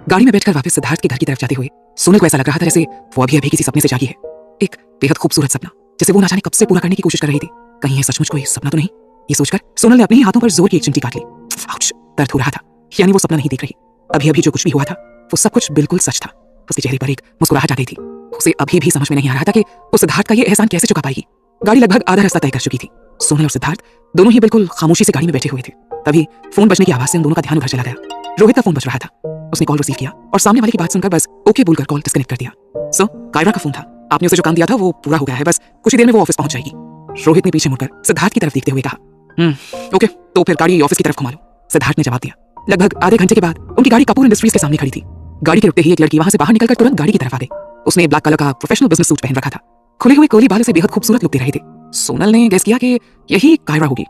गाड़ी में बैठकर वापस सिद्धार्थ के घर की तरफ जाते हुए सोनल को ऐसा लग रहा था जैसे वो अभी अभी किसी सपने से जागी है। एक बेहद खूबसूरत सपना जैसे वो ना जाने कब से पूरा करने की कोशिश कर रही थी। कहीं ये सचमुच कोई सपना तो नहीं? ये सोचकर सोनल ने अपने ही हाथों पर जोर की एक चिमटी काट ली। आउच! दर्द हो रहा था। यानी वो सपना नहीं देख रही। अभी अभी जो कुछ भी हुआ था वो सब कुछ बिल्कुल सच था। उसके चेहरे पर एक मुस्कुराहट आ गई थी। उसे अभी भी समझ में नहीं आ रहा था कि वो सिद्धार्थ का ये एहसान कैसे चुका पाएगी। गाड़ी लगभग आधा रास्ता तय कर चुकी थी। सोनल और सिद्धार्थ दोनों ही बिल्कुल खामोशी से गाड़ी में बैठे हुए थे। तभी फोन बजने की आवाज से उन दोनों का ध्यान उधर चला गया। रोहित का फोन बज रहा था। उसने कॉल रिसीव किया और सामने वाले की बात सुनकर बस ओके बोलकर कॉल डिस्कनेक्ट कर दिया। सो कायरा का फोन था। आपने उसे जो काम दिया था वो पूरा हो गया है, बस कुछ ही देर में वो ऑफिस पहुंच जाएगी। रोहित ने पीछे मुड़कर सिद्धार्थ की तरफ देखते हुए कहा, ओके तो फिर गाड़ी ऑफिस की तरफ घुमा लो। सिद्धार्थ ने जवाब दिया। लगभग आधे घंटे के बाद उनकी गाड़ी कपूर इंडस्ट्रीज के सामने खड़ी थी। गाड़ी के रुकते ही एक लड़की वहां से बाहर निकलकर तुरंत गाड़ी की तरफ आ गई। उसने ब्लैक कलर का प्रोफेशनल बिजनेस सूट पहन रखा था। खुले हुए कर्ली बाल उसे बेहद खूबसूरत लुक दे रहे थे। सोनल ने गेस किया कि यही कायरा होगी।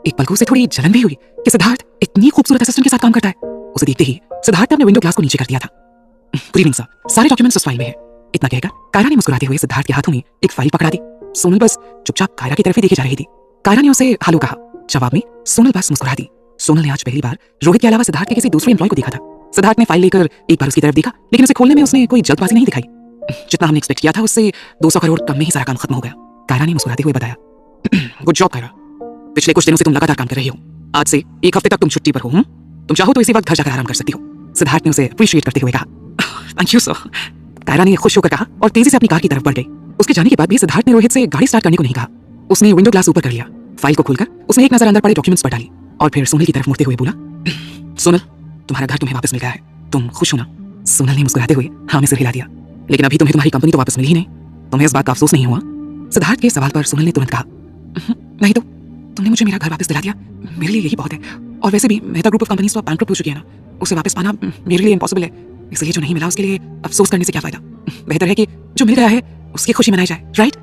एक पल को उसे थोड़ी जलन भी हुई कि सिद्धार्थ इतनी खूबसूरत असिस्टेंट के साथ काम करता है। उसे देखते ही सिद्धार्थ ने अपने विंडो ग्लास को नीचे कर दिया था। गुड इवनिंग सर, सारे डॉक्यूमेंट्स उस फाइल में है। इतना कहकर कायरा ने मुस्कुराते हुए सिद्धार्थ के हाथों में एक फाइल पकड़ा दी। सोनल बस चुपचाप कायरा की तरफ ही देखे जा रही थी। कायरा ने उसे हेलो कहा। जवाब में सोनल बस मुस्कुरा दी। सोनल ने आज पहली बार रोहित के अलावा सिद्धार्थ के किसी दूसरे एम्प्लॉय को देखा था। सिद्धार्थ ने फाइल लेकर एक बार उसकी तरफ देखा, लेकिन उसे खोलने में उसने कोई जल्दबाजी नहीं दिखाई। जितना हमने एक्सपेक्ट किया था उससे 200 करोड़ कम में ही सारा काम खत्म हो गया। कायरा ने मुस्कुराते हुए बताया। गुड जॉब कायरा, पिछले कुछ दिनों से तुम लगातार काम कर रही हो। आज से एक हफ्ते तक तुम छुट्टी पर हो। तुम चाहो तो इसी वक्त घर जाकर आराम कर सकती हो। सिद्धार्थ ने उसे अप्रिशिएट करते हुए कहा। थैंक यू सर, कायरा ने खुश होकर कहा और तेजी से अपनी कार की तरफ बढ़ गई। उसके जाने के बाद भी सिद्धार्थ ने रोहित से गाड़ी स्टार्ट करने को नहीं कहा। उसने विंडो ग्लास ऊपर कर लिया। फाइल को खोलकर उसने एक नजर अंदर पड़े डॉक्यूमेंट्स पर डाली और फिर सोनल की तरफ मुड़ते हुए बोला, सोनल तुम्हारा घर तुम्हें वापस मिल गया है, तुम खुश हो ना? सोनल ने मुस्कुराते हुए हाँ में सिर हिला दिया। लेकिन अभी तुम्हें तुम्हारी कंपनी तो वापस मिली ही नहीं, तुम्हें इस बात का अफसोस नहीं हुआ? सिद्धार्थ के सवाल पर सोनल ने तुरंत कहा, नहीं तो तुमने मुझे मेरा घर वापस दिला दिया, मेरे लिए यही बहुत है। और वैसे भी मेहता ग्रुप ऑफ कंपनीज तो बैंकरप्ट हो चुकी है ना, उसे वापस पाना मेरे लिए इम्पॉसिबल है। इसलिए जो नहीं मिला उसके लिए अफसोस करने से क्या फायदा। बेहतर है कि जो मिल गया है उसकी खुशी मनाई जाए, राइट?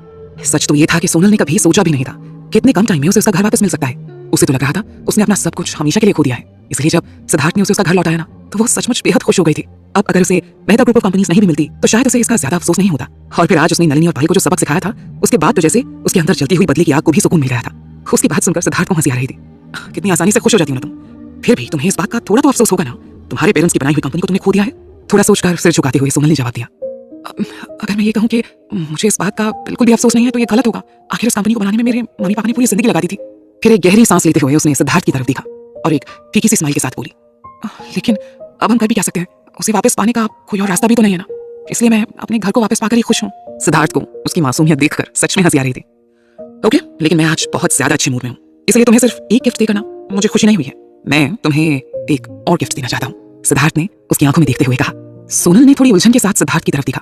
सच तो ये था कि सोनल ने कभी सोचा भी नहीं था कि इतने कम टाइम में उसे उसका घर वापस मिल सकता है। उसे तो लग रहा था उसने अपना सब कुछ हमेशा के लिए खो दिया है। इसलिए जब सिद्धार्थ ने उसे उसका घर लौटाया ना, तो वो सचमुच बेहद खुश हो गई थी। अब अगर उसे मेहता ग्रुप ऑफ कंपनीज नहीं भी मिलती तो शायद उसे इसका ज्यादा अफसोस नहीं होता। और फिर आज उसने नलिनी और भाई को जो सबक सिखाया था, उसके बाद तो जैसे उसके अंदर जलती हुई बदले की आग को भी सुकून मिल गया था। उसकी बात सुनकर सिद्धार्थ को हंसी आ रही थी। कितनी आसानी से खुश हो जाती हो ना तुम। फिर भी तुम्हें इस बात का थोड़ा तो अफसोस होगा ना, तुम्हारे पेरेंट्स की बनाई हुई कंपनी को तुमने खो दिया है। थोड़ा सोचकर सिर झुकाते हुए सोनल ने जवाब दिया, अगर मैं ये कहूँ कि मुझे इस बात का बिल्कुल भी अफसोस नहीं है तो ये गलत होगा। आखिर इस कंपनी को बनाने में मेरे मम्मी पापा ने पूरी जिंदगी लगा दी थी। फिर एक गहरी सांस लेते हुए उसने सिद्धार्थ की तरफ देखा और एक फीकी सी स्माइल के साथ बोली, लेकिन अब हम कर भी क्या सकते हैं, उसे वापस पाने का कोई और रास्ता भी तो नहीं है ना, इसलिए मैं अपने घर को वापस पाकर ही खुश हूँ। सिद्धार्थ को उसकी मासूमियत देखकर सच में हंसी आ रही थी। ओके, लेकिन मैं आज बहुत ज्यादा अच्छे मूड में हूँ, इसलिए तुम्हें सिर्फ एक गिफ्ट देकर ना मुझे खुशी नहीं हुई है। मैं तुम्हें एक और गिफ्ट देना चाहता हूँ, सिद्धार्थ ने उसकी आंखों में देखते हुए कहा। सोनल ने थोड़ी उलझन के साथ सिद्धार्थ की तरफ देखा।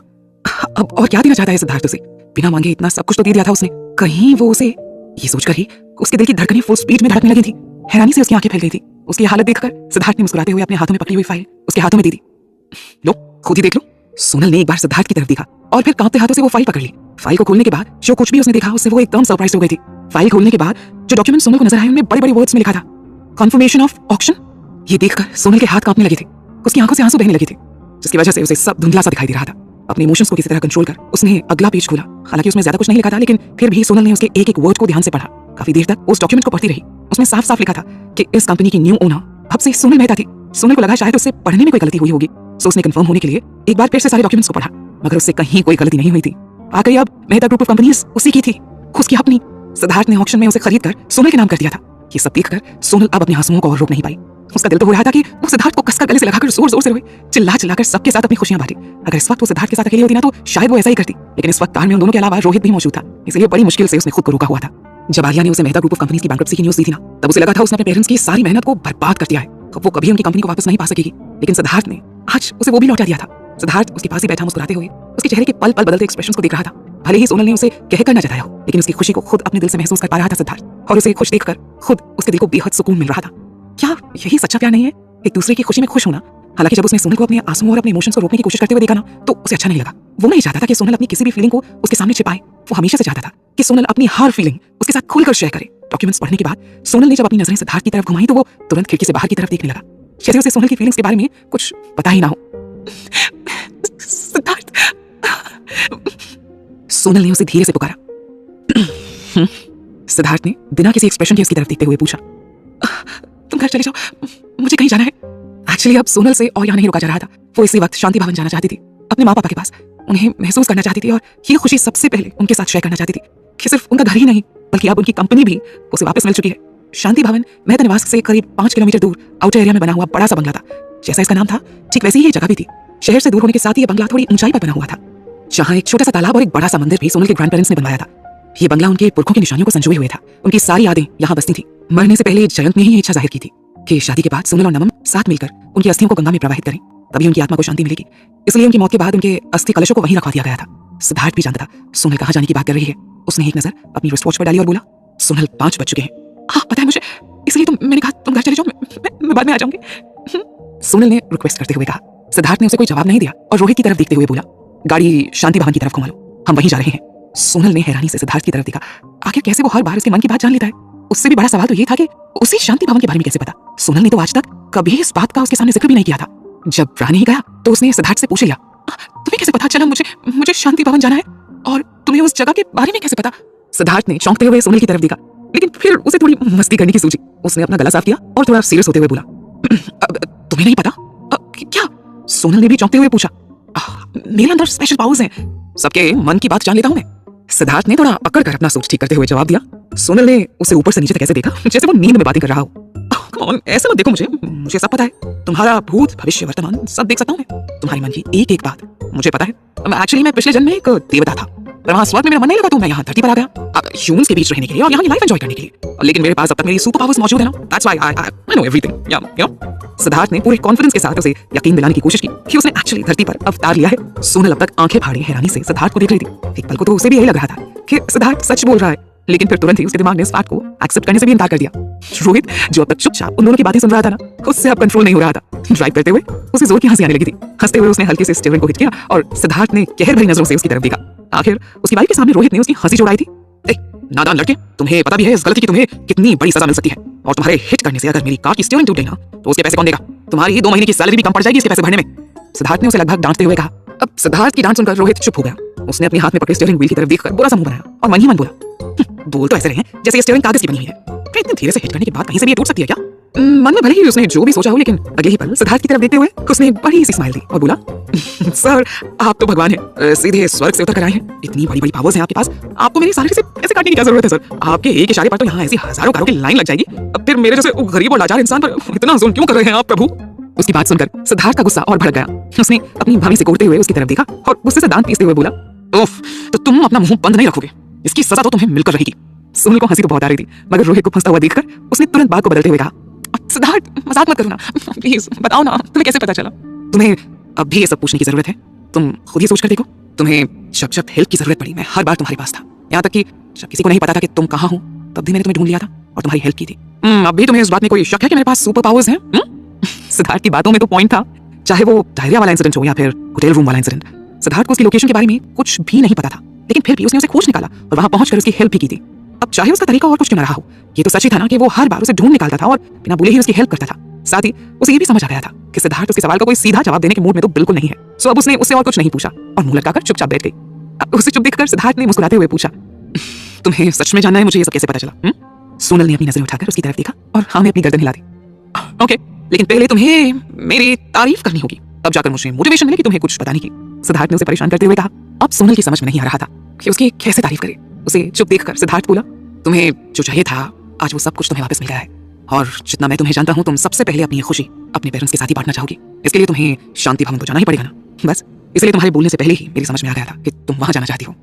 अब और क्या देना चाहता है सिद्धार्थ उसे? बिना मांगे इतना सब कुछ तो दे दिया था उसने। कहीं वो उसे, ये सोचकर ही उसके दिल की धड़कनें फुल स्पीड में धड़कने लगी थी। हैरानी से उसकी आंखें फैल गई थी। उसकी हालत देखकर सिद्धार्थ ने मुस्कुराते हुए अपने हाथों में पकड़ी हुई फाइल उसके हाथों में दे दी। लो, खुद ही देख लो। सोनल ने एक बार सिद्धार्थ की तरफ देखा और फिर कांपते हाथों से वो फाइल पकड़ ली। फाइल को खोलने के बाद जो कुछ भी उसने देखा उससे वो एकदम सरप्राइज हो गई थी। फाइल खोलने के बाद जो डॉक्यूमेंट सोनल को नजर आए उनमें बड़े बड़े वर्ड्स में लिखा था, कन्फर्मेशन ऑफ ऑक्शन। ये देखकर सोनल के हाथ कांपने लगे थे। उसकी आंखों से आंसू बहने लगे थे, जिसकी वजह से उसे सब धुंधला सा दिखाई दे रहा था। अपने इमोशंस को किसी तरह कंट्रोल कर उसने अगला पेज खोला। हालांकि उसमें ज्यादा कुछ नहीं लिखा था, लेकिन फिर भी सोनल ने उसके एक एक वर्ड को ध्यान से पढ़ा। काफी देर तक उस डॉक्यूमेंट को पढ़ती रही। उसमें साफ साफ लिखा था कि इस कंपनी की न्यू ओनर अब से सोनल मेहता थी। सोनल को लगा शायद उससे पढ़ने में कोई गलती हुई होगी, सो उसने कंफर्म होने के लिए एक बार फिर से सारे डॉक्यूमेंट्स को पढ़ा, मगर उससे कहीं कोई गलती नहीं हुई थी। आगे अब मेहता ग्रुप ऑफ कंपनीज उसी की थी, उसकी अपनी। सिद्धार्थ ने ऑक्शन में उसे खरीद कर सोनल के नाम कर दिया था। ये सब देखकर सोनल अब अपने आंसुओं को और रोक नहीं पाई। उसका दिल तो हो रहा था कि वो सिद्धार्थ को कसकर गले से लगाकर जोर जोर से रोए, चिल्ला चिल्लाकर सबके साथ अपनी खुशियां बांटे। अगर इस वक्त वो सिद्धार्थ के साथ अकेली होती ना तो शायद वो ऐसा ही करती, लेकिन इस वक्त कार में उन दोनों के अलावा रोहित भी मौजूद था, इसलिए बड़ी मुश्किल से उसने खुद को रोका हुआ था। जब आलिया ने उसे मेहता ग्रुप ऑफ कंपनीज की बैंकरप्सी की न्यूज़ दी थी ना, तब उसे लगा था उसने अपने पेरेंट्स की सारी मेहनत को बर्बाद कर दिया है। अब वो कभी उनकी कंपनी को वापस नहीं पा सकेगी, लेकिन सिद्धार्थ ने आज उसे वो भी लौटा दिया था। सिद्धार्थ उसके पास ही बैठा मुस्कुराते हुए उसके चेहरे के पल पल बदलते एक्सप्रेशंस को देख रहा था। भले ही सोनल ने उसे कहकर न जताया हो, लेकिन उसकी खुशी को खुद अपने दिल से महसूस कर पा रहा था सिद्धार्थ, और उसे खुश देखकर खुद उसके दिल को बेहद सुकून मिल रहा था। क्या यही सच्चा प्यार नहीं है, एक दूसरे की खुशी में खुश होना? हालांकि जब उसने सोनल को अपने आंसुओं और अपने इमोशंस को रोकने की कोशिश करते हुए देखा ना, तो उसे अच्छा नहीं लगा। वो नहीं चाहता था कि सोनल अपनी किसी भी फीलिंग को उसके सामने छिपाए। वो हमेशा से चाहता था कि सोनल अपनी हर फीलिंग उसके साथ खुलकर शेयर करे। डॉक्यूमेंट्स पढ़ने के बाद सोनल ने जब अपनी नजरें सिद्धार्थ की तरफ घुमाई तो वो तुरंत खिड़की से बाहर की तरफ देखने लगा, जैसे उसे सोनल की फीलिंग्स के बारे में कुछ पता ही ना हो। सिद्धार्थ, सोनल ने उसे धीरे से पुकारा। सिद्धार्थ ने बिना किसी एक्सप्रेशन के उसकी तरफ देखते हुए पूछा, तुम घर चले जाओ, मुझे कहीं जाना है। एक्चुअली अब सोनल से और यहाँ नहीं रुका जा रहा था। वो इसी वक्त शांति भवन जाना चाहती थी, अपने माँ पापा के पास। उन्हें महसूस करना चाहती थी और ये खुशी सबसे पहले उनके साथ शेयर करना चाहती थी कि सिर्फ उनका घर ही नहीं बल्कि अब उनकी कंपनी भी उसे वापस मिल चुकी है। शांति भवन मेहता निवास से करीब 5 किलोमीटर दूर आउटर एरिया में बना हुआ बड़ा सा बंगला था। जैसा इसका नाम था ठीक वैसे ही ये जगह भी थी। शहर से दूर होने के साथ ही ये बंगला थोड़ी ऊंचाई पर बना हुआ था, जहाँ एक छोटा सा तालाब और एक बड़ा सा मंदिर भी सोनल के ग्रैंड पेरेंट्स ने बनवाया था। ये बंगला उनके पुरखों की निशानियों को संजोए हुए था। उनकी सारी यादें यहाँ बसती थी। मरने से पहले जयंत ने ही इच्छा जाहिर की थी कि शादी के बाद सोनल और नमन साथ मिलकर उनकी अस्थियों को गंगा में प्रवाहित करें, तभी उनकी आत्मा को शांति मिलेगी। इसलिए उनकी मौत के बाद उनके अस्थि कलशों को वहीं रखवा दिया गया था। सिद्धार्थ भी जानता था सोनल कहाँ जाने की बात कर रही है। उसने एक नजर अपनी रिस्ट वॉच पर डाली और बोला, सोनल 5 बज चुके हैं। हाँ पता है मुझे, इसलिए तो मैंने कहा तुम घर चले जाओ, मैं बाद में आ जाऊंगी, सोनल ने रिक्वेस्ट करते हुए कहा। सिद्धार्थ ने उसे कोई जवाब नहीं दिया और रोहित की तरफ देखते हुए बोला, गाड़ी शांति भवन की तरफ घुमा लो, हम वहीं जा रहे हैं। सोनल ने हैरानी से सिद्धार्थ की तरफ देखा। आखिर कैसे वो हर बार उसके मन की बात जान लेता है? उससे भी बड़ा सवाल तो ये था कि उसे शांति भवन के बारे में कैसे पता? सोनल ने तो आज तक कभी इस बात का उसके सामने जिक्र भी नहीं किया था। जब रानी गया तो उसने सिद्धार्थ से पूछ लिया, तुम्हें कैसे पता चला मुझे शांति भवन जाना है, और तुम्हें उस जगह के बारे में कैसे पता? सिद्धार्थ ने चौंकते हुए सोनल की तरफ देखा, लेकिन फिर उसे थोड़ी मस्ती करने की सूझी। उसने अपना गला साफ किया और थोड़ा सीरियस होते हुए बोला, तुम्हें नहीं पता? क्या? सोनल ने भी चौंकते हुए पूछा। मेरे अंदर स्पेशल पावर्स हैं, सबके मन की बात जान लेता हूं मैं। सिद्धार्थ ने थोड़ा अकड़ कर अपना सोच ठीक करते हुए जवाब दिया। सोनल ने उसे ऊपर से नीचे तक ऐसे देखा जैसे वो नींद में बातें कर रहा हो। ऐसे मत देखो मुझे सब पता है। तुम्हारा भूत भविष्य वर्तमान सब देख सकता हूं मैं। तुम्हारे मन की एक एक बात मुझे पता है। एक्चुअली मैं पिछले जन्म में एक देवता था, पर वहाँ स्वर्ग में मेरा मन नहीं लगा तो मैं यहाँ धरती पर आ गया ह्यूमंस के बीच रहने के लिए और यहाँ की लाइफ एंजॉय करने के लिए। लेकिन मेरे पास अब तक मेरी सुपर पावर्स मौजूद है ना, that's why I know everything, you know. Siddharth ने पूरे कॉन्फिडेंस के साथ उसे यकीन दिलाने की कोशिश की कि उसने एक्चुअली धरती पर अवतार लिया है। सोनल अब तक आंखें फाड़े हैरानी से सिद्धार्थ को देख रही थी। एक पल को तो उसे भी यही लग रहा था कि सिद्धार्थ सच बोल रहा है, लेकिन फिर तुरंत ही उसके दिमाग ने इस बात को एक्सेप्ट करने से भी इनकार कर दिया। रोहित जो अब तक चुपचाप उन दोनों की बातें सुन रहा था ना, उससे अब कंट्रोल नहीं हो रहा था। ड्राइव करते हुए उसे जोर की हंसी आने लगी थी। हंसते हुए उसने हल्के से स्टीयरिंग को हिट किया और सिद्धार्थ ने कहर भरी नजरों से उसकी तरफ देखा। आखिर उसकी बाइक के सामने रोहित ने उसकी हंसी जोड़ाई थी। नादान लड़के, तुम्हें पता भी है इस गलती की तुम्हें कितनी बड़ी सजा मिल सकती है, और तुम्हारे हिट करने से अगर मेरी कार की स्टीयरिंग टूट गई ना तो उसके पैसे कौन देगा? तुम्हारी 2 महीने की सैलरी भी कम पड़ जाएगी इसके पैसे भरने में। सिद्धार्थ ने उसे लगभग डांटते हुए कहा। अब सिद्धार्थ की डांट सुनकर रोहित चुप हो गया। उसने अपने हाथ में पकड़े स्टीयरिंग व्हील की तरफ देखकर बुरा सा मुंह बनाया और मन ही मन बोला, बोल तो ऐसे रहे हैं जैसे ये स्टीयरिंग कागज की बनी हुई है, इतने धीरे से हिट करने के बाद कहीं से भी ये टूट सकती है क्या? मन में भले ही उसने जो भी सोचा हो, लेकिन अगले ही पल सिद्धार्थ की तरफ देखते हुए उसने एक बड़ी सी स्माइल दी और बोला, सर आप तो भगवान हैं, सीधे स्वर्ग से उतर कर आए हैं। इतनी बड़ी बड़ी पावर्स हैं आपके पास, आपको मेरी सैलरी से पैसे काटने की क्या जरूरत है सर? आपके एक इशारे पर तो यहाँ ऐसी हजारों कारों की लाइन लग जाएगी। अब फिर मेरे जैसे गरीब और लाचार इंसान पर इतना जुल्म क्यों कर रहे हैं आप प्रभु? उसकी बात सुनकर सिद्धार्थ का गुस्सा और भड़क गया। उसने अपनी भाभी से कोड़ते हुए उसकी तरफ देखा और गुस्से से दांत पीसते हुए बोला, ओफ, तो तुम अपना मुंह बंद नहीं रखोगे, इसकी सजा तो तुम्हें मिलकर रहेगी। सोनल को हंसी तो बहुत आ रही थी, मगर रोहित को फंसता हुआ देखकर उसने तुरंत बात को बदलते हुए कहा, सिद्धार्थ मजाक मत करो ना, प्लीज बताओ ना, तुम्हें कैसे पता चला? तुम्हें अब भी ये सब पूछने की जरूरत है? तुम खुद ही सोच कर देखो। तुम्हें जब हेल्प की जरूरत पड़ी मैं हर बार तुम्हारे पास था, यहाँ तक कि जब किसी को नहीं पता था कि तुम कहाँ हो तब भी मैंने तुम्हें ढूंढ लिया था और तुम्हारी हेल्प की थी। अब भी तुम्हें इस बात में कोई शक है कि मेरे पास सुपर पावर्स हैं? सिद्धार्थ की बातों में तो पॉइंट था, चाहे वो डायरिया वाला इंसिडेंट हो या फिर होटल रूम वाला इंसिडेंट। सिद्धार्थ को उसकी लोकेशन के बारे में कुछ भी नहीं पता था, लेकिन फिर भी उसने उसे खोज निकाला और वहां पहुंचकर उसकी हेल्प भी की थी। अब चाहे उसका तरीका और कुछ क्यों न रहा हो, ये तो सच ही था ना कि वो हर बार उसे ढूंढ निकालता था और बिना बोले ही उसकी हेल्प करता था। साथ ही उसे ये भी समझ आ गया था कि सिद्धार्थ उसके सवाल का कोई सीधा जवाब देने के मूड में तो बिल्कुल नहीं है। सो अब उसने उससे और कुछ नहीं पूछा और मुंह लटकाकर चुपचाप बैठ गई। अब उसे चुप देखकर सिद्धार्थ ने मुस्कुराते हुए पूछा, तुम्हें सच में जानना है मुझे ये सब कैसे पता चला? सोनल ने अपनी नजरें उठाकर उसकी तरफ देखा और हाँ में अपनी गर्दन हिला दी। ओके, लेकिन पहले तुम्हें मेरी तारीफ करनी होगी, तब जाकर मुझे मोटिवेशन मिलेगी तुम्हें कुछ बताने की। सिद्धार्थ ने उसे परेशान करते हुए कहा। अब सोनल की समझ में नहीं आ रहा था कि उसकी कैसे तारीफ करे। उसे चुप देखकर सिद्धार्थ बोला, तुम्हें जो चाहिए था आज वो सब कुछ तुम्हें वापस मिल गया है, और जितना मैं तुम्हें जानता हूँ तुम सबसे पहले अपनी खुशी अपने पेरेंट्स के साथ ही बांटना चाहोगी। इसके लिए तुम्हें शांति भवन तो जाना ही पड़ेगा ना। बस इसलिए तुम्हारे बोलने से पहले ही मेरी समझ में आ गया था कि तुम वहां जाना चाहती हो।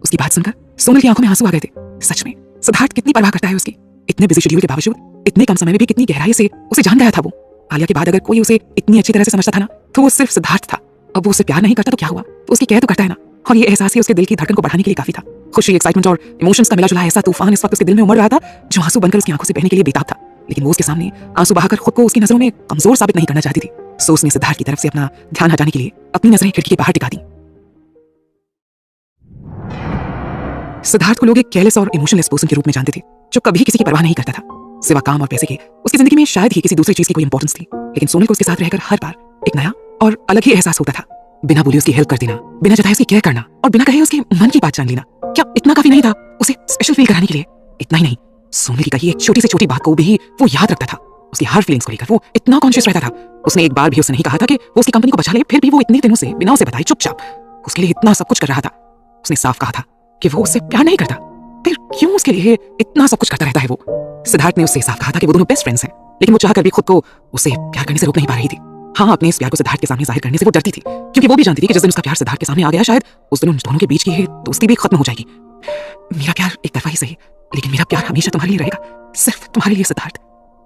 उसकी बात सुनकर सोनल की आंखों में आंसू आ गए थे। सच में सिद्धार्थ कितनी परवाह करता है उसकी। इतने बिजी शेड्यूल के बावजूद इतने कम समय में भी कितनी गहराई से उसे जान गया था वो। आलिया के बाद अगर कोई उसे इतनी अच्छी तरह से समझता था ना तो वो सिर्फ सिद्धार्थ था। अब वो उसे प्यार नहीं करता तो क्या हुआ, तो उसकी केयर तो करता है ना, और ये एहसास ही उसके दिल की धड़कन को बढ़ाने के लिए काफी था। खुशी, एक्साइटमेंट और इमोशंस का मिला जुला ऐसा तूफान इस वक्त उसके दिल में उमड़ रहा था जो आंसू बनकर उसकी आंखों से बहने के लिए बेताब था। लेकिन वो उसके सामने आंसू बहाकर खुद को उसकी नजरों में कमजोर साबित नहीं करना चाहती थी। सो उसने सिद्धार्थ की तरफ से अपना ध्यान हटाने के लिए अपनी नजरें खिड़की के बाहर टिका दी। सिद्धार्थ को लोग एक केयरलेस और इमोशनलेस पर्सन के रूप में जानते थे जो कभी किसी की परवाह नहीं करता था सिवा काम और पैसे के। उसकी जिंदगी में शायद ही किसी दूसरी चीज की कोई इंपॉर्टेंस थी, लेकिन सोनल को उसके साथ रहकर हर बार एक नया और अलग ही एहसास होता था। बिना बोले उसकी हेल्प कर देना, बिना जताए उसकी केयर करना और बिना कहे उसके मन की बात जान लेना, क्या इतना काफी नहीं था उसे स्पेशल फील कराने के लिए? इतना ही नहीं, सोनल की कही एक छोटी से छोटी बात को भी वो याद रखता था। उसकी हर फीलिंग्स को लेकर वो इतना कॉन्शियस रहता था। उसने एक बार भी उससे नहीं कहा था कि वो उसकी कंपनी को बचा ले, फिर भी वो इतने दिनों से बिना उसे बताए चुपचाप उसके लिए इतना सब कुछ कर रहा था। उसने साफ कहा था कि वो उससे प्यार नहीं करता, फिर क्यों उसके लिए इतना सब कुछ करता रहता है वो। सिद्धार्थ ने उससे साफ कहा था कि वो दोनों बेस्ट फ्रेंड्स हैं, लेकिन वो चाहकर भी खुद को उससे प्यार करने से रोक नहीं पा रही थी। हाँ, अपने इस प्यार को सिद्धार्थ के सामने जाहिर करने से वो डरती थी, क्योंकि वो भी जानती थी कि जिस दिन उसका प्यार सिद्धार्थ के सामने आ गया, शायद उस दिन उन दोनों के बीच की दोस्ती भी खत्म हो जाएगी। मेरा प्यार एक तरफा ही सही, लेकिन मेरा प्यार हमेशा तुम्हारे लिए रहेगा, सिर्फ तुम्हारे लिए सिद्धार्थ।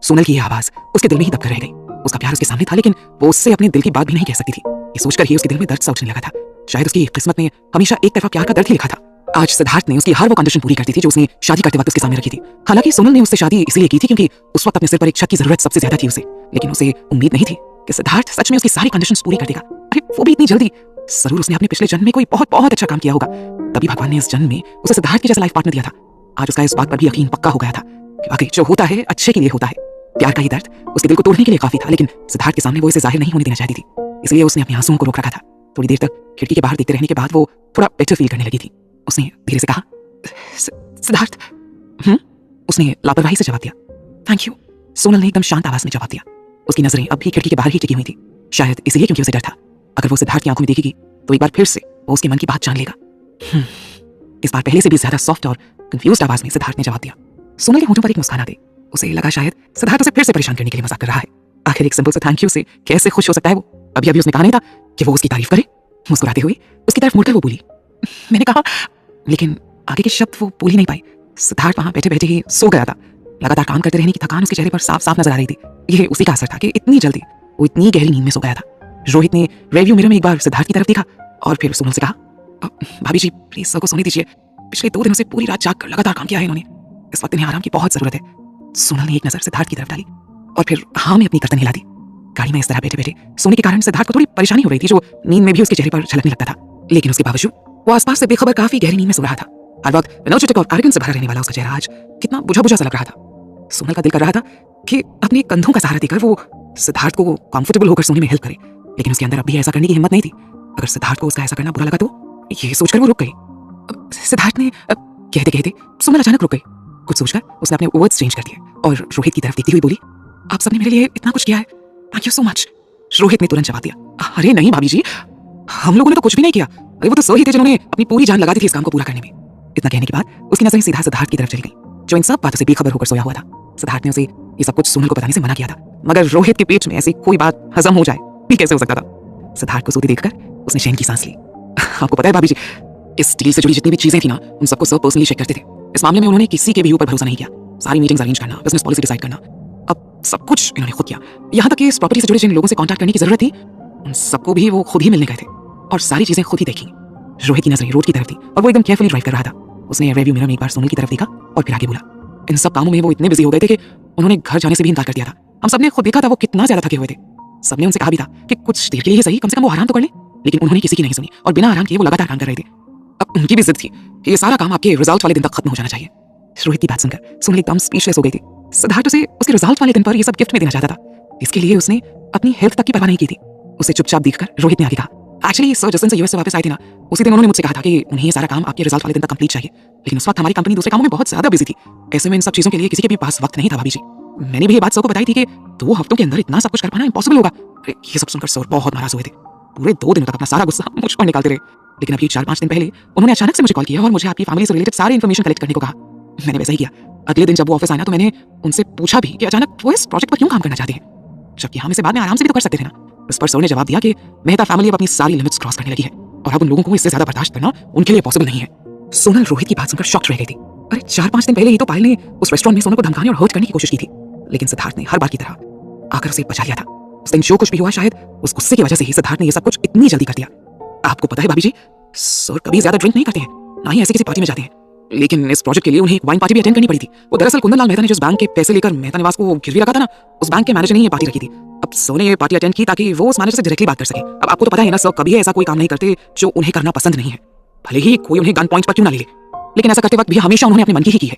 सोनल की यह आवाज उसके दिल में ही दबकर रह गई। उसका प्यार उसके सामने था, लेकिन वो उससे अपने दिल की बात भी नहीं कह सकती थी। ये सोचकर ही उसके दिल में दर्द सा उठने लगा था। शायद उसकी किस्मत में हमेशा एक तरफा प्यार का दर्द ही लिखा था। आज सिद्धार्थ ने उसकी हर वो कंडीशन पूरी कर दी थी जो उसने शादी करते वक्त उसके सामने रखी थी। हालांकि सोनल ने उससे शादी इसलिए की थी क्योंकि उस वक्त अपने सिर पर एक छत की जरूरत सबसे ज्यादा थी उसे, लेकिन उसे उम्मीद नहीं थी कि सिद्धार्थ सच में उसकी सारी कंडीशंस पूरी कर देगा। अरे वो भी इतनी जल्दी। जरूर उसने अपने पिछले जन्म में कोई बहुत बहुत अच्छा काम किया होगा, तभी भगवान ने इस जन्म में उसे सिद्धार्थ के जैसा लाइफ पार्टनर दिया था। आज उसका इस बात पर भी यकीन पक्का हो गया था कि वाकई जो होता है अच्छे के लिए होता है। प्यार का ही दर्द उसके दिल को तोड़ने के लिए काफी था, लेकिन सिद्धार्थ के सामने वो इसे जाहिर नहीं होने देना चाहती थी, इसलिए उसने अपने आंसुओं को रोक रखा था। थोड़ी देर तक खिड़की के बाहर देखते रहने के बाद वो थोड़ा बेटर फील करने लगी थी। उसने धीरे से कहा, सिद्धार्थ। उसने लापरवाही से जवाब दिया, थैंक यू। सोनल ने एकदम शांत आवाज में जवाब दिया। उसकी नजरें अब भी खिड़की के बाहर ही टिकी हुई थी, शायद इसलिए क्योंकि उसे डर था अगर वो सिद्धार्थ की आंखों में देखेगी तो एक बार फिर से वो उसके मन की बात जान लेगा। इस बार पहले से भी ज्यादा सॉफ्ट और कंफ्यूज्ड आवाज में सिद्धार्थ ने जवाब दिया। सोनल के होठों पर एक मुस्कान आ गई। उसे लगा शायद सिद्धार्थ उसे फिर से परेशान करने के लिए मजाक कर रहा है। आखिर एक सिंपल से थैंक यू से कैसे खुश हो सकता है वो? अभी अभी उसने कहा नहीं था कि वो उसकी तारीफ करे। मुस्कुराते हुए उसकी तरफ मुड़कर वो बोली, मैंने कहा, लेकिन आगे के शब्द वो बोल ही नहीं पाई। सिद्धार्थ वहां बैठे बैठे ही सो गया था। लगातार काम करते रहने की थकान उसके चेहरे पर साफ साफ नजर आ रही थी। यह उसी का असर था कि इतनी जल्दी वो इतनी गहरी नींद में सो गया था। रोहित ने रिव्यू मिरर में एक बार सिद्धार्थ की तरफ देखा और फिर सोनल से कहा, भाभी जी प्लीज सर को सोने दीजिए, पिछले 2 दिनों से पूरी रात जागकर लगातार काम किया है इन्होंने, इस वक्त इन्हें आराम की बहुत जरूरत है। सोनल ने एक नजर सिद्धार्थ की तरफ डाली और फिर हाँ में अपनी गर्दन हिला दी। गाड़ी में इस तरह बैठे बैठे सोने के कारण सिद्धार्थ को थोड़ी परेशानी हो रही थी, जो नींद में भी उसके चेहरे पर झलकने लगता था, लेकिन उसके बावजूद वो आसपास से बेखबर काफी गहरी नींद में सो रहा था। हर वक्त एनर्जेटिक और एरोगेंस से भरा रहने वाला उसका चेहरा आज कितना बुझा बुझा सा लग रहा था। सोनल का दिल कर रहा था कि अपने कंधों का सहारा देकर वो सिद्धार्थ को कंफर्टेबल होकर सोने में हेल्प करे, लेकिन उसके अंदर अब भी ऐसा करने की हिम्मत नहीं थी। अगर सिद्धार्थ को उसका ऐसा करना बुरा लगा तो ये सोचकर वो रुक गई। सिद्धार्थ ने कहते कहते सोनल अचानक रुक गई। कुछ सोचकर उसने अपने वर्ड्स चेंज कर दिए और रोहित की तरफ देखती हुई बोली, आप सबने मेरे लिए इतना कुछ किया है, thank you so much. Rohit ने तुरंत जवाब दिया, अरे नहीं भाभी जी, हम लोगों ने तो कुछ भी नहीं किया, अरे वो तो सो ही थे जिन्होंने अपनी पूरी जान लगा दी थी इस काम को पूरा करने में। इतना कहने के बाद उसकी नजरें सीधा सिद्धार्थ की तरफ चली गई, जो इन सब बातों से बेखबर होकर सोया हुआ था। सिद्धार्थ ने उसे ये सब कुछ सोनल को बताने से मना किया था, मगर रोहित के पेट में ऐसी कोई बात हजम हो जाए भी कैसे हो सकता था। सिद्धार्थ को सोते देखकर उसने चैन की सांस ली। आपको पता है भाभी जी, इस डील से जुड़ी जितनी भी चीजें थी ना, उन सबको सब पर्सनली चेक करते थे। इस मामले में उन्होंने किसी के भी ऊपर भरोसा नहीं किया। सारी मीटिंग्स अरेंज करना, बिजनेस पॉलिसी डिसाइड करना, अब सब कुछ इन्होंने खुद किया। यहाँ तक कि इस प्रॉपर्टी से जुड़े जिन लोगों से कांटेक्ट करने की जरूरत थी उन सबको भी वो खुद ही मिलने गए थे और सारी चीजें खुद ही देखी। रोहित की नजरें रोड की तरफ थी और वो एकदम केयरफुली ड्राइव कर रहा था। उसने रिव्यू मिरर में एक बार सोनल की तरफ देखा और फिर आगे बोला, इन सब कामों में वो इतने बिजी हो गए थे कि उन्होंने घर जाने से भी इनकार कर दिया था। हम सबने खुद देखा था वो कितना ज्यादा थके हुए थे। सबने उनसे कहा भी था कि कुछ देर के लिए सही कम से कम वो आराम तो कर ले, लेकिन उन्होंने किसी की नहीं सुनी और बिना आराम किए वो लगातार काम कर रहे थे। अब उनकी भी जिद थी कि ये सारा काम आपके रिजल्ट वाले दिन तक खत्म हो जाना चाहिए। रोहित की बात सुनकर सोनल एकदम स्पीचलेस हो गई थी। सिद्धार्थ उसे उसके रिजल्ट वाले दिन पर ये सब गिफ्ट में देना चाहता था, इसके लिए उसने अपनी हेल्थ तक की परवाह नहीं की थी। उसे चुपचाप देखकर रोहित ने आगे कहा, एक्चुअली सर जिस दिन से यूएस से वापस आए थे ना, उसी दिन उन्होंने मुझसे कहा था कि उन्हें ये सारा काम आपके रिजल्ट वाले दिन तक कंप्लीट चाहिए, लेकिन उस वक्त हमारी कंपनी दूसरे कामों में बहुत ज्यादा बिजी थी। ऐसे में इन सब चीजों के लिए किसी के भी पास वक्त नहीं था भाभी जी। मैंने भी ये बात सर को बताई थी कि 2 हफ्तों के अंदर इतना सब कुछ कर पाना इम्पॉसिबल होगा। ये सब सुनकर सर बहुत नाराज हुए थे। पूरे 2 दिनों तक अपना सारा गुस्सा मुझ पर निकालते रहे, लेकिन अभी 4-5 दिन पहले उन्होंने अचानक से मुझे कॉल किया और मुझे आपकी फैमिली से रिलेटेड सारी इन्फॉर्मेशन कलेक्ट करने को कहा। मैंने वैसा ही किया। अगले दिन जब वो ऑफिस आया तो मैंने उनसे पूछा भी कि अचानक वो इस प्रोजेक्ट पर क्यों काम करना चाहते हैं, जबकि हम इसे बाद में आराम से भी तो कर सकते थे ना। इस पर सर ने जवाब दिया कि मेहता फैमिली अब अपनी सारी लिमिट्स क्रॉस करने लगी है और अब उन लोगों को इससे ज्यादा बर्दाश्त करना उनके लिए पॉसिबल नहीं है। सोनल रोहित की बात सुनकर शॉक्ड रह गई थी। अरे 4-5 दिन पहले ही तो पायल ने उस रेस्टोरेंट में सोनल को धमकाने और हर्ट करने की कोशिश की थी, लेकिन सिद्धार्थ ने हर बार की तरह आकर उसे बचा लिया था। उस दिन जो कुछ भी हुआ शायद उस गुस्से की वजह से ही सिद्धार्थ ने ये सब कुछ इतनी जल्दी कर दिया। आपको पता है भाभी जी, सर कभी ज्यादा ड्रिंक नहीं करते हैं, ना ही ऐसे किसी पार्टी में जाते हैं, लेकिन इस प्रोजेक्ट के लिए उन्हें एक वाइन पार्टी भी अटेंड करनी पड़ी थी। वो दरअसल कुंदन लाल मेहता ने जिस बैंक के पैसे लेकर मेहता निवास को गिरवी रखा था ना, उस बैंक के मैनेजर ने ये पार्टी रखी थी। अब सर ने ये पार्टी अटेंड की ताकि वो उस मैनेजर से डायरेक्टली बात कर सके। अब आपको तो पता है ना, सर कभी ऐसा कोई काम नहीं करते जो उन्हें करना पसंद नहीं है, भले ही कोई उन्हें गन पॉइंट्स पर क्यों ना ले ले, लेकिन ऐसा करते वक्त भी हमेशा उन्होंने अपने मन की ही की है।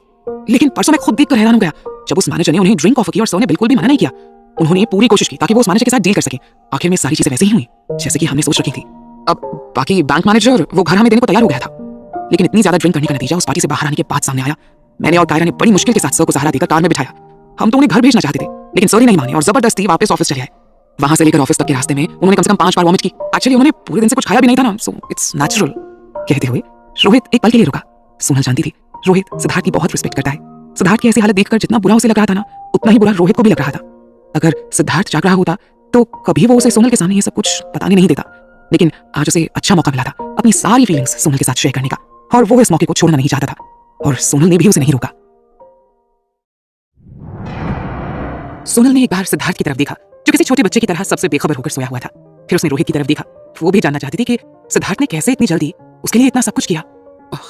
लेकिन परसों मैं खुद देखकर हैरान हो गया जब उस मैनेजर ने उन्हें ड्रिंक ऑफर की और सर ने बिल्कुल भी मना नहीं किया। उन्होंने पूरी कोशिश की ताकि वो उस मैनेजर के साथ डील कर सके। आखिर में सारी चीजें वैसे ही हुई जैसे कि हमने सोच रखी थी। अब बाकी बैंक मैनेजर वो घर हमें देने को तैयार हो गया था, लेकिन इतनी ज्यादा ड्रिंक करने का नतीजा उस पार्टी से बाहर आने के बाद सामने आया। मैंने और कायरा ने बड़ी मुश्किल के साथ सर को सहारा देकर कार में बिठाया। हम तो उन्हें घर भेजना चाहते थे, लेकिन सर ही नहीं माने और जबरदस्ती वापस ऑफिस चले आए। वहां से लेकर ऑफिस तक के रास्ते में उन्होंने कम से कम 5 बार वॉमिट की। एक्चुअली उन्होंने पूरे दिन से कुछ खाया भी नहीं था ना, सो इट्स नेचुरल। कहते हुए रोहित एक पल के लिए रुका। सोनल जानती थी रोहित सिद्धार्थ की बहुत रिस्पेक्ट करता है। सिद्धार्थ की ऐसी हालत देखकर जितना बुरा उसे लग रहा था ना, उतना ही बुरा रोहित को भी लग रहा था। अगर सिद्धार्थ जाग रहा होता तो कभी वो उसे सोनल के सामने ये सब कुछ बताने नहीं देता, लेकिन आज उसे अच्छा मौका मिला था अपनी सारी फीलिंग्स सोनल के साथ शेयर करने का, और वो इस मौके को छोड़ना नहीं चाहता था, और सोनल ने भी उसे नहीं रोका। सोनल ने एक बार सिद्धार्थ की तरफ देखा जो किसी छोटे बच्चे की तरह सबसे बेखबर होकर सोया हुआ था। फिर उसने रोहित की तरफ देखा। वो भी जानना चाहती थी कि सिद्धार्थ ने कैसे इतनी जल्दी उसके लिए इतना सब कुछ किया।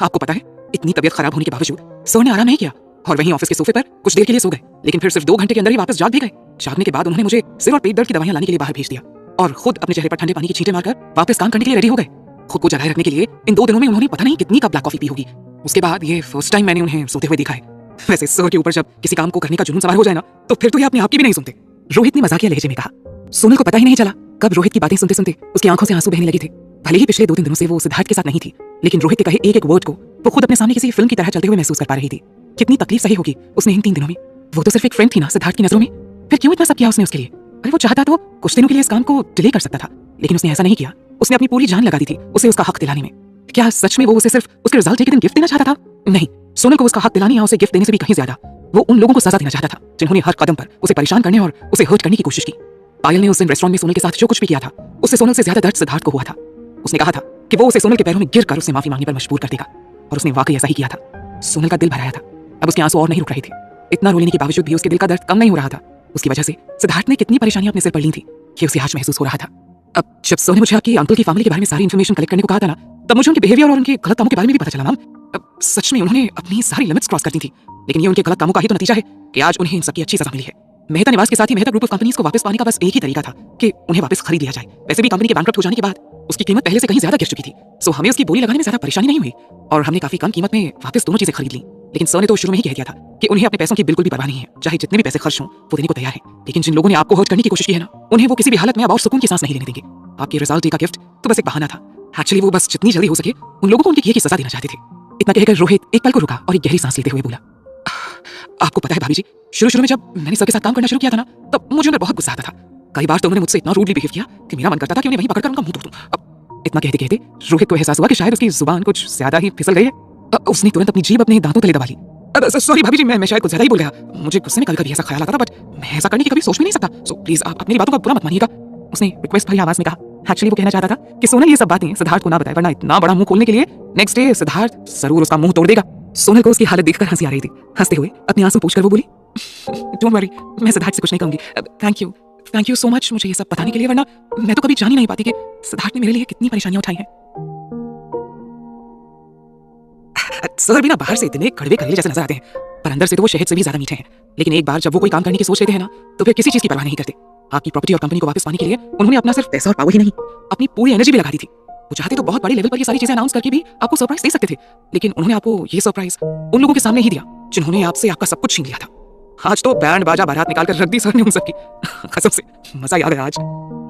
आपको पता है, इतनी तबीयत खराब होने के बावजूद सर ने आराम नहीं किया और वहीं ऑफिस के सोफे पर कुछ देर के लिए सो गए, लेकिन फिर सिर्फ 2 घंटे के अंदर ही वापस जाग भी गए। जागने के बाद उन्होंने मुझे सिर और पेट दर्द की दवाइयां लाने के लिए बाहर भेज दिया और खुद अपने चेहरे पर ठंडे पानी की छींटे मारकर वापस काम करने के लिए रेडी हो गए। खुद को जगाए रखने के लिए इन 2 दिनों में उन्होंने पता नहीं कितनी कप ब्लैक कॉफी पी होगी। उसके बाद ये फर्स्ट टाइम मैंने उन्हें सोते हुए देखा है। वैसे सर के ऊपर जब किसी काम को करने का जुनून सवार हो जाए ना, तो फिर तो ये अपने आप की भी नहीं सुनते। रोहित ने मजाकिया लहजे में कहा। सोनल को पता ही नहीं चला कब रोहित की बातें सुनते सुनते उसकी आंखों से आंसू बहने लगे थे। भले ही पिछले 2-3 दिनों से वो सिद्धार्थ के साथ नहीं थी, लेकिन रोहित के कहे एक एक वर्ड को वो खुद अपने सामने किसी फिल्म की तरह चलते हुए महसूस कर पा रही थी। कितनी तकलीफ सही होगी उसने इन 3 दिनों में। वो तो सिर्फ एक फ्रेंड थी ना सिद्धार्थ की नजरों में, फिर क्यों इतना सब किया उसने उसके लिए? अरे वो चाहता तो कुछ दिनों के लिए इस काम को डिले कर सकता था, लेकिन उसने ऐसा नहीं किया। उसने अपनी पूरी जान लगा दी थी उसे उसका हक दिलाने में। क्या सच में वो उसे सिर्फ उसके रिजल्ट के दिन गिफ्ट देना चाहता था? नहीं, सोनल को उसका हक दिलाने या उसे गिफ्ट देने से भी कहीं ज्यादा वो उन लोगों को सजा देना चाहता था जिन्होंने हर कदम पर उसे परेशान करने और उसे हर्ट करने की कोशिश की। पायल ने उस दिन रेस्टोरेंट में सोनल के साथ जो कुछ भी किया था, उससे सोनल से ज्यादा दर्द सिद्धार्थ को हुआ था। उसने कहा था कि वो उसे सोनल के पैरों में गिरकर उसे माफी मांगने पर मजबूर कर देगा, और उसने वाकई ऐसा ही किया था। सोनल का दिल भर आया था। अब उसके आंसू और नहीं रुक रहे थे। इतना रोने के बावजूद भी उसके दिल का दर्द कम नहीं हो रहा था। उसकी वजह से सिद्धार्थ ने कितनी परेशानियां अपने सिर पर ली थी कि उसे आज महसूस हो रहा था। अब जब सर ने मुझे आपकी अंकल की फैमिली के बारे में सारी इन्फॉर्मेशन कलेक्ट करने को कहा था ना, तब मुझे उनके बिहेवियर और उनके गलत कामों के बारे में भी पता चला। मैम, अब सच में उन्होंने अपनी सारी लिमिट्स क्रॉस कर दी थी, लेकिन ये उनके गलत कामों का ही तो नतीजा है कि आज उन्हें इन सबकी अच्छी सजा मिली है। मेहता निवास के साथ ही मेहता ग्रुप ऑफ कंपनीज को वापस पाने का बस एक ही तरीका था कि उन्हें वापस खरीद लिया जाए। वैसे भी कंपनी के बैंकरप्ट हो जाने के बाद उसकी कीमत पहले से कहीं ज्यादा गिर चुकी थी, सो हमें उसकी बोली लगाने में ज्यादा परेशानी नहीं हुई और हमने काफी कम कीमत में वापस दोनों चीजें खरीद ली। लेकिन सर ने तो शुरू में ही कह दिया था कि उन्हें अपने पैसों की बिल्कुल भी परवाह नहीं है, चाहे जितने भी पैसे खर्च हों वो देने को तैयार है। लेकिन जिन लोगों ने आपको हर्ट करने की कोशिश की है ना, उन्हें वो किसी भी हालत में अब और सुकून की सांस नहीं लेने देंगे। आपके रिजल्ट डे का गिफ्ट तो बस एक बहाना था। एक्चुअली वो बस जितनी जल्दी हो सके उन लोगों को उनकी किए की सजा देना चाहते थे। इतना कहकर रोहित एक पल को रुका और एक गहरी सांस लेते हुए बोला, आपको पता है भाभी जी, शुरू में जब मैंने सर के साथ काम करना शुरू किया था ना, तब मुझे उन्हें बहुत गुस्सा आता था। कई बार तो उन्होंने मुझसे इतना रूडली बिहेव किया कि मेरा मन करता था कि उन्हें वहीं पकड़कर उनका मुंह तोड़ दूं। अब इतना कहते कहते रोहित को एहसास हुआ कि शायद उसकी जुबान कुछ ज्यादा ही फिसल गई है। उसने तुरंत अपनी जीभ अपने दांतों तले दबा ली। सॉरी भाभी जी, मैं शायद कुछ ज्यादा ही बोल गया। मुझे गुस्से में कभी ऐसा ख्याल आता था, बट मैं ऐसा करने की कभी सोच भी नहीं सकता। सो प्लीज आप मेरी बातों का बुरा मत मानिएगा, उसने रिक्वेस्ट भरी आवाज में कहा। एक्चुअली वो कहना चाहता था कि सोनल ये सब बातें सिद्धार्थ को ना बताए, वरना इतना बड़ा मुंह खोलने के लिए नेक्स्ट डे सिद्धार्थ जरूर उसका मुंह तोड़ देगा। सोनल को उसकी हालत देखकर हंसी आ रही थी। हंसते हुए अपने आंसू पोंछकर वो बोली, डोंट वरी, मैं सिद्धार्थ से कुछ नहीं कहूंगी। थैंक यू सो मच मुझे ये सब बताने के लिए, वरना मैं तो कभी जान ही नहीं पाती कि सिद्धार्थ ने मेरे लिए कितनी परेशानियां उठाई हैं। सर भी ना बाहर से इतने कड़वे करेले जैसे नजर आते हैं, पर अंदर से तो वो शहद से भी ज्यादा मीठे हैं। लेकिन एक बार जब वो कोई काम करने की सोच लेते हैं ना, तो फिर किसी चीज की परवाह नहीं करते। आपकी प्रॉपर्टी और कंपनी को वापस पाने के लिए उन्होंने अपना सिर्फ पैसा और पावर ही नहीं, अपनी पूरी एनर्जी भी लगा दी थी। वो चाहते तो बहुत बड़े लेवल पर ये सारी चीजें अनाउंस करके भी आपको सरप्राइज दे सकते थे, लेकिन उन्होंने आपको ये सरप्राइज उन लोगों के सामने ही दिया जिन्होंने आपसे आपका सब कुछ छीन लिया था। आज तो बैंड बाजा बारात निकालकर रख दी सर ने उन सबकी। कसम से मजा याद है आज।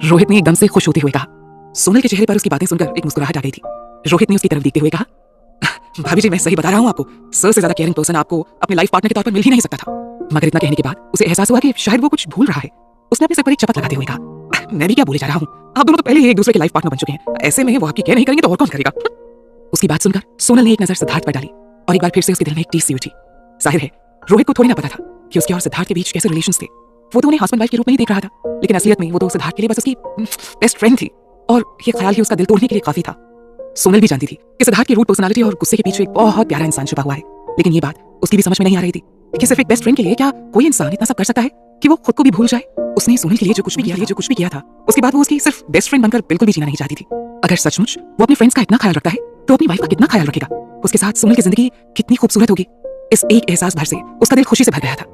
रोहित ने एकदम से खुश होते हुए कहा। सोनल के चेहरे पर उसकी बातें सुनकर एक मुस्कुराहट आ गई थी। रोहित ने उसकी तरफ देखते हुए कहा, भाभी जी मैं सही बता रहा हूँ आपको, सर से ज्यादा केयरिंग पर्सन आपको अपने लाइफ पार्टनर के तौर पर मिल ही नहीं सकता था। मगर इतना कहने के बाद उसे एहसास हुआ कि शायद वो कुछ भूल रहा है। उसने अपने सिर पर एक चपत लगाते हुए कहा, मैं भी क्या बोले जा रहा हूँ, आप दोनों तो पहले ही एक दूसरे के लाइफ पार्टनर बन चुके हैं, ऐसे में वो आपकी केयर नहीं करेंगे तो और कौन करेगा। उसकी बात सुनकर सोनल ने एक नजर सिद्धार्थ पर डाली और एक बार फिर से उसके दिल में एक टीस सी उठी। जाहिर है रोहित को थोड़ी ना पता था कि उसके और सिद्धार्थ के बीच कैसे रिलेशंस थे। वो तो उन्हें हस्बैंड वाइफ के रूप में ही देख रहा था, लेकिन असलियत में वो तो सिद्धार्थ के लिए बस उसकी बेस्ट फ्रेंड थी, और ये ख्याल ही उसका दिल तोड़ने के लिए काफी था। सोनल भी जानती थी कि सिद्धार्थ की रूड पर्सनालिटी और गुस्से के पीछे एक बहुत प्यारा इंसान छुपा हुआ है, लेकिन ये बात उसकी भी समझ में नहीं आ रही थी कि सिर्फ एक बेस्ट फ्रेंड के लिए क्या कोई इंसान इतना सब कर सकता है कि वो खुद को भी भूल जाए। उसने सोनल के लिए जो कुछ भी किया था, उसके बाद वो उसकी सिर्फ बेस्ट फ्रेंड बनकर बिल्कुल भी जीना नहीं चाहती थी। अगर सचमुच वो अपने फ्रेंड्स का इतना ख्याल रखता है, तो अपनी वाइफ का कितना ख्याल रखेगा। उसके साथ सोनल की जिंदगी कितनी खूबसूरत होगी। इस एक एहसास भर से उसका दिल खुशी से भर गया था।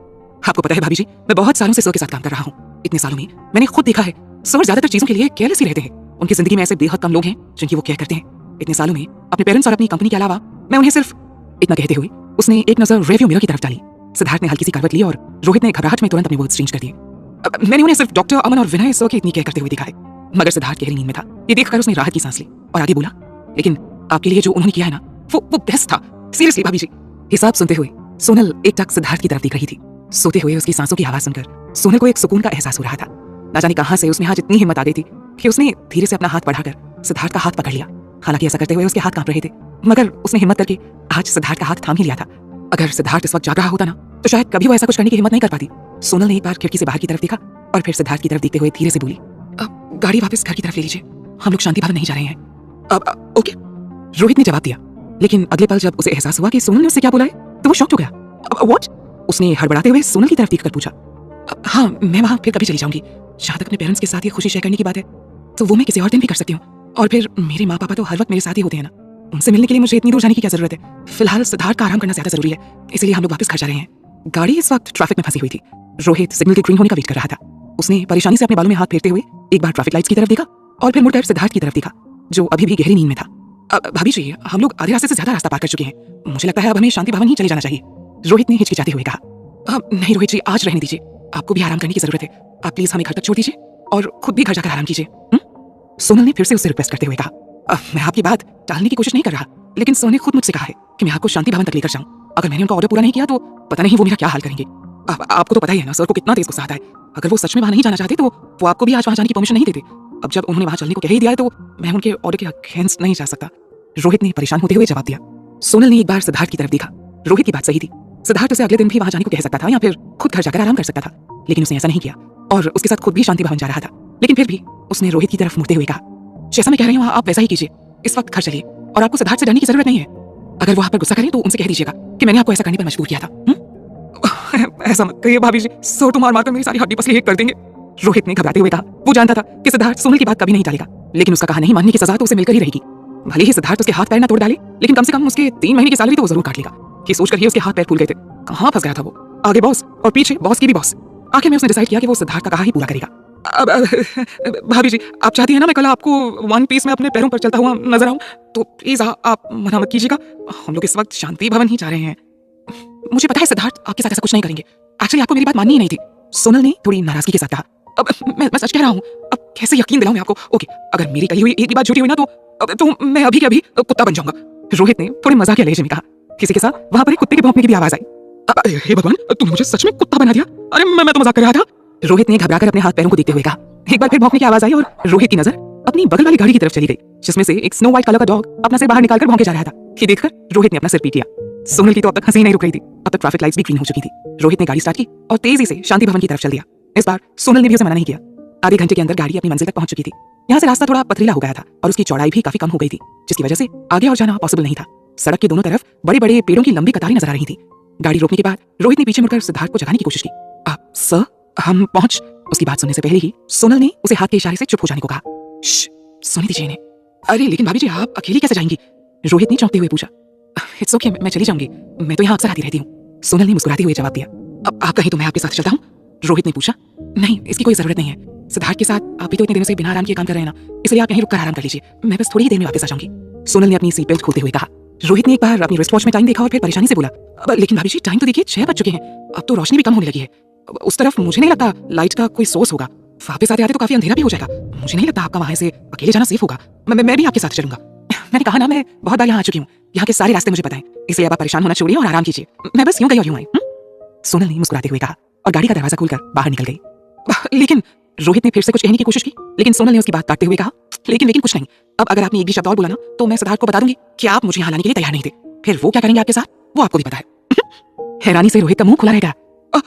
आपको पता है भाभी जी, मैं बहुत सालों से सर के साथ काम कर रहा हूँ। इतने सालों में मैंने खुद देखा है सर ज्यादातर चीजों के लिए केयरलेस ही रहते हैं। उनकी जिंदगी में ऐसे बेहद कम लोग हैं जिनकी वो केयर करते हैं। इतने सालों में अपने पेरेंट्स और अपनी कंपनी के अलावा मैं उन्हें सिर्फ, इतना कहते हुए उसने एक नजर रिव्यू मिरर की तरफ डाली। सिद्धार्थ ने हल्की सी करवट ली और रोहित ने घबराहट में तुरंत अपने वर्ड्स चेंज कर दिए। मैंने उन्हें सिर्फ डॉक्टर अमन और विनय सर की इतनी केयर करते हुए देखा है। मगर सिद्धार्थ गहरी नींद में था। ये देखकर उसने राहत की सांस ली और आगे बोला, लेकिन आपके लिए जो उन्होंने किया है ना, वो बेस्ट था। सीरियसली भाभी जी। हिसाब सुनते हुए सोनल एकटक सिद्धार्थ की तरफ देख रही थी। सोते हुए उसकी सांसों की आवाज सुनकर सोनल को एक सुकून का एहसास हो रहा था। ना जाने कहां से उसमें आज इतनी हिम्मत आ गई थी कि उसने धीरे से अपना हाथ बढ़ाकर सिद्धार्थ का हाथ पकड़ लिया। हालांकि ऐसा करते हुए उसके हाथ कांप रहे थे, मगर उसने हिम्मत करके आज सिद्धार्थ का हाथ थाम ही लिया था। अगर सिद्धार्थ इस वक्त जाग रहा होता ना, तो शायद कभी वो ऐसा कुछ करने की हिम्मत नहीं कर पाती। सोनल ने एक बार खिड़की से बाहर की तरफ देखा और फिर सिद्धार्थ की तरफ देखते हुए धीरे से बोली, अब गाड़ी वापस घर की तरफ ले लीजिए, हम लोग शांति भवन नहीं जा रहे हैं। अब ओके, रोहित ने जवाब दिया। लेकिन अगले पल जब उसे एहसास हुआ कि सोनल ने उससे क्या बोला है, तो वो शॉक्ड हो गया। व्हाट? उसने हड़बड़ाते हुए सोनल की तरफ देखकर पूछा। हाँ, मैं वहां फिर कभी चली जाऊंगी। जहां तक अपने पेरेंट्स के साथ ये खुशी शेयर करने की बात है, तो वो मैं किसी और दिन भी कर सकती हूँ। और फिर मेरे माँ पापा तो हर वक्त मेरे साथ ही होते हैं ना, उनसे मिलने के लिए मुझे इतनी दूर जाने की क्या जरूरत है। फिलहाल सिद्धार्थ का आराम करना ज्यादा जरूरी है, इसलिए हम लोग वापस घर जा रहे हैं। गाड़ी इस वक्त ट्रैफिक में फंसी हुई थी। रोहित सिग्नल के ग्रीन होने का वेट कर रहा था। उसने परेशानी से अपने बालों में हाथ फेरते हुए एक बार ट्रैफिक लाइट्स की तरफ देखा और फिर मुड़कर सिद्धार्थ की तरफ देखा, जो अभी भी गहरी नींद में था। भाभी जी, हम लोग आधे रास्ते से ज्यादा रास्ता पार कर चुके हैं, मुझे लगता है अब हमें शांति भवन ही चले जाना चाहिए। रोहित ने हिचकिचाते हुए कहा। नहीं रोहित जी, आज रहने दीजिए, आपको भी आराम करने की जरूरत है। आप प्लीज हमें घर तक छोड़ दीजिए और खुद भी घर जाकर आराम कीजिए। सोनल ने फिर से उससे रिक्वेस्ट करते हुए कहा। मैं आपकी बात टालने की कोशिश नहीं कर रहा, लेकिन सर ने खुद मुझसे कहा है कि मैं आपको शांति भवन तक लेकर जाऊं। अगर मैंने उनका ऑर्डर पूरा नहीं किया तो पता नहीं वो मेरा क्या हाल करेंगे। आपको तो पता ही है ना सर को कितना तेज गुस्सा आता है। अगर वो सच में वहां नहीं जाना चाहते तो वो आपको भी आज वहां जाने की परमिशन नहीं देते। अब जब उन्होंने वहां चलने को कह ही दिया है तो मैं उनके ऑर्डर के अगेंस्ट नहीं जा सकता। रोहित ने परेशान होते हुए जवाब दिया। सोनल ने एक बार सिद्धार्थ की तरफ देखा। रोहित की बात सही थी, सिद्धार्थ उसे अगले दिन भी वहां जाने को कह सकता था या फिर खुद घर जाकर आराम कर सकता था, लेकिन उसने ऐसा नहीं किया और उसके साथ खुद भी शांति भवन जा रहा था। लेकिन फिर भी उसने रोहित की तरफ मुड़ते हुए कहा, जैसा मैं कह रही हूँ आप वैसा ही कीजिए, इस वक्त घर चलिए और आपको सिद्धार्थ से डरने की जरूरत नहीं है। अगर वो आप पर गुस्सा करें तो उनसे कह दीजिएगा कि मैंने आपको ऐसा करने पर मजबूर किया था। ऐसा मत कहिए भाभी जी, सर तो मार मारकर मेरी सारी हड्डी पसली एक कर देंगे। रोहित ने घबराते हुए कहा। वो जानता था कि सिद्धार्थ सोनल की बात कभी नहीं टालेगा, लेकिन उसका कहा नहीं मानने की सजा तो उसे मिलकर ही रहेगी। भले ही सिद्धार्थ उसके हाथ पैर ना तोड़ डाले, लेकिन कम से कम उसके 3 महीने की सैलरी तो वो जरूर काट लेगा। ये सोचकर ही उसके हाथ पैर फूल गए थे। कहाँ फंस गया था वो, आगे बॉस और पीछे बॉस की भी बॉस। आखिर में उसने डिसाइड किया कि वो सिद्धार्थ का कहा ही पूरा करेगा। अब भाभी जी, आप चाहती है ना मैं कल आपको 1 पीस में अपने पैरों पर चलता हुआ नजर आऊं, तो प्लीज आप मना मत कीजिएगा। हम लोग इस वक्त शांति भवन ही जा रहे हैं। मुझे पता है सिद्धार्थ आपके साथ ऐसा कुछ नहीं करेंगे। एक्चुअली आपको मेरी बात माननी ही नहीं थी, सोनल ने थोड़ी नाराजगी के साथ कहा। अब मैं सच कह रहा हूँ, अब कैसे यकीन दिलाऊं मैं आपको। ओके, अगर मेरी कही हुई एक भी बात झूठी हुई ना तो मैं अभी के अभी कुत्ता बन जाऊंगा। रोहित ने थोड़े मजाकिया लहजे में कहा। किसी के साथ वहां पर एक कुत्ते के भौंकने की भी आवाज आई। हे भगवान, तुमने मुझे सच में कुत्ता बना दिया। अरे मैं तो मजाक कर रहा था। रोहित ने घबराकर अपने हाथ पैरों को देखते हुए कहा। एक बार फिर भौंकने की आवाज आई और रोहित की नजर अपनी बगल वाली गाड़ी की तरफ चली गई, जिसमें से एक स्नो व्हाइट कलर का डॉग अपना सिर बाहर निकालकर भौंके जा रहा था। ये देखकर रोहित ने अपना सिर पीट लिया। सोनल की तो अब तक हंसी नहीं रुक रही थी। अब तक ट्रैफिक लाइट्स भी ग्रीन हो चुकी थी। रोहित ने गाड़ी स्टार्ट की और तेजी से शांति भवन की तरफ चल दिया। इस बार सोनल ने भी उसे मना नहीं किया। आधे घंटे के अंदर गाड़ी अपनी मंजिल तक पहुंच चुकी थी। यहाँ से रास्ता थोड़ा पथरीला हो गया था और उसकी चौड़ाई भी काफी कम हो गई थी, जिसकी वजह से आगे और जाना पॉसिबल नहीं था। सड़क के दोनों तरफ बड़े बड़े पेड़ों की लंबी कतारें नजर आ रही थी। गाड़ी रोकने के बाद रोहित ने पीछे मुड़कर सिद्धार्थ को जगाने की कोशिश की। सर, हम पहुंच। उसकी बात सुनने से पहले ही सोनल ने उसे हाथ के इशारे से चुप हो जाने को कहा। सुनी दीजिए इन्हें। अरे लेकिन भाभी जी, आप अकेली कैसे जाएंगी? रोहित ने चौंकते हुए पूछा। इट्स ओके, मैं चली जाऊंगी, मैं तो यहाँ अक्सर आती रहती हूँ। सोनल ने मुस्कुराते हुए जवाब दिया। अब आप कहीं तो मैं आपके साथ चलता हूँ? रोहित ने पूछा। नहीं, इसकी कोई जरूरत नहीं है। सिद्धार्थ के साथ आप भी तो इतने दिनों से बिना आराम किए काम कर रहे हैं ना, इसलिए आप यहीं रुककर आराम कर लीजिए। मैं बस थोड़ी ही देर में वापस आ जाऊंगी। सोनल ने अपनी सीट बेल्ट खोलते हुए कहा। रोहित ने एक बार अपनी रिस्ट वॉच में टाइम देखा और फिर परेशानी से बोला। लेकिन भाभी जी, टाइम तो देखिए 6 बज चुके हैं, अब तो रोशनी भी कम होने लगी है। उस तरफ मुझे नहीं लगता लाइट का कोई सोर्स होगा। वापस आते आते तो काफी अंधेरा भी हो जाएगा। मुझे नहीं लगता आपका वहां से अकेले जाना सेफ होगा। मैं भी आपके साथ चलूंगा। मैंने कहा ना, मैं बहुत बार यहाँ आ चुकी हूँ, यहाँ के सारे रास्ते मुझे पता है, इसलिए अब आप परेशान होना छोड़िए और आराम कीजिए। मैं बस यूं गई और यूं आई। सोनल ने मुस्कुराते हुए कहा और गाड़ी का दरवाजा खोलकर बाहर निकल गई। लेकिन रोहित ने फिर से कुछ कहने की कोशिश की, लेकिन सोनल ने उसकी बात काटते हुए कहा, लेकिन कुछ नहीं। अब अगर आपने एक भी शब्द और बोला ना, तो मैं सिद्धार्थ को बता दूंगी कि आप मुझे यहाँ लाने के लिए तैयार नहीं थे। फिर वो क्या करेंगे आपके साथ, वो आपको भी पता है। हैरानी से रोहित का मुंह खुला रह गया।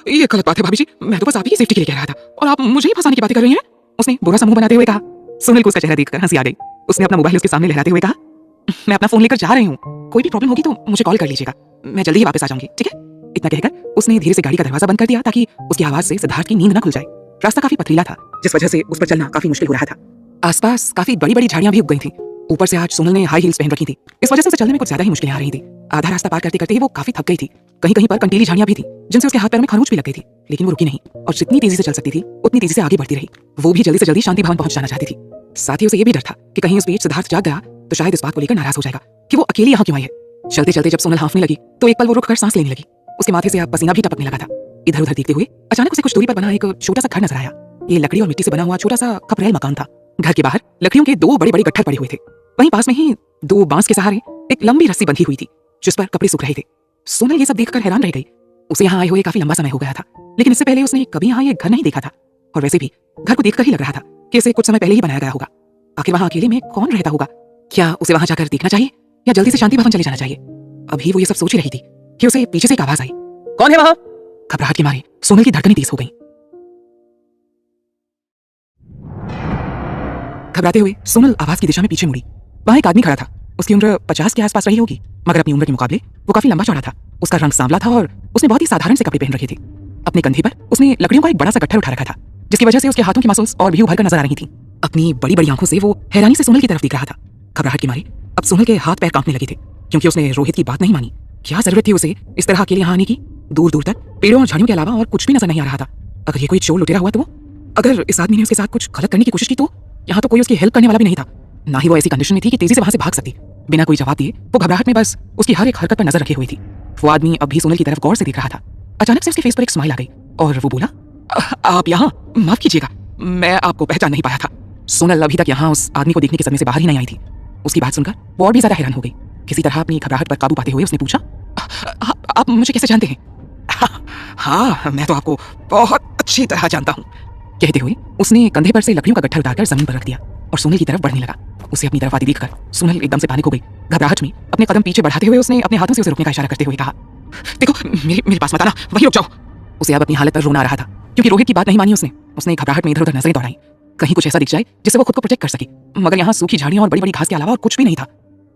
ये गलत बात है भाभी जी, मैं तो बस आप ही की सेफ्टी के लिए कह रहा था और आप मुझे ही फंसाने की बातें कर रही हैं। उसने बुरा सा मुंह बनाते हुए कहा। सोनल को उसका चेहरा देखकर हंसी आ गई। उसने अपना मोबाइल उसके सामने लहराते हुए कहा, मैं अपना फोन लेकर जा रही हूँ, कोई भी प्रॉब्लम होगी तो मुझे कॉल कर लीजिएगा, मैं जल्दी ही वापस आ जाऊंगी, ठीक है? इतना कहकर उसने धीरे से गाड़ी का दरवाजा बंद कर दिया ताकि उसकी आवाज से सिद्धार्थ की नींद न खुल जाए। रास्ता काफी पथरीला था, जिस वजह से उस पर चलना काफी मुश्किल हो रहा था। आसपास काफी बड़ी बड़ी झाड़ियां भी उग गई थी। ऊपर से आज सोनल ने हाई हील्स पहन रखी थी, इस वजह से उसे चलने में कुछ ज्यादा ही मुश्किलें आ रही थी। आधा रास्ता पार करते करते ही वो काफी थक गई थी। कहीं कहीं पर कंटीली झाड़ियां भी थी, जिनसे उसके हाथ पैरों में खरोंच भी लग गई थी, लेकिन वो रुकी नहीं और जितनी तेजी से चल सकती थी उतनी तेजी से आगे बढ़ती रही। वो भी जल्दी से जल्दी शांति भवन पहुंच जाना चाहती थी। साथ ही उसे ये भी डर था कि कहीं उस बीच सिद्धार्थ जाग गया तो शायद इस बात को लेकर नाराज हो जाएगा कि वो अकेली यहाँ क्यों आई है। चलते चलते जब सोनल हांफने लगी तो एक पल वो रुककर सांस लेने लगी। उसके माथे से अब पसीना भी टपकने लगा था। इधर उधर देखते हुए अचानक उसे कुछ दूरी पर बना एक छोटा सा घर नजर आया। ये लकड़ी और मिट्टी से बना हुआ छोटा सा खपरेल मकान था। घर के बाहर लकड़ियों के 2 बड़े बड़े गट्ठर पड़े हुए थे। वहीं पास में ही 2 बांस के सहारे एक लंबी रस्सी बंधी हुई थी, जिस पर कपड़े सूख रहे थे। सोनल ये सब देखकर हैरान रह गई। उसे यहाँ आए हुए काफी लंबा समय हो गया था। लेकिन इससे पहले उसने कभी यहाँ ये घर नहीं देखा था, और वैसे भी घर को देखकर ही लग रहा था कि इसे कुछ समय पहले ही बनाया गया होगा। आखिर वहाँ अकेले में कौन रहता होगा? क्या उसे वहाँ जाकर देखना चाहिए या जल्दी से शांति भवन चले जाना चाहिए? अभी वो ये सब सोच ही रही थी कि उसे पीछे से एक आवाज आई, कौन है वहाँ? घबराहट के मारे सोनल की धड़कनें तेज हो गईं। घबराते हुए सोनल आवाज की दिशा में पीछे मुड़ी। वहां एक आदमी खड़ा था। उसकी उम्र 50 के आसपास रही होगी, मगर अपनी उम्र के मुकाबले वो काफी लंबा चौड़ा था। उसका रंग सांवला था और उसने बहुत ही साधारण से कपड़े पहन रखे थे। अपने कंधे पर उसने लकड़ियों का एक बड़ा सा गट्ठर उठा रखा था, जिसकी वजह से उसके हाथों की मसल्स और भी उभर कर नजर आ रही थी। अपनी बड़ी बड़ी आंखों से वो हैरानी से सोनल की तरफ देख रहा था। घबराहट के मारे अब सोनल के हाथ पैर कांपने लगे थे, क्योंकि उसने रोहित की बात नहीं मानी। क्या जरूरत थी उसे इस तरह अकेले यहाँ आने की? दूर दूर तक पेड़ों और झाड़ियों के अलावा और कुछ भी नजर नहीं आ रहा था। अगर ये कोई चोर लुटेरा हुआ तो? अगर इस आदमी ने उसके साथ कुछ गलत करने की कोशिश की तो? यहाँ तो कोई उसकी हेल्प करने वाला भी नहीं था, ना ही वो ऐसी कंडीशन में थी कि तेजी से वहां से भाग सकती। बिना कोई जवाब दिए वो घबराहट में बस उसकी हर एक हरकत पर नजर रखे हुई थी। वो आदमी अब भी सोनल की तरफ गौर से देख रहा था। अचानक से उसके फेस पर एक स्माइल आ गई और वो बोला, आप यहाँ? माफ कीजिएगा, मैं आपको पहचान नहीं पाया था। सोनल अभी तक यहाँ उस आदमी को देखने के सदमे से बाहर ही नहीं आई थी। उसकी बात सुनकर वो और भी ज्यादा हैरान हो गई। किसी तरह अपनी घबराहट पर काबू पाते हुए उसने पूछा, आप मुझे कैसे जानते हैं? हाँ, मैं तो आपको बहुत अच्छी तरह जानता हूँ। कहते हुए उसने कंधे पर से लकड़ियों का गट्ठर उतारकर जमीन पर रख दिया और सोनल की तरफ बढ़ने लगा। उसे अपनी तरफ आती देखकर सोनल एकदम से पैनिक हो गई। घबराहट में अपने कदम पीछे बढ़ाते हुए उसने अपने हाथों से उसे रुकने का इशारा करते हुए कहा, देखो मेरे पास मत आना, वहीं रुक जाओ। उसे अब अपनी हालत पर रोना आ रहा था, क्योंकि रोहित की बात नहीं मानी उसने घबराहट में इधर उधर नजरें दौड़ाई, कहीं कुछ ऐसा दिख जाए जिससे वो खुद को प्रोटेक्ट कर सके। मगर यहाँ सूखी झाड़ियां और बड़ी बड़ी घास के अलावा और कुछ भी नहीं था।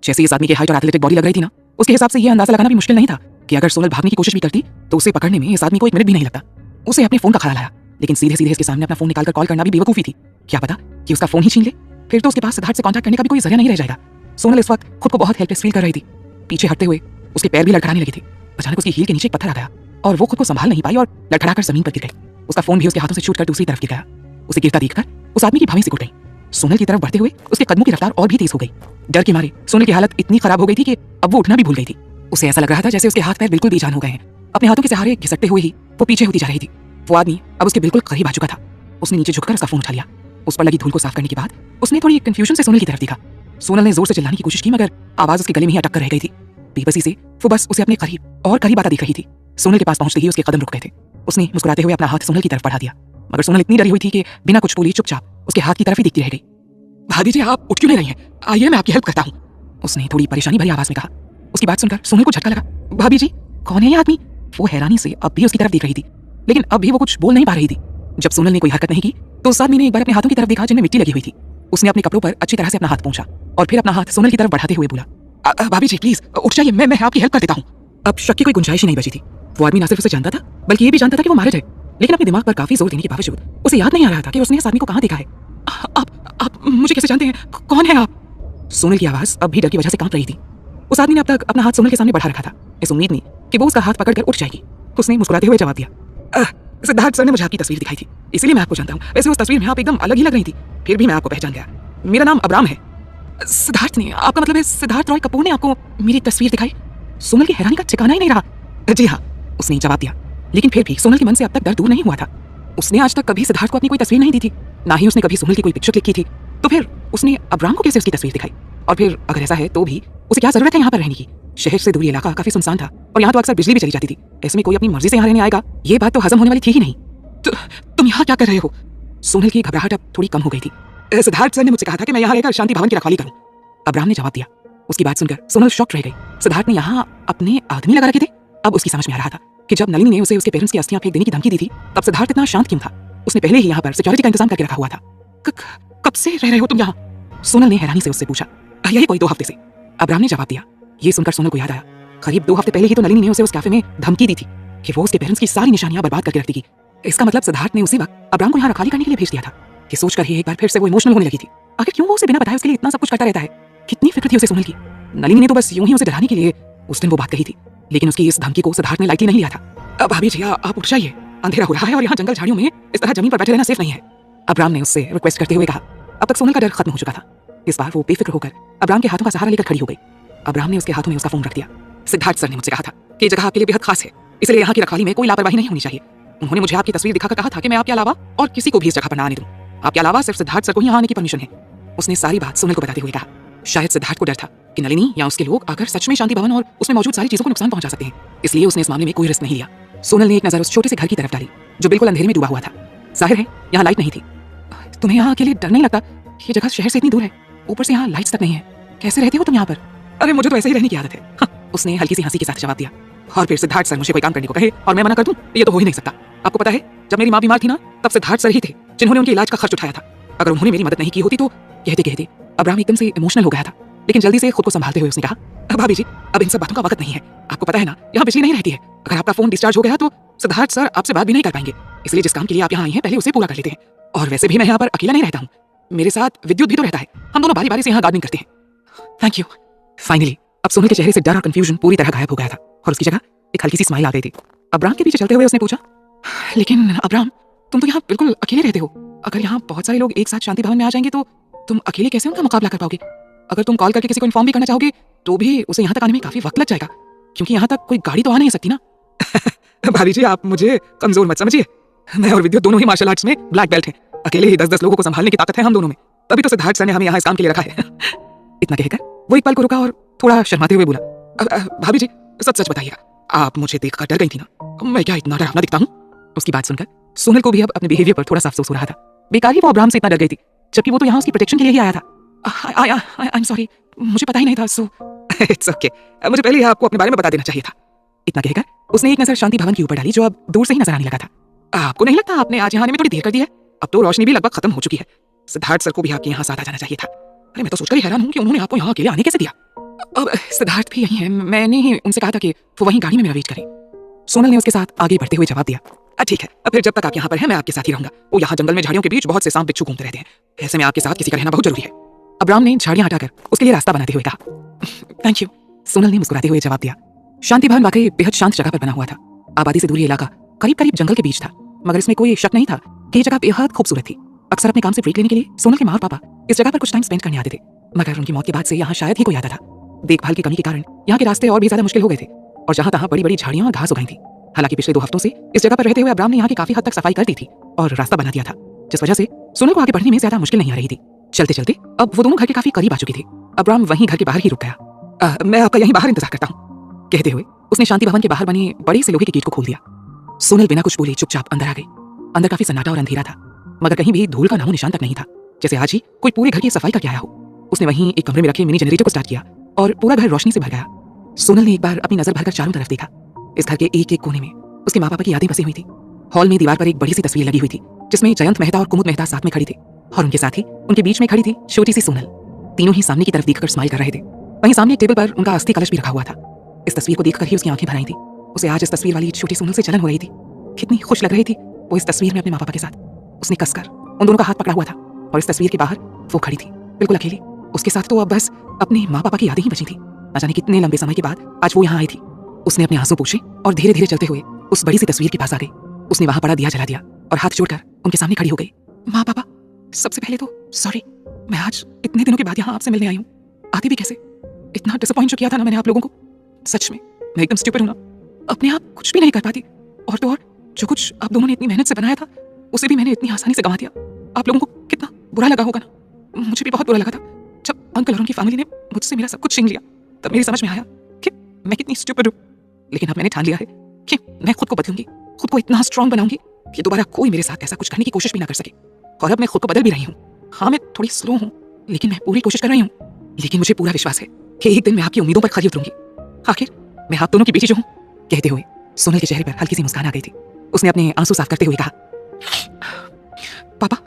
जैसे इस आदमी की हाइट और एथलेटिक बॉडी लग रही थी ना, उसके हिसाब से यह अंदाजा लगाना भी मुश्किल नहीं था कि अगर सोनल भागने की कोशिश भी करती तो उसे पकड़ने में इस आदमी को 1 मिनट भी नहीं लगता। उसे अपने फोन का ख्याल आया, लेकिन सीधे सीधे इसके सामने अपना फोन निकालकर कॉल करना भी बेवकूफी थी। क्या पता कि उसका फोन ही छीन ले, फिर तो उसके पास सिद्धार्थ से कांटेक्ट करने का भी कोई जरिया नहीं रह जाएगा। सोनल इस वक्त खुद को बहुत हेल्पलेस फील कर रही थी। पीछे हटते हुए उसके पैर भी लड़खड़ाने लगे थे। अचानक उसकी हील के नीचे एक पत्थर आ गया और वो खुद को संभाल नहीं पाई और लड़खड़ाकर जमीन पर गिर गई। उसका फोन भी उसके हाथों से छूटकर दूसरी तरफ गिर गया। उसे गिरता देखकर उस आदमी की भावें सिकुड़ गई। सोनल की तरफ बढ़ते हुए उसके कदमों की रफ्तार और भी तेज हो गई। डर के मारे सोनल की हालत इतनी खराब हो गई थी कि अब वो उठना भी भूल गई थी। उसे ऐसा लग रहा था जैसे उसके हाथ पैर बिल्कुल बेजान हो गए हैं। अपने हाथों के सहारे घिसटते हुए ही वो पीछे होती जा रही थी। वो आदमी अब उसके बिल्कुल करीब आ चुका था। उसने नीचे झुककर उसका फोन उठा लिया। उस पर लगी धूल को साफ करने के बाद उसने थोड़ी कंफ्यूजन से सोनल की तरफ देखा। सोनल ने जोर से चिल्लाने की कोशिश की, मगर आवाज उसके गले में ही अटक कर रह गई थी। बेबसी से वो बस उसे अपने करीब और करीब आता दिख रही थी। सोनल के पास पहुंचते ही उसके कदम रुक गए थे। उसने मुस्कुराते हुए अपना हाथ सोनल की तरफ बढ़ा दिया, मगर सोनल इतनी डरी हुई थी कि बिना कुछ बोली चुपचाप उसके हाथ की तरफ ही देखती रह गई। भाभी जी, आप उठ क्यों नहीं रही हैं? आइए, मैं आपकी हेल्प करता हूँ, उसने थोड़ी परेशानी भरी आवाज में कहा। उसकी बात सुनकर सोनल को झटका लगा। भाभी जी, कौन है ये आदमी? वो हैरानी से अब भी उसकी तरफ देख रही थी, लेकिन अब भी वो कुछ बोल नहीं पा रही थी। जब सोनल ने कोई हरकत नहीं की तो उस आदमी ने एक बार अपने हाथों की तरफ देखा जिनमें मिट्टी लगी हुई थी। उसने अपने कपड़ों पर अच्छी तरह से अपना हाथ पोंछा और फिर अपना हाथ सोनल की तरफ बढ़ाते हुए बोला, भाभी जी प्लीज उठ जाइए, मैं आपकी हेल्प कर देता हूँ। अब शक की कोई गुंजाइश ही नहीं बची थी। वो आदमी न सिर्फ उसे जानता था बल्कि ये भी जानता था कि वो मारा जाए, लेकिन अपने दिमाग पर काफी जोर देने के बावजूद उसे याद नहीं आ रहा था कि उसने इस आदमी को कहाँ देखा है। आप मुझे कैसे जानते हैं? कौन है आप? सोनल की आवाज अब भी डर की वजह से कांप रही थी। उस आदमी ने अब तक अपना हाथ सोनल के सामने बढ़ा रखा था, इस उम्मीद में कि वो उसका हाथ पकड़कर उठ जाएगी। उसने मुस्कुराते हुए जवाब दिया, सिद्धार्थ सर ने मुझे आपकी तस्वीर दिखाई थी, इसीलिए मैं आपको जानता हूँ। वैसे उस तस्वीर में आप एकदम अलग ही लग रही थी, फिर भी मैं आपको पहचान गया। मेरा नाम अब्राम है। सिद्धार्थ ने? आपका मतलब है सिद्धार्थ रॉय कपूर ने आपको मेरी तस्वीर दिखाई? सोनल की हैरानी का ठिकाना ही नहीं रहा। जी हाँ, उसने जवाब दिया, लेकिन फिर भी सोनल के मन से अब तक डर दूर नहीं हुआ था। उसने आज तक कभी सिद्धार्थ को अपनी कोई तस्वीर नहीं दी थी, ना ही उसने कभी सोनल की कोई पिक्चर क्लिक की थी। तो फिर उसने अब्राम को कैसे उसकी तस्वीर दिखाई? और फिर अगर ऐसा है तो भी उसे क्या जरूरत है यहाँ पर रहने की? शहर से दूरी इलाका काफी सुनसान था और यहाँ तो अक्सर बिजली भी चली जाती थी। ऐसे में कोई अपनी मर्जी से यहाँ रहने आएगा, ये बात तो हजम होने वाली थी ही नहीं। तुम यहाँ क्या कर रहे हो? सोनल की घबराहट अब थोड़ी कम हो गई थी। सिद्धार्थ सर ने मुझे कहा था कि मैं यहाँ रहकर शांति भवन की रखवाली करूँ, अब्राम ने जवाब दिया। उसकी बात सुनकर सोनल शॉक रह गई। सिद्धार्थ ने यहाँ अपने आदमी लगा रखे थे। अब उसकी समझ में आ रहा था कि जब नलिनी ने उसे उसके पेरेंट्स की अस्थियां फेंक देने की धमकी दी थी, तब सिद्धार्थ इतना शांत क्यों था? उसने पहले ही यहाँ पर सिक्योरिटी का इंतजाम करके रखा हुआ था। कब से रह रहे हो तुम यहाँ? सोनल ने हैरानी से उससे पूछा। यही कोई 2 हफ्ते से, अब्राम ने जवाब दिया। ये सुनकर सोनल को याद आया, करीब 2 हफ्ते पहले ही तो नलिनी ने उसे उस कैफे में धमकी दी थी कि वो उसके पेरेंट्स की सारी निशानियां बर्बाद करके रख देगी। इसका मतलब सिद्धार्थ ने उसी वक्त अब्राम को यहाँ रखवाली करने के लिए भेज दिया था। कि सोचकर ही एक बार फिर से वो इमोशनल होने लगी थी। आखिर क्यों वो उसे बिना बताए उसके लिए इतना सब कुछ करता रहता है? कितनी फिक्र थी उसे सोनल की। नलिनी ने तो बस यूं ही उसे डराने के लिए उस दिन वो बात कही थी, लेकिन उसकी इस धमकी को सिद्धार्थ ने लाइटली नहीं लिया था। भाभी जी, आप उठ जाइए, अंधेरा हो रहा है और यहाँ जंगल झाड़ियों में इस तरह जमीन पर बैठे रहना सेफ नहीं है, अब्राम ने उससे रिक्वेस्ट करते हुए कहा। अब तक सोनल का डर खत्म हो चुका था। इस बार वो बेफिक्र होकर अब्राम के हाथों का सहारा लेकर खड़ी हो गई। अब्राम ने उसके हाथों में उसका फोन रख दिया। सिद्धार्थ सर ने मुझसे कहा था कि जगह आपके लिए बेहद खास है, इसलिए यहाँ की रखवाली में कोई लापरवाही नहीं होनी चाहिए। उन्होंने मुझे आपकी तस्वीर दिखाकर कहा था कि मैं आपके अलावा और किसी को भी इस जगह पर ना आने दूं। आपके अलावा सिर्फ सिद्धार्थ सर को यहाँ आने की परमिशन है। उसने सारी बात सोनल को बताते हुए कहा। शायद सिद्धार्थ को डर था कि नलिनी या उसके लोग अगर सच में शांति भवन और उसमें मौजूद सारी चीजों को नुकसान पहुंचा सकते हैं, इसलिए उसने इस मामले में कोई रिस्क नहीं लिया। सोनल ने एक नजर उस छोटे से घर की तरफ डाली जो बिल्कुल अंधेरे में डूबा हुआ था। जाहिर है यहाँ लाइट नहीं थी। तुम्हें यहाँ अकेले डर नहीं लगता? ये जगह शहर से इतनी दूर है, ऊपर से यहाँ लाइट्स तक नहीं है, कैसे रहते हो तुम यहाँ पर? अरे मुझे तो ऐसे ही रहने की आदत है। हाँ, उसने हल्की सी हंसी के साथ जवाब दिया। और फिर सिद्धार्थ सर मुझे कोई काम करने को कहे और मैं मना कर दूं, ये तो हो ही नहीं सकता। आपको पता है जब मेरी माँ बीमार थी ना, तब सिद्धार्थ सर ही थे जिन्होंने उनके इलाज का खर्च उठाया था। अगर उन्होंने मेरी मदद नहीं की होती तो कहते कहते अब्राहम एकदम से इमोशनल हो गया था, लेकिन जल्दी से खुद को संभालते हुए उसने कहा, भाभी जी अब इन सब बातों का वक्त नहीं है। आपको पता है ना यहाँ बिजली नहीं रहती है। अगर आपका फोन डिस्चार्ज हो गया तो सिद्धार्थ सर आपसे बात भी नहीं कर पाएंगे। इसलिए जिस काम के लिए आप यहाँ आई हैं पहले उसे पूरा कर लेते हैं। और वैसे भी मैं यहाँ पर अकेला नहीं रहता हूँ, मेरे साथ विद्युत भी तो रहता है। हम दोनों बारी बारी से यहाँ गार्डनिंग करते हैं। Thank you. फाइनली अब सोनल के चेहरे से डर और कंफ्यूजन पूरी तरह गायब हो गया था और उसकी जगह एक हल्की सी स्माइल आ गई थी। अब्राहम के पीछे चलते हुए उसने पूछा, लेकिन अब्राहम तुम तो यहाँ बिल्कुल अकेले रहते हो। अगर यहाँ बहुत सारे लोग एक साथ शांति भवन में आ जाएंगे तो तुम अकेले कैसे उनका मुकाबला कर पाओगे? अगर तुम कॉल करके किसी को इन्फॉर्म भी करना चाहोगे तो भी उसे यहाँ तक आने में काफी वक्त लग जाएगा, क्योंकि यहाँ तक कोई गाड़ी तो आ नहीं सकती ना। भाभी जी आप मुझे कमजोर मत समझिए, मैं और विद्युत दोनों ही मार्शल आर्ट्स में ब्लैक बेल्ट हैं। अकेले ही 10-10 लोगों को संभालने की ताकत है हम दोनों में, तभी तो सिद्धार्थ सर ने हमें यहाँ इस काम के लिए रखा है। इतना कहकर वो एक पल को रुका और थोड़ा शर्माते हुए बोला, भाभी जी सच सच बताइएगा, आप मुझे देखकर डर गई थी ना? मैं क्या इतना डरावना दिखता हूँ? उसकी बात सुनकर सोनल को भी अब अपने बिहेवियर पर थोड़ा सा अफसोस हो रहा था। बेकार ही वो अब्राहम से इतना डर गई थी, जबकि वो तो यहाँ उसकी प्रोटेक्शन के लिए ही आया था। आई एम सॉरी, मुझे पता ही नहीं था। सो इट्स ओके, मुझे पहले आपको अपने बारे में बता देना चाहिए था। इतना कहकर उसने एक नजर शांति भवन के ऊपर डाली जो अब दूर से ही नजर आने लगा था। आपको नहीं लगता आपने आज यहाँ आने में थोड़ी देर कर दी है? अब तो रोशनी भी लगभग खत्म हो चुकी है। सिद्धार्थ सर को भी आपके यहाँ साथ आ जाना चाहिए था। अरे मैं तो सोचकर ही हैरान हूँ कि उन्होंने आपको यहाँ अकेले आने कैसे दिया। अब सिद्धार्थ भी यही है, मैंने ही उनसे कहा था कि वो वहीं गाड़ी में मेरा वेट करें। सोनल ने उसके साथ आगे बढ़ते हुए जवाब दिया, ठीक है, अब फिर जब तक आप यहाँ पर हैं मैं आपके साथ ही रहूंगा। वो यहाँ जंगल में झाड़ियों के बीच बहुत से सांप बिच्छू घूमते रहते हैं, ऐसे में आपके साथ किसी का रहना बहुत जरूरी है। अब्राहम ने झाड़ियां हटाकर उसके लिए रास्ता बनाते हुए कहा। थैंक यू, सोनल ने मुस्कुराते हुए जवाब दिया। शांति भवन वाकई बेहद शांत जगह पर बना हुआ था। आबादी से दूर ये इलाका करीब करीब जंगल के बीच था, मगर इसमें कोई शक नहीं था कि ये जगह बेहद खूबसूरत थी। अक्सर अपने काम से ब्रेक लेने के लिए सोनल के माँ और पापा इस जगह पर कुछ टाइम स्पेंड करने आते थे, मगर उनकी मौत के बाद से यहाँ शायद ही कोई आता था। देखभाल की कमी के कारण यहाँ के रास्ते और भी ज्यादा मुश्किल हो गए थे और जहाँ तहाँ बड़ी बड़ी झाड़ियां और घास उगाई थी। हालांकि पिछले 2 हफ्तों से इस जगह पर रहते हुए अब्राहम ने यहाँ की काफी हद तक सफाई कर दी थी और रास्ता बना दिया था, जिस वजह से सोनल को आगे बढ़ने में ज्यादा मुश्किल नहीं आ रही थी। चलते चलते अब वो दोनों घर के काफी करीब आ चुकी थी। अब्राहम वहीं घर के बाहर ही रुक गया। मैं आपका यहीं बाहर इंतजार करता हूँ, कहते हुए उसने शांति भवन के बाहर बने बड़ी से लोहे के गेट को खोल दिया। सोनल बिना कुछ बोले चुपचाप अंदर आ गई। अंदर काफी सन्नाटा और अंधेरा था, मगर कहीं भी धूल का नामो निशान तक नहीं था, जैसे आज ही कोई पूरे घर की सफाई करके आया हो। उसने वहीं एक कमरे में रखे मिनी जनरेटर को स्टार्ट किया और पूरा घर रोशनी से भर गया। सोनल ने एक बार अपनी नजर भरकर चारों तरफ देखा। इस घर के एक एक कोने में उसके माँ पापा की यादें बसी हुई थी। हॉल में दीवार पर एक बड़ी सी तस्वीर लगी हुई थी जिसमें जयंत मेहता और कुमुद मेहता साथ में खड़ी थे और उनके साथ ही उनके बीच में खड़ी थी छोटी सी सोनल। तीनों ही सामने की तरफ देखकर स्माइल कर रहे थे। वहीं सामने एक टेबल पर उनका अस्थि कलश भी रखा हुआ था। इस तस्वीर को देखकर ही उसकी आंखें भर आई थी। उसे आज इस तस्वीर वाली छोटी सोनल से जलन हो रही थी। कितनी खुश लग रही थी वो इस तस्वीर में अपने माँ पापा के साथ। उसने कसकर उन दोनों का हाथ पकड़ा हुआ था और इस तस्वीर के बाहर वो खड़ी थी बिल्कुल अकेली। उसके साथ तो अब बस अपने माँ पापा की यादें ही बची थी। न जाने कितने लंबे समय के बाद आज वो यहाँ आई थी। उसने अपने आंसू पोंछे और धीरे धीरे चलते हुए उस बड़ी सी तस्वीर के पास आ गई। उसने वहां पड़ा दिया जला दिया और हाथ जोड़कर उनके सामने खड़ी हो गई। माँ पापा, सबसे पहले तो सॉरी, मैं आज इतने दिनों के बाद यहाँ आपसे मिलने आई हूँ। आती भी कैसे? इतना डिसअपॉइंट जो किया था ना मैंने आप लोगों को, सच में मैं एकदम स्टूपिड हूँ ना, अपने आप कुछ भी नहीं कर पाती। और तो और जो कुछ आप दोनों ने इतनी मेहनत से बनाया था उसे भी मैंने इतनी आसानी से गंवा दिया। आप लोगों को कितना बुरा लगा होगा ना। मुझे भी बहुत बुरा लगा था जब अंकल और उनकी फैमिली ने मुझसे मेरा सब कुछ छीन लिया। तब मेरी समझ में आया कि मैं कितनी स्टूपिड हूँ। लेकिन अब मैंने ठान लिया है कि मैं खुद को बदलूंगी, खुद को इतना स्ट्रांग बनाऊंगी कि दोबारा कोई मेरे साथ ऐसा कुछ करने की कोशिश भी ना कर सके। और अब मैं खुद को बदल भी रही हूँ। हाँ मैं थोड़ी स्लो हूँ लेकिन मैं पूरी कोशिश कर रही हूँ। लेकिन मुझे पूरा विश्वास है कि एक दिन मैं आपकी उम्मीदों पर खरी उतरूंगी। आखिर मैं आप दोनों की बेटी जो हूँ। कहते हुए सोनल के चेहरे पर हल्की सी मुस्कान आ गई थी। उसने अपने आंसू साफ करते हुए कहा, पापा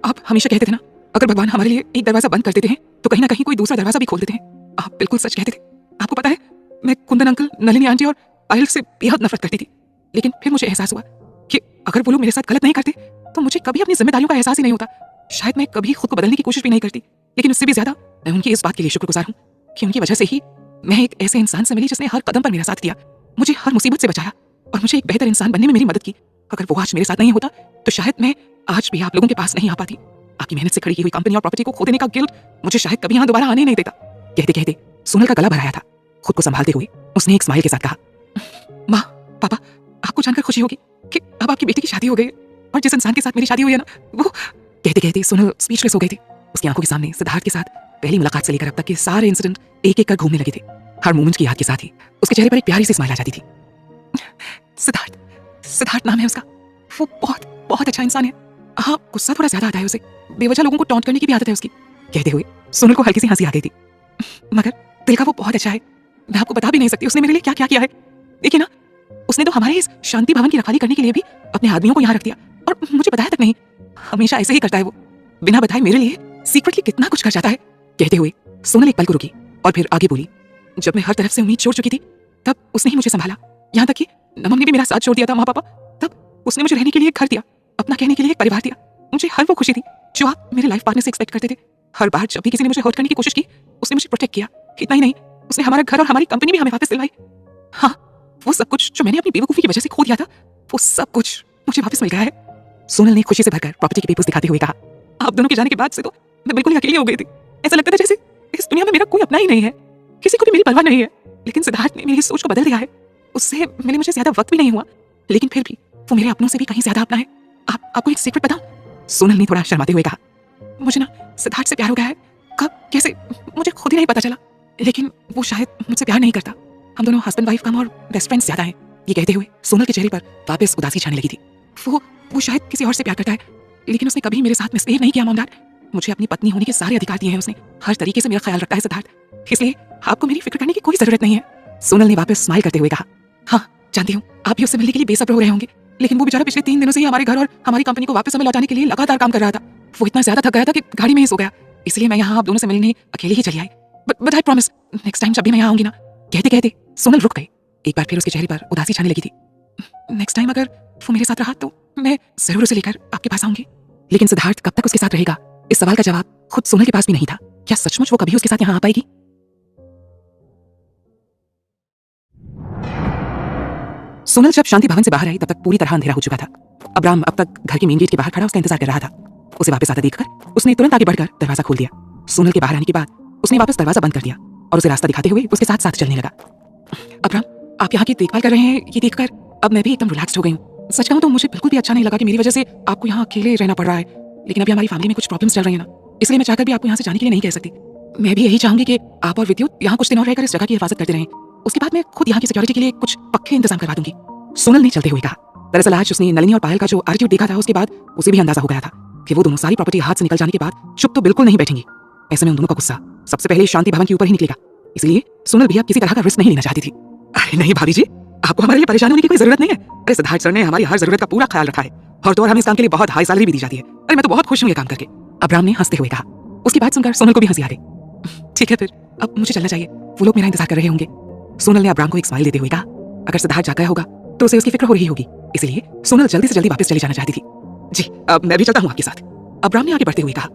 आप हमेशा कहते थे ना, अगर भगवान हमारे लिए एक दरवाजा बंद कर देते हैं तो कहीं ना कहीं कोई दूसरा दरवाजा भी खोल देते हैं। आप बिल्कुल सच कहते थे। आपको पता है मैं कुंदन अंकल, नलिनी आंटी और पायल से बेहद नफरत करती थी। लेकिन फिर मुझे एहसास हुआ कि अगर वो लोग मेरे साथ गलत नहीं करते तो मुझे कभी अपनी जिम्मेदारियों का एहसास ही नहीं होता। शायद मैं कभी खुद को बदलने की कोशिश भी नहीं करती। लेकिन उससे भी ज्यादा मैं उनकी इस बात के लिए शुक्रगुजार हूँ कि उनकी वजह से ही मैं एक ऐसे इंसान से मिली जिसने हर कदम पर मेरा साथ दिया, मुझे हर मुसीबत से बचाया और मुझे एक बेहतर इंसान बनने में मेरी मदद की। अगर वो आज मेरे साथ नहीं होता तो शायद मैं आज भी आप लोगों के पास नहीं आ पाती। आपकी मेहनत से खड़ी की हुई कंपनी और प्रॉपर्टी को खो देने का गिल्ट मुझे शायद कभी यहाँ दोबारा आने नहीं देता। कहते कहते सोनल का गला भराया था। खुद को संभालते हुए उसने एक स्माइल के साथ कहा, माँ पापा, आपको जानकर खुशी होगी कि अब आपकी बेटी की शादी हो गई और जिस इंसान के साथ मेरी शादी हुई है ना वो। कहते कहते सोनल स्पीचलेस हो गई थी। उसकी आंखों के सामने सिद्धार्थ के साथ पहली मुलाकात से लेकर अब तक के सारे इंसिडेंट एक एक कर घूमने लगे थे। हर मोमेंट की याद के साथ ही उसके चेहरे पर एक प्यारी सी स्माइल आ जाती थी। सिद्धार्थ, सिद्धार्थ नाम है उसका। वो बहुत बहुत अच्छा इंसान है। हाँ, गुस्सा थोड़ा ज्यादा आता है उसे, बेवजह लोगों को टॉन्ट करने की भी आदत है उसकी। कहते हुए सोनल को हल्की सी हंसी आ गई थी। मगर दिल का वो बहुत अच्छा है, मैं आपको बता भी नहीं सकती उसने मेरे लिए क्या क्या किया है। देखिए ना, उसने तो हमारे इस शांति भवन की रखवाली करने के लिए भी अपने आदमियों को यहाँ रख दिया और मुझे बताया तक नहीं। हमेशा ऐसे ही करता है वो, बिना बताए मेरे लिए सीक्रेटली कितना कुछ कर जाता है। कहते हुए सोनल एक पल को रुकी और फिर आगे बोली, जब मैं हर तरफ से उम्मीद छोड़ चुकी थी तब उसने ही मुझे संभाला। यहाँ तक कि नमन ने भी मेरा साथ छोड़ दिया था माँ पापा, तब उसने मुझे रहने के लिए एक घर दिया, अपना कहने के लिए एक परिवार दिया। मुझे हर वो खुशी थी जो आप मेरे लाइफ पार्टनर से एक्सपेक्ट करते थे। हर बार जब भी किसी ने मुझे हर्ट करने की कोशिश की उसने मुझे प्रोटेक्ट किया। इतना ही नहीं, उसने हमारा घर और हमारी कंपनी भी हमें वापस दिलवाई। हाँ, वो सब कुछ जो मैंने अपनी बेवकूफी की वजह से खो दिया था, वो सब कुछ मुझे वापस मिल गया है। सोनल ने खुशी से भरकर प्रॉपर्टी के पेपर्स दिखाते हुए कहा, आप दोनों के जाने के बाद से तो मैं बिल्कुल ही अकेली हो गई थी। ऐसा लगता था जैसे इस दुनिया में मेरा कोई अपना ही नहीं है, किसी को भी मेरी परवाह नहीं है। लेकिन सिद्धार्थ ने मेरी सोच को बदल दिया है। उससे मिले मुझे ज्यादा वक्त भी नहीं हुआ, लेकिन फिर भी वो मेरे अपनों से भी कहीं ज्यादा अपना है। आपको एक सीक्रेट बताऊं? सोनल ने थोड़ा शर्माते हुए कहा, मुझे ना सिद्धार्थ से प्यार हो गया है। कब कैसे मुझे खुद ही नहीं पता चला, लेकिन वो शायद मुझसे प्यार नहीं करता। हम दोनों हस्बैंड वाइफ कम और बेस्ट फ्रेंड्स ज्यादा हैं। ये कहते हुए सोनल के चेहरे पर वापस उदासी छाने लगी थी। वो शायद किसी और से प्यार करता है, लेकिन उसने कभी मेरे साथ मिसबिहेव नहीं किया मॉम डैड। मुझे अपनी पत्नी होने के सारे अधिकार दिए हैं उसने। हर तरीके से मेरा ख्याल रखता है सिद्धार्थ, इसलिए आपको मेरी फिक्र करने की कोई जरूरत नहीं है। सोनल ने वापस स्माइल करते हुए कहा, हाँ जानती हूँ आप भी उससे मिलने के लिए बेसब्र हो रहे होंगे, लेकिन वो बेचारा पिछले 3 दिनों से ही हमारे घर और हमारी कंपनी को वापस हमें लौटाने के लिए लगातार काम कर रहा था। वो इतना ज्यादा थक गया था कि गाड़ी में ही सो गया, इसलिए मैं यहाँ आप दोनों से मिलने अकेले ही चली आई। But I promise next time जब भी मैं यहाँ आऊंगी ना। कहते कहते सोनल रुक गई। एक बार फिर उसके चेहरे पर उदासी छाने लगी थी। नेक्स्ट टाइम अगर वो मेरे साथ रहा तो मैं जरूर उसे लेकर आपके पास आऊंगी। लेकिन सिद्धार्थ कब तक उसके साथ रहेगा, इस सवाल का जवाब खुद सोनल के पास भी नहीं था। क्या सचमुच वो कभी उसके साथ यहाँ आ पाएगी? सोनल जब शांति भवन से बाहर आई तब तक पूरी तरह अंधेरा हो चुका था। अब्राम अब तक घर के मेन गेट के बाहर खड़ा उसका इंतजार कर रहा था। उसे वापस आता देखकर उसने तुरंत आगे बढ़कर दरवाजा खोल दिया। सोनल के बाहर आने के बाद उसने वापस दरवाजा बंद कर दिया और उसे रास्ता दिखाते हुए उसके साथ साथ चलने लगा। अब्राम, आप यहाँ की देखभाल कर रहे हैं, ये देखकर अब मैं भी एकदम रिलैक्स्ड हो गई हूँ। सच कहूँ तो मुझे बिल्कुल भी अच्छा नहीं लगा कि मेरी वजह से आपको यहाँ अकेले रहना पड़ रहा है, लेकिन अभी हमारी फैमिली में कुछ प्रॉब्लम्स चल रही है ना, इसलिए मैं चाहकर भी आपको यहाँ से जाने के लिए नहीं कह सकती। मैं भी यही चाहूंगी कि आप और विद्युत यहाँ कुछ दिन और रहकर इस जगह की हिफाजत करते रहें। उसके बाद मैं खुद यहाँ की सिक्योरिटी के लिए कुछ पक्के इंतजाम करवा दूंगी। सोनल ने चलते हुए कहा। दरअसल आज उसने नलिनी और पायल का जो एटीट्यूड देखा था उसके बाद उसे भी अंदाजा हो गया था कि वो दोनों सारी प्रॉपर्टी हाथ से निकल जाने के बाद चुप तो बिल्कुल नहीं बैठेंगी। ऐसे में उन दोनों का गुस्सा सबसे पहले शांति भवन के ऊपर ही निकलेगा, इसलिए सोनल भी अब किसी तरह का रिस्क नहीं लेना चाहती थी। अरे नहीं भाभी जी, आपको हमारे लिए परेशान होने की कोई जरूरत नहीं है। अरे सिद्धार्थ सर ने हमारी हर जरूरत का पूरा ख्याल रखा है और तो और हमें इस काम के लिए बहुत हाई सैलरी भी दी जाती है। अरे मैं तो बहुत खुश हूँ ये काम करके। अब्राम ने हंसते हुए कहा। उसकी बात सुनकर सोनल को भी हंसी आ गई। ठीक है फिर अब मुझे चलना चाहिए, वो लोग मेरा इंतजार कर रहे होंगे। सोनल ने अब्राम को एक स्माइल देते हुए कहा, अगर सिद्धार्थ जाग गया होगा तो उसे उसकी फिक्र हो रही होगी, इसलिए सोनल जल्दी से जल्दी वापस चली जाना चाहती थी। जी अब मैं भी चलता हूँ आपके साथ, अब्राम ने आगे बढ़ते हुए कहा।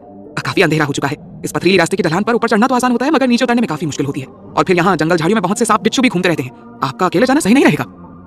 काफी अंधेरा हो चुका है, इस पथरीली रास्ते की ढलान पर ऊपर चढ़ना तो आसान होता है मगर नीचे उतरने में काफी मुश्किल होती है, और फिर यहाँ जंगल झाड़ियों में बहुत से सांप बिच्छू भी घूमते रहते हैं। आपका अकेले जाना सही नहीं रहेगा।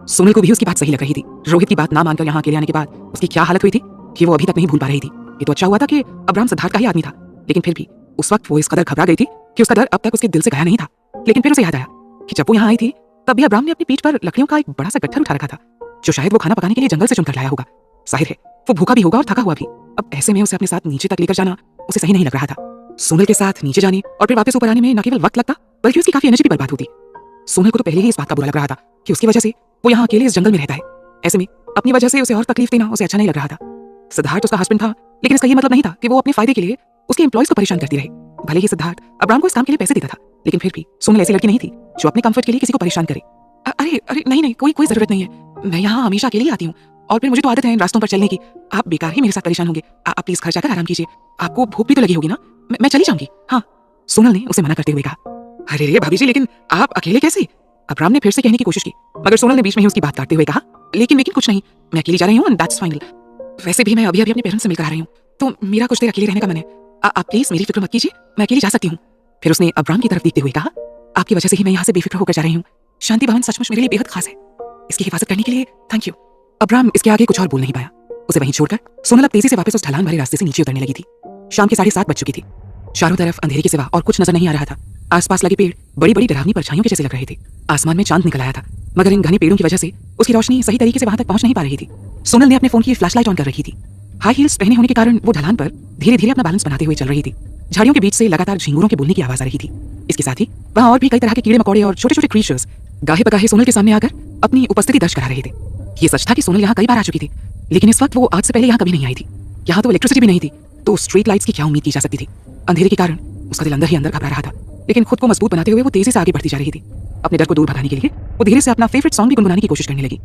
सोनल को भी उसकी बात सही लग रही थी। रोहित की बात ना मानकर यहाँ अकेले आने के बाद उसकी क्या हालत हुई थी कि वो अभी तक नहीं भूल पा रही थी। ये तो अच्छा हुआ था कि अब्राम सिद्धार्थ का ही आदमी था, लेकिन फिर भी उस वक्त वो इस कदर घबरा गई थी कि उसका डर अब तक उसके दिल से गया नहीं था। लेकिन फिर उसे याद आया कि जब वो यहाँ आई थी तब भी अब्राम ने अपनी पीठ पर लकड़ियों का एक बड़ा सा गट्ठर उठा रखा था, जो शायद वो खाना पकाने के लिए जंगल से चुनकर लाया होगा। जाहिर है वो भूखा भी होगा और थका हुआ भी। अब ऐसे में उसे अपने साथ नीचे तक लेकर जाना उसे सही नहीं लग रहा था। सोनल के साथ नीचे जाने और फिर वापस ऊपर आने में न केवल वक्त लगता बल्कि उसकी काफी एनर्जी भी बर्बाद होती। सोनल को तो पहले ही इस बात का बुरा लग रहा था कि उसकी वजह से वो यहाँ अकेले इस जंगल में रहता है। ऐसे में अपनी वजह से उसे और तकलीफ देना उसे अच्छा नहीं लग रहा था। सिद्धार्थ उसका हस्बैंड था, लेकिन इसका ये मतलब नहीं था कि वो अपने फायदे के लिए उसके एम्प्लॉयज को परेशान करती रहे। भले ही सिद्धार्थ अब्राम को इस काम के लिए पैसे देता था, लेकिन फिर भी सोनल ऐसी लड़की नहीं थी जो अपने कंफर्ट के लिए किसी को परेशान करे। अरे अरे नहीं, कोई जरूरत नहीं है, मैं यहाँ हमेशा अकेले ही आती हूँ और फिर मुझे तो आदत है इन रास्तों पर चलने की। आप बेकार ही मेरे साथ परेशान होंगे। आप प्लीज घर जाकर आराम कीजिए, आपको भूख भी तो लगी होगी ना। मैं चली जाऊंगी। हाँ, सोनल ने उसे मना करते हुए कहा। अरे भाभी जी, लेकिन आप अकेले कैसे? अब्राम ने फिर से कहने की कोशिश की, मगर सोनल ने बीच में ही उसकी बात काटते हुए कहा, लेकिन कुछ नहीं, मैं अकेली जा रही हूँ, दैट्स फाइनल। वैसे भी मैं अभी अपने पेरेंट्स से मिलकर आ रही हूँ, तो मेरा कुछ देर अकेले रहने का मन है। आप प्लीज मेरी फिक्र मत कीजिए, मैं अकेली जा सकती हूँ। फिर उसने अब्राम की तरफ देखते हुए कहा, आपकी वजह से ही मैं यहाँ से बेफिक्र होकर जा रही हूँ। शांति भवन सचमुच मेरे लिए बेहद खास है, इसकी हिफाजत करने के लिए थैंक यू। अब्राम इसके आगे कुछ और बोल नहीं पाया। उसे वहीं छोड़कर सोनल अब तेजी से वापस उस ढलान भरे रास्ते से नीचे उतरने लगी थी। शाम के 7:30 बज चुकी थी। चारों तरफ अंधेरे के सिवा और कुछ नजर नहीं आ रहा था। आसपास लगे पेड़ बड़ी बड़ी डरावनी परछाइयों के जैसे लग रहे थे। आसमान में चांद निकल आया था, मगर इन घने पेड़ों की वजह से उसकी रोशनी सही तरीके से वहां तक पहुंच नहीं पा रही थी। सोनल ने अपने फोन की फ्लैशलाइट ऑन कर रखी थी। हाई हील्स पहने होने के कारण वो ढलान पर धीरे धीरे अपना बैलेंस बनाते हुए चल रही थी। झाड़ियों के बीच से लगातार झिंगुरों के बोलने की आवाज आ रही थी। इसके साथ ही वहां और भी कई तरह के कीड़े मकोड़े और छोटे छोटे क्रीचर्स गाहे बगाहे सोनल के सामने आकर अपनी उपस्थिति दर्ज करा रहे थे। ये सच था कि सोनल यहाँ कई बार आ चुकी थी, लेकिन इस वक्त वो आज से पहले यहाँ कभी नहीं आई थी। यहाँ तो इलेक्ट्रिसिटी भी नहीं थी, तो स्ट्रीट लाइट्स की क्या उम्मीद की जा सकती थी। अंधेरे के कारण उसका दिल अंदर ही अंदर घबरा रहा था, लेकिन खुद को मजबूत बनाते हुए वो तेजी से आगे बढ़ती जा रही थी। अपने डर को दूर भगाने के लिए वो धीरे से अपना फेवरेट सॉन्ग भी गुनगुनाने की कोशिश करने लगी।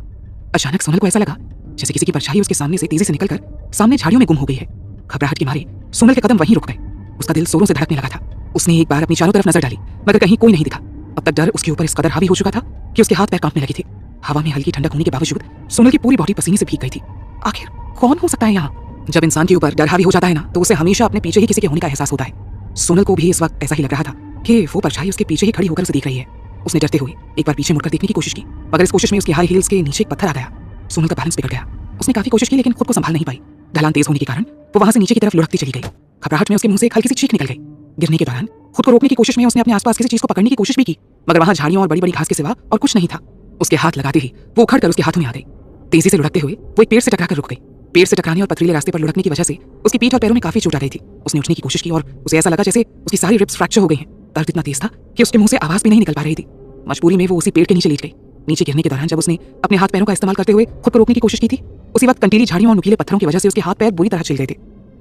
अचानक सोनल को ऐसा लगा जैसे किसी की परछाई उसके सामने से तेजी से निकलकर सामने झाड़ियों में गुम हो गई है। घबराहट के मारे सोनल के कदम वहीं रुक गए। उसका दिल जोरों से धड़कने लगा था। उसने एक बार अपनी चारों तरफ नजर डाली, मगर कहीं कोई नहीं दिखा। अब तक डर उसके ऊपर इस कदर हावी हो चुका था कि उसके हाथ पैर कांपने लगे थे। हवा में हल्की ठंडक होने के बावजूद सोनल की पूरी बॉडी पसीने से भीग गई थी। आखिर कौन हो सकता है यहाँ? जब इंसान के ऊपर डर हावी हो जाता है ना, तो उसे हमेशा अपने पीछे ही किसी के होने का एहसास होता है। सोनल को भी इस वक्त ऐसा ही लग रहा था कि वो परछाई उसके पीछे ही खड़ी होकर उसे देख रही है। उसने डरते हुए एक बार पीछे मुड़कर देखने की कोशिश की, मगर इस कोशिश में उसकी हाई हील्स के नीचे एक पत्थर आ गया। सोनल का बैलेंस बिगड़ गया। उसने काफी कोशिश की, लेकिन खुद को संभाल नहीं पाई। ढलान तेज होने के कारण वो वहां से नीचे की तरफ लुढ़कती चली गई। घबराहट में उसके मुंह से एक हल्की सी चीख निकल गई। गिरने के दौरान खुद को रोकने की कोशिश में उसने अपने आसपास किसी चीज को पकड़ने की कोशिश भी की, मगर वहां झाड़ियों और बड़ी बड़ी घास के सिवा और कुछ नहीं था। उसके हाथ लगाते ही वो उखड़कर उसके हाथों में आ गई। तेजी से लुढ़कते हुए वो एक पेड़ से टकराकर रुक गई। पेड़ से टकराने और पथरीले रास्ते पर लुढ़कने की वजह से उसकी पीठ और पैरों में काफी चोट आ गई थी। उसने उठने की कोशिश की और उसे ऐसा लगा जैसे उसकी सारी रिब्स फ्रैक्चर हो गई हैं। दर्द इतना तेज था कि उसके मुंह से आवाज भी नहीं निकल पा रही थी। मजबूरी में वो उसी पेड़ के नीचे लेट गई। नीचे गिरने के दौरान जब उसने अपने हाथ पैरों का इस्तेमाल करते हुए खुद को रोकने की कोशिश की थी, उसी वक्त कंटीली झाड़ियों और नुकीले पत्थरों की वजह से उसके हाथ पैर बुरी तरह छिल गए थे।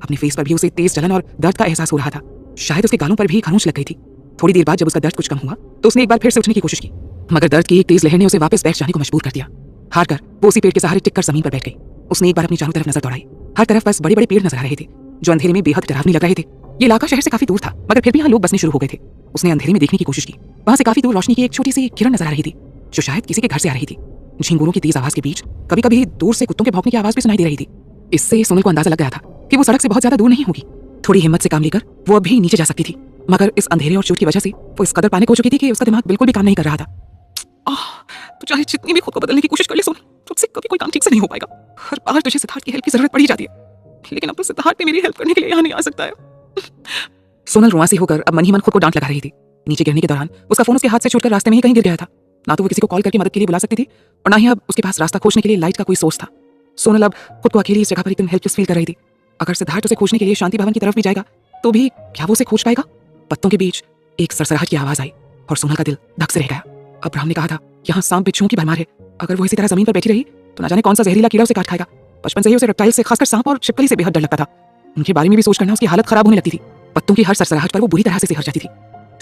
अपने फेस पर भी उसे तेज जलन और दर्द का एहसास हो रहा था। शायद उसके गालों पर भी खरोंच लग गई थी। थोड़ी देर बाद जब उसका दर्द कुछ कम हुआ तो उसने एक बार फिर से उठने की कोशिश की, मगर दर्द की एक तेज लहर ने उसे वापस बैठ जाने को मजबूर कर दिया। हारकर वो उसी पेड़ के सहारे टिककर जमीन पर बैठ गई। उसने एक बार अपनी चारों तरफ नजर दौड़ाई। हर तरफ बस बड़े बड़े पेड़ नजर आ रहे थे जो अंधेरे में बेहद डरावनी लग रहे थे। ये इलाका शहर से काफी दूर था, मगर फिर भी यहाँ लोग बसने शुरू हो गए थे। उसने अंधेरे में देखने की कोशिश की। वहां से काफी दूर रोशनी की एक छोटी सी किरण नजर आ रही थी, जो शायद किसी के घर से आ रही थी। झिंगुरों की तेज आवाज के बीच कभी कभी दूर से कुत्तों के भौंकने की आवाज भी सुनाई दे रही थी। इससे सोनल को अंदाजा लग गया था कि वो सड़क से बहुत ज्यादा दूर नहीं होगी। थोड़ी हिम्मत से काम लेकर वो अभी नीचे जा सकती थी, मगर इस अंधेरे और चोट की वजह से वो इस कदर पैनिक हो चुकी थी कि उसका दिमाग बिल्कुल भी काम नहीं कर रहा था। तो चाहे जितनी भी खुद को बदलने की कोशिश कर ले सोनल, तुझसे कभी कोई काम ठीक से नहीं हो पाएगा। हर बार तुझे सिद्धार्थ की हेल्प की जरूरत पड़ी जाती है, लेकिन अब तो सिद्धार्थ भी मेरी हेल्प करने के लिए यहाँ नहीं आ सकता है। सोनल रुआसी होकर अब मन ही मन खुद को डांट लगा रही थी। नीचे गिरने के दौरान उसका फोन उसके हाथ से छूटकर रास्ते में ही कहीं गिर गया था। ना तो वो किसी को कॉल करके मदद के लिए बुला सकती थी, और ना ही अब उसके पास रास्ता खोजने के लिए लाइट का कोई सोर्स था। सोनल अब खुद को अकेली इस जगह पर एकदम हेल्पलेस फील कर रही थी। अगर सिद्धार्थ उसे खोजने के लिए शांति भवन की तरफ भी जाएगा तो भी क्या वो उसे खोज पाएगा? पत्तों के बीच एक सरसराहट की आवाज आई और सोनल का दिल धक से रह गया। अब्राहम ने कहा था यहाँ सांप बिच्छुओं की भरमार है। अगर वो इसी तरह जमीन पर बैठी रही तो ना जाने कौन सा जहरीला कीड़ा उसे काट खाएगा। बचपन से ही उसे रेप्टाइल से, खासकर सांप और छिपकली से बेहद डर लगता था। उनके बारे में भी सोच करना उसकी हालत खराब होने लगती थी। पत्तों की हर सरसराहट पर वो बुरी तरह से सिहर जाती थी।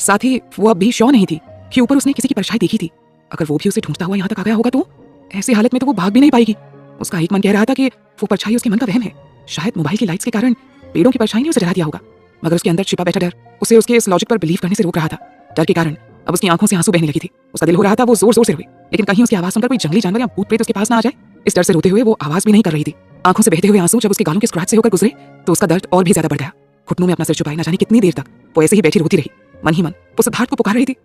साथ ही वो अब भी श्योर नहीं थी कि ऊपर उसने किसी की परछाई देखी थी। अगर वो भी उसे ढूंढता हुआ यहाँ तक आ गया होगा तो ऐसी हालत में तो वो भाग भी नहीं पाएगी। उसका एक मन कह रहा था कि वो परछाई उसके मन का वहम है। शायद मोबाइल की लाइट्स के कारण पेड़ों की परछाई ने उसे डरा दिया होगा, मगर उसके अंदर छिपा बैठा डर उसे उसके इस लॉजिक पर बिलीव करने से रोक रहा था। डर के कारण अब उसकी आंखों से आंसू बहने लगी थी। उसका दिल हो रहा था वो जोर जोर से रोए, लेकिन कहीं उसकी आवाज सुनकर कोई जंगली जानवर या भूत प्रेत उसके पास ना आ जाए। इस डर से रोते हुए वो आवाज भी नहीं कर रही थी। आंखों से बहते हुए आंसू जब उसके गालों के स्क्रैच से होकर गुजरे तो उसका दर्द और भी ज्यादा बढ़ गया। घुटनों में अपना सिर छुपाए ना जाने कितनी देर तक वो ऐसे ही बैठी रोती रही। मन ही मन वो सिद्धार्थ को पुकार रही थी।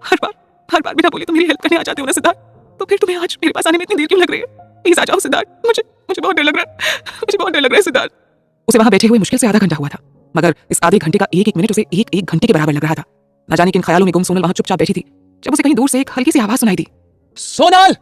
हर बार बिना बोले तुम मेरी हेल्प करने आ जाते हो ना सिद्धार्थ, तो फिर तुम्हें आज मेरे पास आने में इतनी देर क्यों लग रही है? प्लीज आ जाओ सिद्धार्थ, मुझे बहुत डर लग रहा है। मुझे बहुत डर लग रहा है सिद्धार्थ। उसे वहां बैठे हुए मुश्किल से आधा घंटा हुआ था, मगर इस आधे घंटे का एक एक मिनट उसे एक एक घंटे के बराबर लग रहा था। न जाने किन ख्यालों में गुम सोनल वहां चुपचाप बैठी थी जब उसे कहीं दूर से एक हल्की सी आवाज सुनाई दी। सोनल!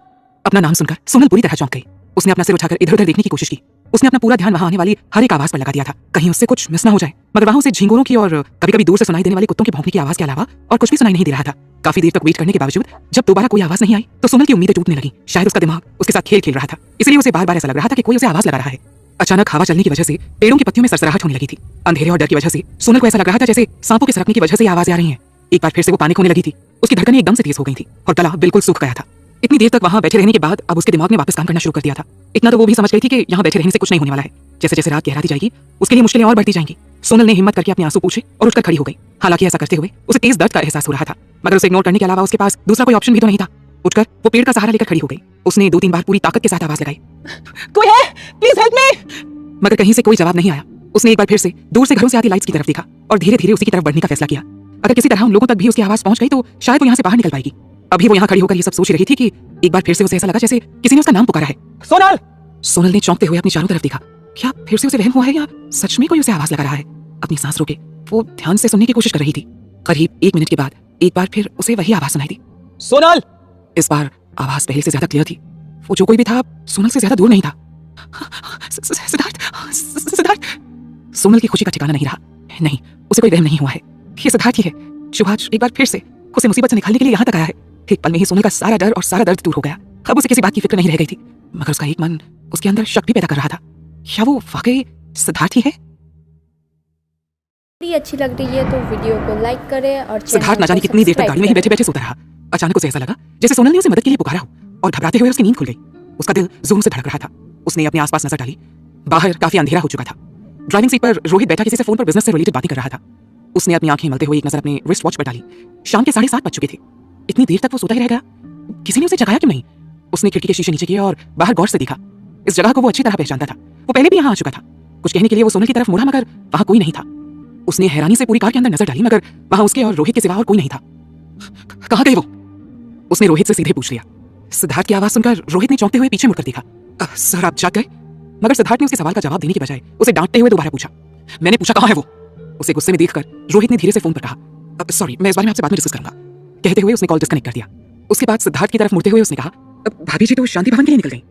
अपना नाम सुनकर सोनल बुरी तरह चौंक गई। उसने अपना सिर उठाकर इधर उधर देखने की कोशिश की। उसने अपना पूरा ध्यान वहां आने वाली हर एक आवाज पर लगा दिया था, कहीं उससे कुछ मिस ना हो जाए। मगर वहां उसे झिंगुरों की और कभी कभी दूर से सुनाई देने वाली कुत्तों के भौंकने की आवाज के अलावा और कुछ भी सुनाई नहीं दे रहा था। काफी देर तक वेट करने के बावजूद जब दोबारा कोई आवाज नहीं आई तो सोनल की उम्मीदें टूटने लगी। शायद उसका दिमाग उसके साथ खेल खेल रहा था, इसलिए उसे बार बार ऐसा लग रहा था कि कोई उसे आवाज लगा रहा है। अचानक हवा चलने की वजह से पेड़ों की पत्तियों में सरसराहट होने लगी थी। अंधेरे और डर की वजह से सोनल को ऐसा लग रहा था जैसे सांपों के सरकने की वजह से आवाजें आ रही हैं। एक बार फिर से वो पैनिक होने लगी थी। उसकी धड़कनें एकदम से तेज हो गई थी और गला बिल्कुल सूख गया था। इतनी देर तक वहां बैठे रहने के बाद अब उसके दिमाग ने वापस काम करना शुरू कर दिया था। इतना तो वो भी समझ गई थी कि यहाँ बैठे रहने से कुछ नहीं होने वाला है। जैसे जैसे रात गहराती जाएगी उसके लिए मुश्किलें और बढ़ती जाएंगी। सोनल ने हिम्मत करके अपने आंसू पूछे और उठकर खड़ी हो गई। हालांकि ऐसा करते हुए उसे तेज दर्द का एहसास हो रहा था, मगर उसे इग्नोर करने के अलावा उसके पास दूसरा कोई ऑप्शन भी तो नहीं था। उठकर वो पेड़ का सहारा लेकर खड़ी हो गई। उसने 2-3 बार पूरी ताकत के साथ आवाज लगाई, कोई है? Please help me! मगर कहीं से कोई जवाब नहीं आया। उसने एक बार फिर से दूर से घरों से आती लाइट्स की तरफ देखा और धीरे धीरे उसी की तरफ बढ़ने का फैसला किया। अगर किसी तरह उन लोगों तक भी उसकी आवाज पहुंच गई तो शायद वो यहाँ से बाहर निकल पाएगी। अभी वो यहाँ खड़ी होकर ये सब सोच रही थी कि एक बार फिर से उसे ऐसा लगा जैसे किसी ने उसका नाम पुकारा है, सोनल! सोनल ने चौंकते हुए अपनी चारों तरफ देखा। क्या फिर से उसे वहम हुआ है या सच में कोई उसे आवाज लगा रहा है? अपनी सांस रोके वो ध्यान से सुनने की कोशिश कर रही थी। करीब 1 मिनट के बाद एक बार फिर उसे वही आवाज सुनाई दी, सोनल! इस बार आवाज पहले से ज्यादा क्लियर थी। वो जो कोई भी था सोनल से ज्यादा दूर नहीं था। सिद्धार्थ! सोनल की खुशी का ठिकाना नहीं रहा। नहीं, उसे कोई वहम नहीं हुआ है। ये सिद्धार्थ ही है जो आज एक बार फिर से उसे मुसीबत से निकालने के लिए यहाँ तक आया है। एक पल में ही सोनल का सारा डर और सारा दर्द दूर हो गया। अब उसे किसी बात की फिक्र नहीं रह गई थी। मगर उसका एक मन उसके अंदर शक भी पैदा कर रहा था, क्या वो वाकई सिद्धार्थ ही है? अच्छी लग रही है तो वीडियो को लाइक करें और सिद्धार्थ न जाने कितनी देर तक गाड़ी में ही बैठे बैठे सोता रहा। अचानक उसे ऐसा लगा जैसे सोनल ने उसे मदद के लिए पुकारा हो, और घबराते हुए उसकी नींद खुल गई। उसका दिल जोर से धड़क रहा था। उसने अपने आसपास नजर डाली। बाहर काफी अंधेरा हो चुका था। ड्राइविंग सीट पर रोहित बैठा किसी से फोन पर बिजनेस से रिलेटेड बातें कर रहा था। उसने अपनी आंखें मलते हुए एक नजर अपने रिस्ट वॉच पर डाली। शाम के 7:30 बज चुके थे। इतनी देर तक वो सोता ही रह गया। किसी ने उसे जगाया क्यों नहीं? उसने खिड़की के शीशे नीचे किए और बाहर गौर से देखा। इस जगह को वो अच्छी तरह पहचानता था। वो पहले भी यहाँ आ चुका था। कुछ कहने के लिए वो सोनल की तरफ मुड़ा, मगर वहां कोई नहीं था। उसने हैरानी से पूरी कार के अंदर नजर डाली, मगर वहां उसके और रोहित के सिवा और कोई नहीं था। कहां गए वो? उसने रोहित से सीधे पूछ लिया। सिद्धार्थ की आवाज सुनकर रोहित ने चौंकते हुए पीछे मुड़कर देखा। सर, आप जाग गए? मगर सिद्धार्थ ने उसके सवाल का जवाब देने की बजाय उसे डांटते हुए दोबारा पूछा। मैंने पूछा कहां है वो? उसे गुस्से में देखकर रोहित ने धीरे से फोन पर कहा, सॉरी, मैं इस बारे में आपसे बाद में डिस्कस करूंगा। कहते हुए उसने कॉल डिस्कनेक्ट कर दिया। उसके बाद सिद्धार्थ की तरफ मुड़ते हुए उसने कहा, भाभी जी तो शांति भवन के लिए निकल गई।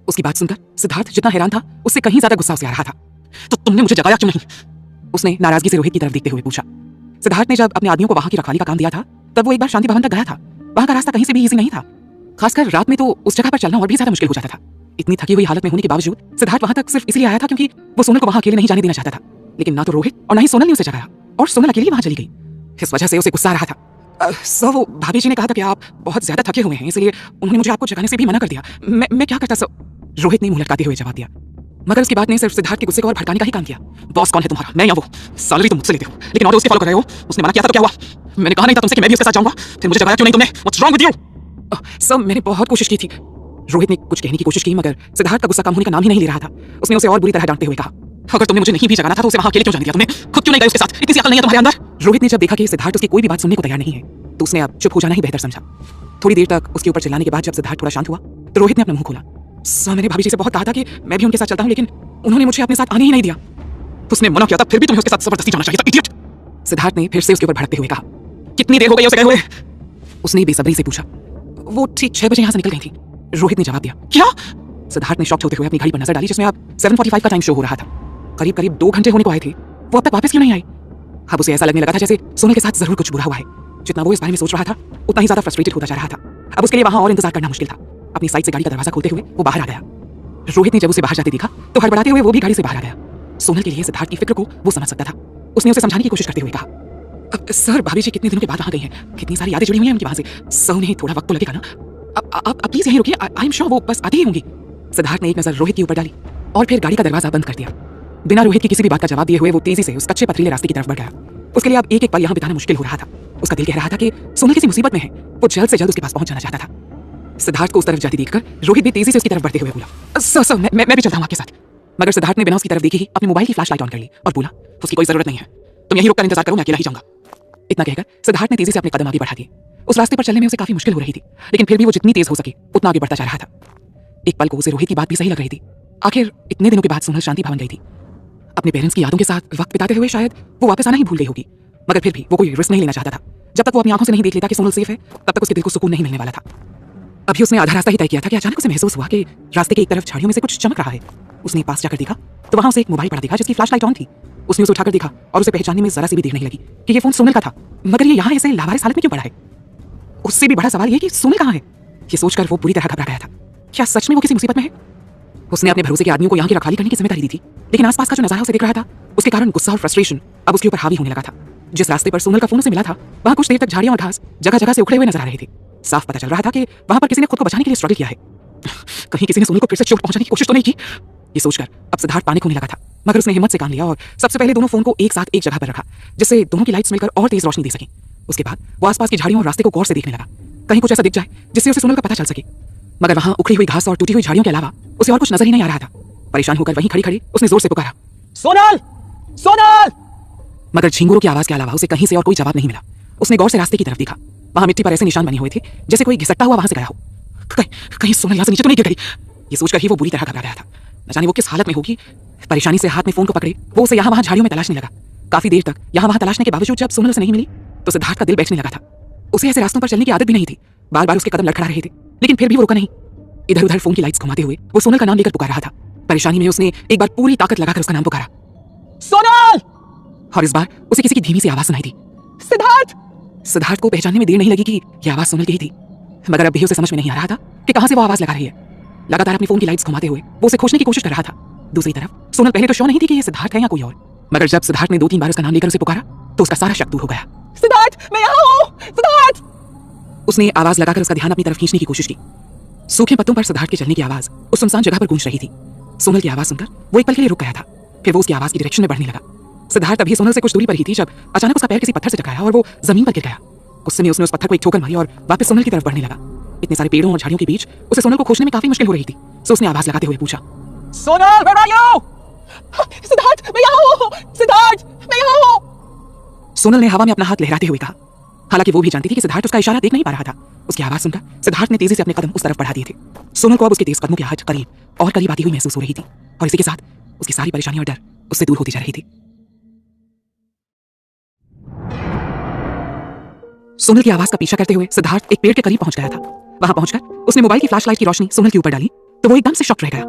उसकी बात सुनकर सिद्धार्थ जितना हैरान था उससे कहीं ज्यादा गुस्सा उसे आ रहा था। तो तुमने मुझे जगाया क्यों नहीं? उसने नाराजगी से रोहित की तरफ देखते हुए पूछा। सिद्धार्थ ने जब अपने आदमियों को वहां की रखवाली का काम दिया था तब वो एक बार शांति भवन तक गया था। वहां का रास्ता कहीं से भी इजी नहीं था। खासकर रात में तो उस जगह पर चलना और भी ज्यादा मुश्किल हो जाता था। इतनी थकी हुई हालत में होने के बावजूद सिद्धार्थ वहां तक सिर्फ इसलिए आया था क्योंकि वो सोनल को वहां अकेले नहीं जाने देना चाहता था। लेकिन ना तो रोहित और ना ही सोनल ने उसे जगाया, और सोनल अकेली वहां चली गई। इस वजह से उसे गुस्सा आ रहा था। सर, वो भाभी जी ने कहा था कि आप बहुत ज्यादा थके हुए हैं, इसलिए उन्होंने मुझे आपको जगाने से भी मना कर दिया। मैं क्या करता सर? रोहित ने मुंह लटकाते हुए जवाब दिया। मगर उसकी बात ने सिर्फ सिद्धार्थ के गुस्से को और भड़काने का ही काम किया। बॉस कौन है तुम्हारा? मैं या वो? सैलरी तुम मुझसे लेते हो, लेकिन ऑर्डर उसके फॉलो कर रहे हो। उसने मना किया था तो क्या हुआ? मैंने कहा नहीं था तुमसे कि मैं भी उसके साथ जाऊंगा, फिर मुझे जगाया क्यों नहीं तुमने? What's wrong with you? Sir, मैंने बहुत कोशिश की थी। रोहित ने कुछ कहने की कोशिश की, मगर सिद्धार्थ का गुस्सा कम होने का नाम ही नहीं ले रहा था। उसने उसे और बुरी तरह डांटते हुए कहा, अगर तुमने मुझे नहीं भी जगाना था तो उसे वहां अकेले क्यों जाने दिया? तुमने खुद क्यों नहीं गए उसके साथ? इतनी सी अकल नहीं है तुम्हारे अंदर? रोहित ने जब देखा कि सिद्धार्थ उसकी कोई भी बात सुनने को तैयार नहीं है तो उसने अब चुप हो जाना ही बेहतर समझा। थोड़ी देर तक उसके ऊपर चिल्लाने के बाद जब सिद्धार्थ थोड़ा शांत हुआ तो रोहित ने अपना मुंह खोला। सर, मैंने भाभी जी से बहुत कहा था कि मैं भी उनके साथ चलता हूं, लेकिन उन्होंने मुझे अपने साथ आने ही नहीं दिया। उसने मना किया था, फिर भी तुम्हें उसके साथ जबरदस्ती जाना चाहिए था, इडियट। सिद्धार्थ ने फिर से उसके ऊपर भड़कते हुए कहा, कितनी देर हो गई उसे गए हुए? उसने बेसब्री से पूछा। वो ठीक 6 बजे यहां से निकल गई थी। रोहित ने जवाब दिया। क्या? सिद्धार्थ ने शॉक्ड होते हुए अपनी घड़ी पर नजर डाली जिसमें अब 7:45 का टाइम शो हो रहा था। करीब 2 घंटे होने को आए थे। वो अब तक वापस क्यों नहीं आई? अब उसे ऐसा लगने लगा था जैसे सोनल के साथ जरूर कुछ बुरा हुआ है। जितना वो इस बारे में सोच रहा था उतना ही ज्यादा फ्रस्ट्रेटेड होता जा रहा था। अब उसके लिए वहां और इंतजार करना मुश्किल था। अपनी साइड से गाड़ी का दरवाजा खोलते हुए वो बाहर आ गया। रोहित ने जब उसे बाहर जाते देखा तो हड़बड़ाते हुए वो भी गाड़ी से बाहर आ गया। सोनल के लिए सिद्धार्थ की फिक्र को वो समझ सकता था। उसने उसे समझाने की कोशिश करते हुए कहा, सर, भाभी जी कितने दिनों के बाद वहां गई हैं, कितनी सारी यादें जुड़ी हुई हैं उनकी वहां से। सर, उन्हें थोड़ा वक्त तो लगेगा ना। आप प्लीज यहीं रुकिए, आई एम श्योर वो बस आती ही होंगी। सिद्धार्थ ने एक नजर रोहित के ऊपर डाली और फिर गाड़ी का दरवाजा बंद कर दिया। बिना रोहित की किसी भी बात का जवाब दिए हुए वो तेजी से उस कच्चे पथरीले रास्ते की तरफ बढ़ गया। उसके लिए अब एक एक पल यहाँ बिताना मुश्किल हो रहा था। उसका दिल कह रहा था कि सोनल किसी मुसीबत में है। वो जल्द से जल्द उसके पास पहुंच जाना चाहता था। सिद्धार्थ को उस तरफ जाती देखकर रोहित भी तेजी से उसकी तरफ बढ़ते हुए बोला, सर, मैं भी चलता हूं आपके साथ। मगर सिद्धार्थ ने बिना उसकी तरफ देखे ही अपने मोबाइल की फ्लैश लाइट ऑन कर ली और बोला, उसकी कोई जरूरत नहीं है, तुम यहीं रुककर इंतजार करो, मैं अकेला ही जाऊंगा। इतना कहकर सिद्धार्थ ने तेजी से अपने कदम आगे बढ़ा दिए। उस रास्ते पर चलने में उसे काफी मुश्किल हो रही थी, लेकिन फिर भी वो जितनी तेज हो सके उतना आगे बढ़ता जा रहा था। एक पल को उसे रोहित की बात भी सही लग रही थी। आखिर इतने दिनों के बाद सोनल शांति भवन गई थी। अपने पेरेंट्स की यादों के साथ वक्त बिताते हुए शायद वो वापस आना ही भूल गई होगी, मगर फिर भी वो कोई रिस्क नहीं लेना चाहता था। जब तक वो अपनी आंखों से नहीं देख लेता कि सोनल सेफ है तब तक उसके दिल को सुकून नहीं मिलने वाला था। अभी उसने आधा रास्ता ही तय किया था कि अचानक उसे महसूस हुआ कि रास्ते के एक तरफ झाड़ियों में से कुछ चमक रहा है। उसने पास जाकर देखा तो वहां उसे एक मोबाइल पड़ा दिखा जिसकी फ्लैश लाइट ऑन थी। उसने उसे उठाकर देखा और उसे पहचानने में जरा सी भी देर नहीं लगी कि ये फोन सोनल का था। मगर ये यहाँ ऐसे लावारिस हालत में क्यों पड़ा है? उससे भी बड़ा सवाल ये कि सोनल कहाँ है? ये सोचकर वो पूरी तरह घबरा गया था। क्या सच में वो किसी मुसीबत में है? उसने अपने भरोसे के आदमियों को यहाँ की रखवाली करने की जिम्मेदारी दी थी, लेकिन आसपास का जो नजारा उसे दिख रहा था उसके कारण गुस्सा और फ्रस्ट्रेशन अब उसके ऊपर हावी होने लगा था। जिस रास्ते पर सोनल का फोन उसे मिला था वहां कुछ देर तक झाड़ियां और घास जगह जगह से उखड़े हुए नजर आ रहे थे। साफ पता चल रहा था कि वहां पर किसी ने खुद को बचाने के लिए स्ट्रगल किया है। कहीं किसी ने सोनल को फिर से चोट पहुंचाने की कोशिश तो नहीं की? ये सोचकर अब सिद्धार्थ पैनिक होने लगा था, मगर उसने हिम्मत से काम लिया और सबसे पहले दोनों फोन को एक साथ एक जगह पर रखा जिससे दोनों की लाइट्स मिलकर और तेज रोशनी दे सके। उसके बाद वो आसपास की झाड़ियों और रास्ते को गौर से देखने लगा, कहीं कुछ ऐसा दिख जाए जिससे उसे सोनल का पता चल सके। मगर वहां उखड़ी हुई घास और टूटी हुई झाड़ियों के अलावा उसे और कुछ नजर ही नहीं आ रहा था। परेशान होकर वहीं खड़ी खड़ी उसने जोर से पुकारा, सोनल, सोनल! मगर झिंगुरों की आवाज के अलावा उसे कहीं से और कोई जवाब नहीं मिला। उसने गौर से रास्ते की तरफ देखा। वहां मिट्टी पर ऐसे निशान बने हुए थे जैसे कोई घिसटता हुआ वहां से गया हो। कहीं सोनल यहाँ से नीचे तो नहीं गिर गई? ये सोचकर ही वो बुरी तरह घबरा गया था। न जाने वो किस हालत में होगी। परेशानी से हाथ में फोन को पकड़े वो उसे यहाँ वहां झाड़ियों में तलाशने लगा। काफी देर तक यहाँ वहां तलाशने के बावजूद जब सोनल उसे नहीं मिली तो सिद्धार्थ का दिल बैठने लगा था। उसे ऐसे रास्तों पर चलने की आदत भी नहीं थी। बार बार उसके कदम लड़खड़ा रहे थे, लेकिन फिर भी वो रुका नहीं। इधर उधर फोन की लाइट्स घुमाते हुए वो सोनल का नाम लेकर पुकार रहा था। परेशानी में उसने एक बार पूरी ताकत लगाकर उसका नाम पुकारा, सोनल! और इस बार उसे किसी की धीमी सी आवाज सुनाई दी, सिद्धार्थ! सिद्धार्थ को पहचानने में देर नहीं लगी कि यह आवाज सोनल की ही थी, मगर अब भी उसे समझ में नहीं आ रहा था कि कहां से वो आवाज लगा रही है। लगातार अपने फोन की लाइट्स घुमाते हुए वो उसे खोजने की कोशिश कर रहा था। दूसरी तरफ सोनल पहले तो श्योर नहीं थी कि ये सिद्धार्थ है या कोई और, मगर जब सिद्धार्थ ने 2-3 बार उसका नाम लेकर उसे पुकारा तो उसका सारा शक दूर हो गया। सिद्धार्थ, मैं यहाँ हूँ, सिद्धार्थ! उसने आवाज लगाकर उसका ध्यान अपनी तरफ खींचने की कोशिश की। सूखे पत्तों पर सिद्धार्थ के चलने की आवाज उस सुनसान जगह पर गूंज रही थी। सोनल की आवाज सुनकर वो एक पल के लिए रुक गया था, फिर वो उसकी आवाज की डायरेक्शन में बढ़ने लगा। सिद्धार्थ अभी सोनल से कुछ दूरी पर ही थी जब अचानक उसका पैर किसी पत्थर से टकराया और वो जमीन पर गिर गया। गुस्से में उसने उस पत्थर को एक ठोकर मारी और वापस सोनल की तरफ बढ़ने लगा। इतने सारे पेड़ों और झाड़ियों के बीच उसे सोनल को खोजने में काफी मुश्किल हो रही थी, तो उसने आवाज लगाते हुए पूछा, Sonal, where are you? Siddharth, मैं यहाँ हूँ, सिद्धार्थ, मैं यहाँ हूँ। सोनल ने हवा में अपना हाथ लहराते हुए कहा। हालांकि वो भी जानती थी कि सिद्धार्थ उसका इशारा देख नहीं पा रहा था। उसकी आवाज सुनकर सिद्धार्थ ने तेजी से अपने कदम उस तरफ बढ़ा दिए थे। सोनल को अब उसके तेज कदमों की आहट करीब और करीब आती हुई महसूस हो रही थी और इसी के साथ उसकी सारी परेशानी और डर उससे दूर होती जा रही थी। सोनल की आवाज का पीछा करते हुए सिद्धार्थ एक पेड़ के करीब पहुंच गया था। वहां पहुंचकर उसने मोबाइल की फ्लैशलाइट की रोशनी सोनल के ऊपर डाली तो वो एकदम से शॉक रह गया।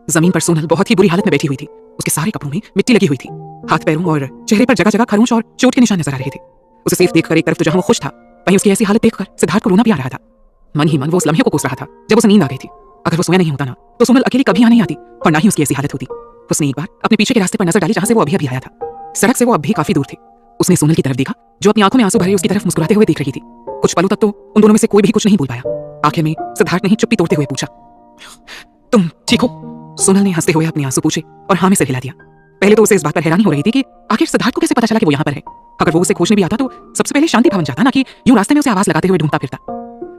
जमीन पर सोनल बहुत ही बुरी हालत में बैठी हुई थी। उसके सारे कपड़ों में मिट्टी लगी हुई थी, हाथ पैरों और चेहरे पर जगह जगह खरोंच और चोट के निशान नजर आ रहे थे। उसे सिर्फ देखकर एक तरफ तो जहां वो खुश था, वहीं उसकी ऐसी हालत देखकर सिद्धार्थ को रोना भी आ रहा था। मन ही मन वो उस लम्हे को कोस रहा था जब उसे नींद आ गई थी। अगर वो सोया नहीं होता ना तो सोनल अकेली कभी यहाँ नहीं आती और ना ही उसकी ऐसी हालत होती। उसने एक बार अपने पीछे के रास्ते पर नजर डाली जहां से वो अभी अभी आया था। सड़क से वो अब भी काफी दूर थे। उसने सोनल की तरफ देखा जो अपनी आंखों में आंसू भरे उसकी तरफ मुस्कुराते हुए देख रही थी। कुछ पलों तक तो उन दोनों में से कोई भी कुछ नहीं बोल पाया। आखिर में सिद्धार्थ ने ही चुप्पी तोड़ते हुए पूछा, तुम ठीक हो? सोनल ने हंसते हुए अपने आंसू पूछे और हाँ में सिर हिला दिया। पहले तो उसे इस बात पर हैरानी हो रही थी कि आखिर सिद्धार्थ को कैसे पता चला कि वो यहाँ पर है। अगर वो उसे खोजने भी आता तो सबसे पहले शांति भवन जाता, ना कि यूं रास्ते में उसे आवाज लगाते हुए ढूंढता फिरता।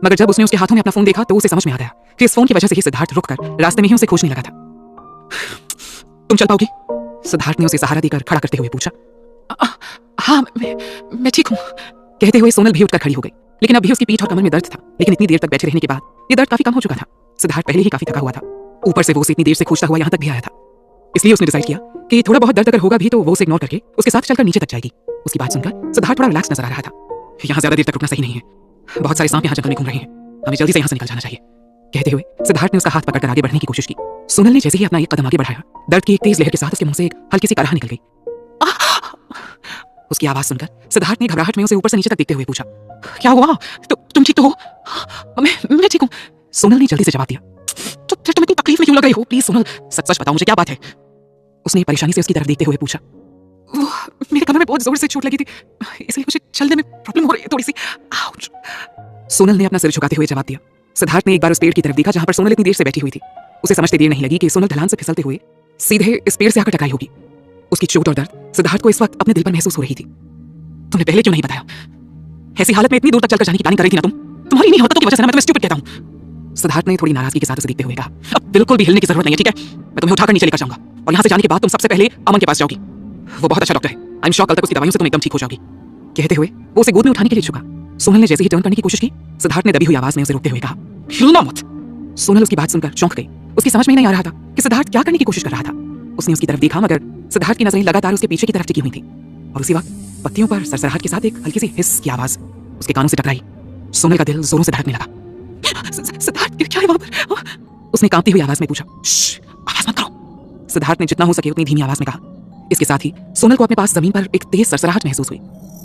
मगर जब उसने उसके हाथों में अपना फोन देखा तो उसे समझ में आ गया कि इस फोन की वजह से ही सिद्धार्थ रुककर रास्ते में ही उसे खोजने लगा था। तुम चल पाओगी? सिद्धार्थ ने उसे सहारा देकर खड़ा करते हुए पूछा। हाँ, मैं ठीक हूँ, कहते हुए सोनल भी उठकर खड़ी हो गई। लेकिन अब भी उसकी पीठ और कमर में दर्द था। लेकिन इतनी देर तक बैठे रहने के बाद ये दर्द काफी कम हो चुका था। सिद्धार्थ पहले ही काफी थका हुआ था, ऊपर से वो उसे इतनी देर से खोजता हुआ यहाँ तक भी आया था। इसलिए उसने डिसाइड किया कि थोड़ा बहुत दर्द अगर होगा भी तो वो उसे इग्नोर करके उसके साथ चलकर नीचे तक जाएगी। उसकी बात सुनकर सिद्धार्थ थोड़ा रिलैक्स नजर आ रहा था। यहाँ ज्यादा देर तक रुकना सही नहीं है, बहुत सारे सांप यहाँ जंगल में घूम रहे हैं, हमें जल्दी से यहाँ से निकल जाना चाहिए। कहते हुए सिद्धार्थ ने उसका हाथ पकड़कर आगे बढ़ने की कोशिश की। सोनल ने जैसे ही अपना एक कदम आगे बढ़ाया, दर्द की एक तेज लहर के साथ उसके मुंह से एक हल्की सी कराह निकल गई। उसकी आवाज सुनकर सिद्धार्थ ने घबराहट में उसे ऊपर से नीचे तक देखते हुए पूछा, क्या हुआ? तुम ठीक तो हो? मैं ठीक हूँ, सोनल ने जल्दी से जवाब दिया। तो फिर तुम इतनी तकलीफ में क्यों लग रही हो? प्लीज सोनल, सच सच बताओ मुझे क्या बात है? उसने परेशानी से उसकी तरफ देखते हुए पूछा। वो मेरे कमर में बहुत जोर से चोट लगी थी, इसलिए मुझे चलने में प्रॉब्लम हो रही है थोड़ी सी। आउच। सोनल ने अपना सिर झुकाते हुए जवाब दिया। सिद्धार्थ ने एक बार उस पेड़ की तरफ देखा जहां पर सोनल इतनी देर से बैठी हुई थी। उसे समझते देर नहीं लगी कि सोनल ढलान से फिसलते हुए सीधे इस पेड़ से आकर टकराई होगी। उसकी चोट और दर्द सिद्धार्थ को इस वक्त अपने दिल पर महसूस हो रही थी। तुमने पहले क्यों नहीं बताया? ऐसी हालत में इतनी दूर तक चलकर जाने की प्लानिंग कर रही थी ना तुम? तुम्हारी नहीं हरकतों की वजह से ना मैं तुम्हें स्टूपिड कहता हूं। सिद्धार्थ ने थोड़ी नाराजगी के साथ उसे देखते हुए कहा, अब बिल्कुल भी हिलने की जरूरत नहीं है, ठीक है? मैं तुम्हें उठाकर नीचे लेकर जाऊंगा और यहाँ से जाने के बाद तुम सबसे पहले अमन के पास जाओगी। वो बहुत अच्छा डॉक्टर है, आई एम श्योर कल तक उसकी दवाइयों से तुम एकदम ठीक हो जाओगी। कहते हुए वो उसे गोद में उठाने के लिए झुका। सोनल ने जैसे ही टर्न करने की कोशिश की, सिद्धार्थ ने दबी हुई आवाज में उसे रोकते हुए कहा, हिलना मत। सोनल उसकी बात सुनकर चौंक गई। उसकी समझ में नहीं आ रहा था कि सिद्धार्थ क्या करने की कोशिश कर रहा था। उसने उसकी तरफ देखा मगर सिद्धार्थ की नजरें लगातार उसके पीछे की तरफ टिकी हुई थी और उसी वक्त पत्तियों पर सरसराहट के साथ एक हल्की सी हिस की आवाज उसके कानों से टकराई। सोनल का दिल जोरों से धड़कने लगा। सिद्धार्थ, क्या है वहां पर? उसने कांपती हुई आवाज में पूछा। आवाज मत करो। सिद्धार्थ ने जितना हो सके उतनी धीमी आवाज में कहा। इसके साथ ही सोनल को अपने पास जमीन पर एक तेज सरसराहट महसूस हुई।